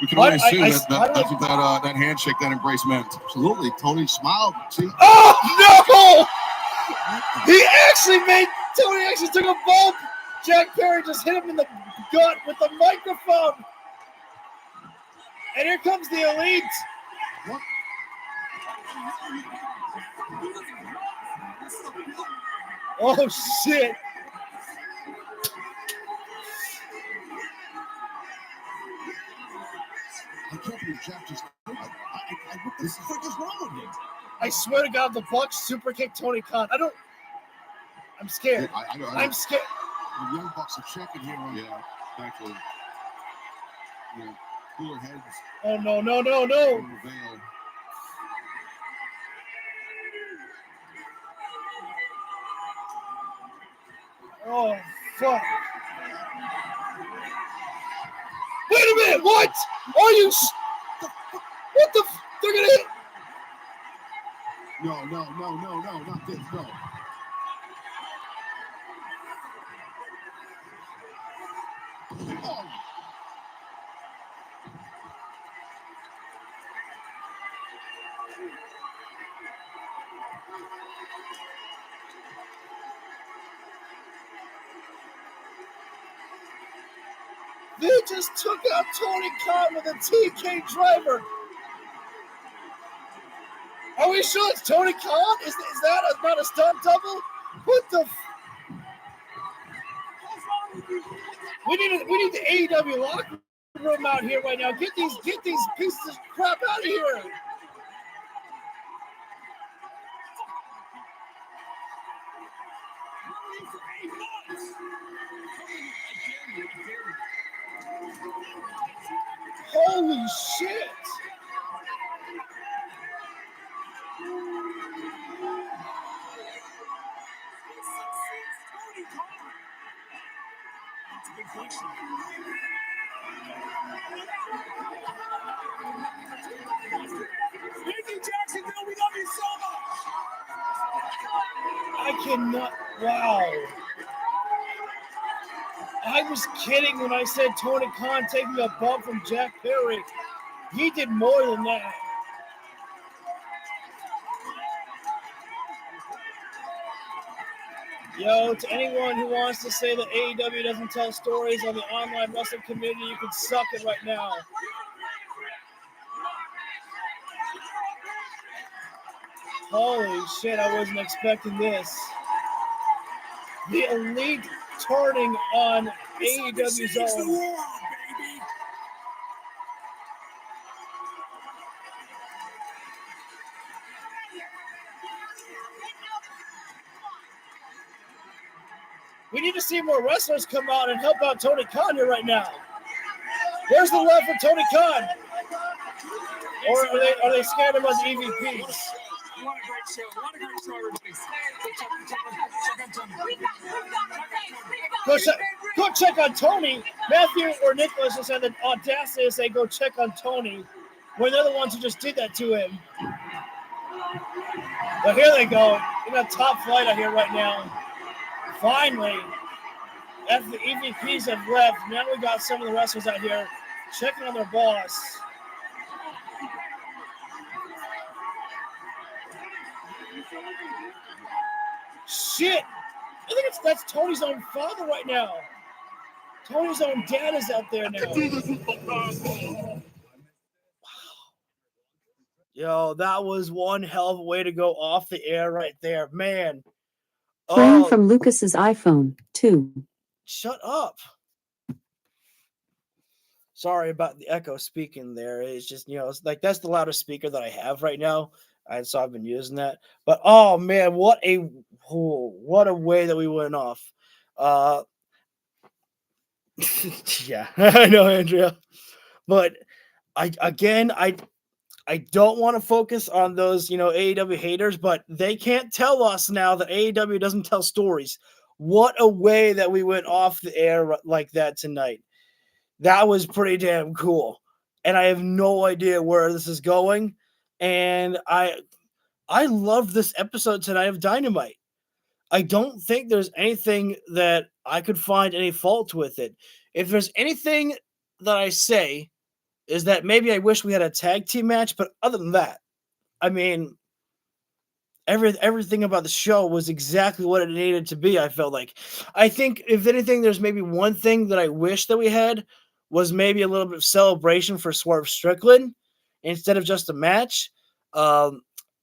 We can only assume that's what that handshake, that embrace meant. Absolutely. Tony smiled. See? Oh, no! Tony actually took a bump. Jack Perry just hit him in the gut with the microphone. And here comes the Elite. What? Oh, shit. I can't believe Jack just. What the frick is wrong with him? I swear to God, the Bucks super kick Tony Khan. I'm scared. I'm scared. The Young Bucks are checking here on actually. Cooler heads. Oh, no. Oh, fuck. Wait a minute, what? Are you... What the... They're gonna hit... No, not this, no. Oh. They just took out Tony Khan with a TK driver. Are we sure it's Tony Khan? Is that not a stunt double? What the? We need the AEW locker room out here right now. Get these pieces of crap out of here. Holy shit! That's a good question. Nikki Jacksonville, we love you so much. I cannot. Wow. I was kidding when I said Tony Khan taking a bump from Jack Perry. He did more than that. Yo, to anyone who wants to say that AEW doesn't tell stories on the online wrestling community, you can suck it right now. Holy shit, I wasn't expecting this. The Elite turning on AEW's own. We need to see more wrestlers come out and help out Tony Khan here right now. Where's the love for Tony Khan? Or are they scared about the EVPs? What a great show. What a great show, everybody. Go check on Tony. Matthew or Nicholas just had the audacity to say go check on Tony when they're the ones who just did that to him. But here they go in the top flight out here right now. Finally, after the EVPs have left, now we got some of the wrestlers out here checking on their boss. Shit! I think that's Tony's own father right now. Tony's own dad is out there now. Yo, that was one hell of a way to go off the air right there, man. Frame from Lucas's iPhone 2. Shut up. Sorry about the echo speaking there. It's just, it's like that's the loudest speaker that I have right now. So I've been using that. But oh man, what a way that we went off. Yeah, I know, Andrea. But I don't want to focus on those, AEW haters, but they can't tell us now that AEW doesn't tell stories. What a way that we went off the air like that tonight. That was pretty damn cool. And I have no idea where this is going. And I loved this episode tonight of Dynamite. I don't think there's anything that I could find any fault with it. If there's anything that I say is that maybe I wish we had a tag team match, but other than that, I mean, everything about the show was exactly what it needed to be, I felt like. I think, if anything, there's maybe one thing that I wish that we had was maybe a little bit of celebration for Swerve Strickland instead of just a match. I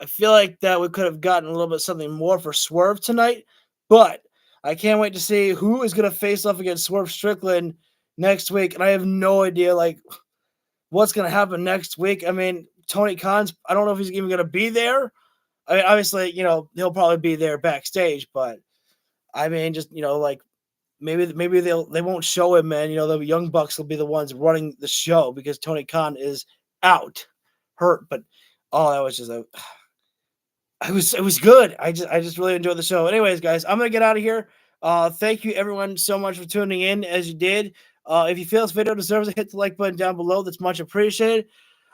feel like that we could have gotten a little bit something more for Swerve tonight, but I can't wait to see who is going to face off against Swerve Strickland next week, and I have no idea, what's going to happen next week. I mean, Tony Khan's, I don't know if he's even going to be there. I mean, obviously, he'll probably be there backstage, but I mean, just, maybe they won't show him, man. The Young Bucks will be the ones running the show because Tony Khan is out, hurt. But that was just it was good. I just really enjoyed the show. Anyways, guys, I'm gonna get out of here. Thank you everyone so much for tuning in as you did. If you feel this video deserves it, hit the like button down below. That's much appreciated.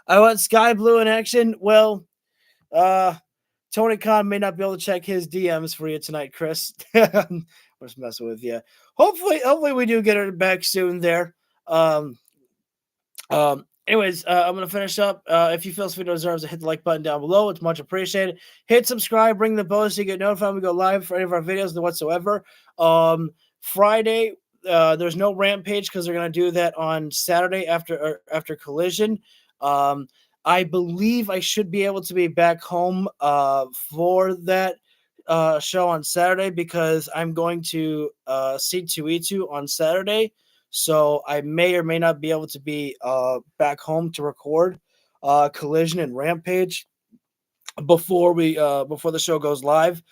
I want Sky Blue in action. Well, Tony Khan may not be able to check his DMs for you tonight, Chris. I'm just messing with you. Hopefully we do get her back soon there. Anyways, I'm going to finish up. If you feel this video deserves it, hit the like button down below. It's much appreciated. Hit subscribe, ring the bell so you get notified when we go live for any of our videos whatsoever. Friday, there's no Rampage because they're going to do that on Saturday after Collision. I believe I should be able to be back home for that show on Saturday because I'm going to C2E2 on Saturday. So I may or may not be able to be back home to record Collision and Rampage before the show goes live.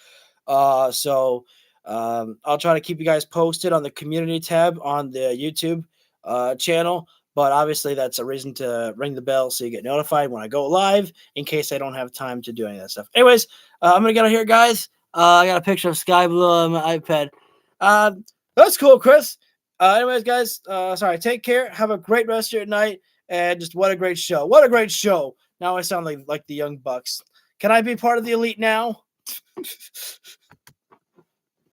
So I'll try to keep you guys posted on the community tab on the YouTube channel. But obviously, that's a reason to ring the bell so you get notified when I go live in case I don't have time to do any of that stuff. Anyways, I'm going to get out of here, guys. I got a picture of Sky Blue on my iPad. That's cool, Chris. Anyways, guys, sorry. Take care. Have a great rest of your night. And just what a great show. What a great show. Now I sound like the Young Bucks. Can I be part of the Elite now?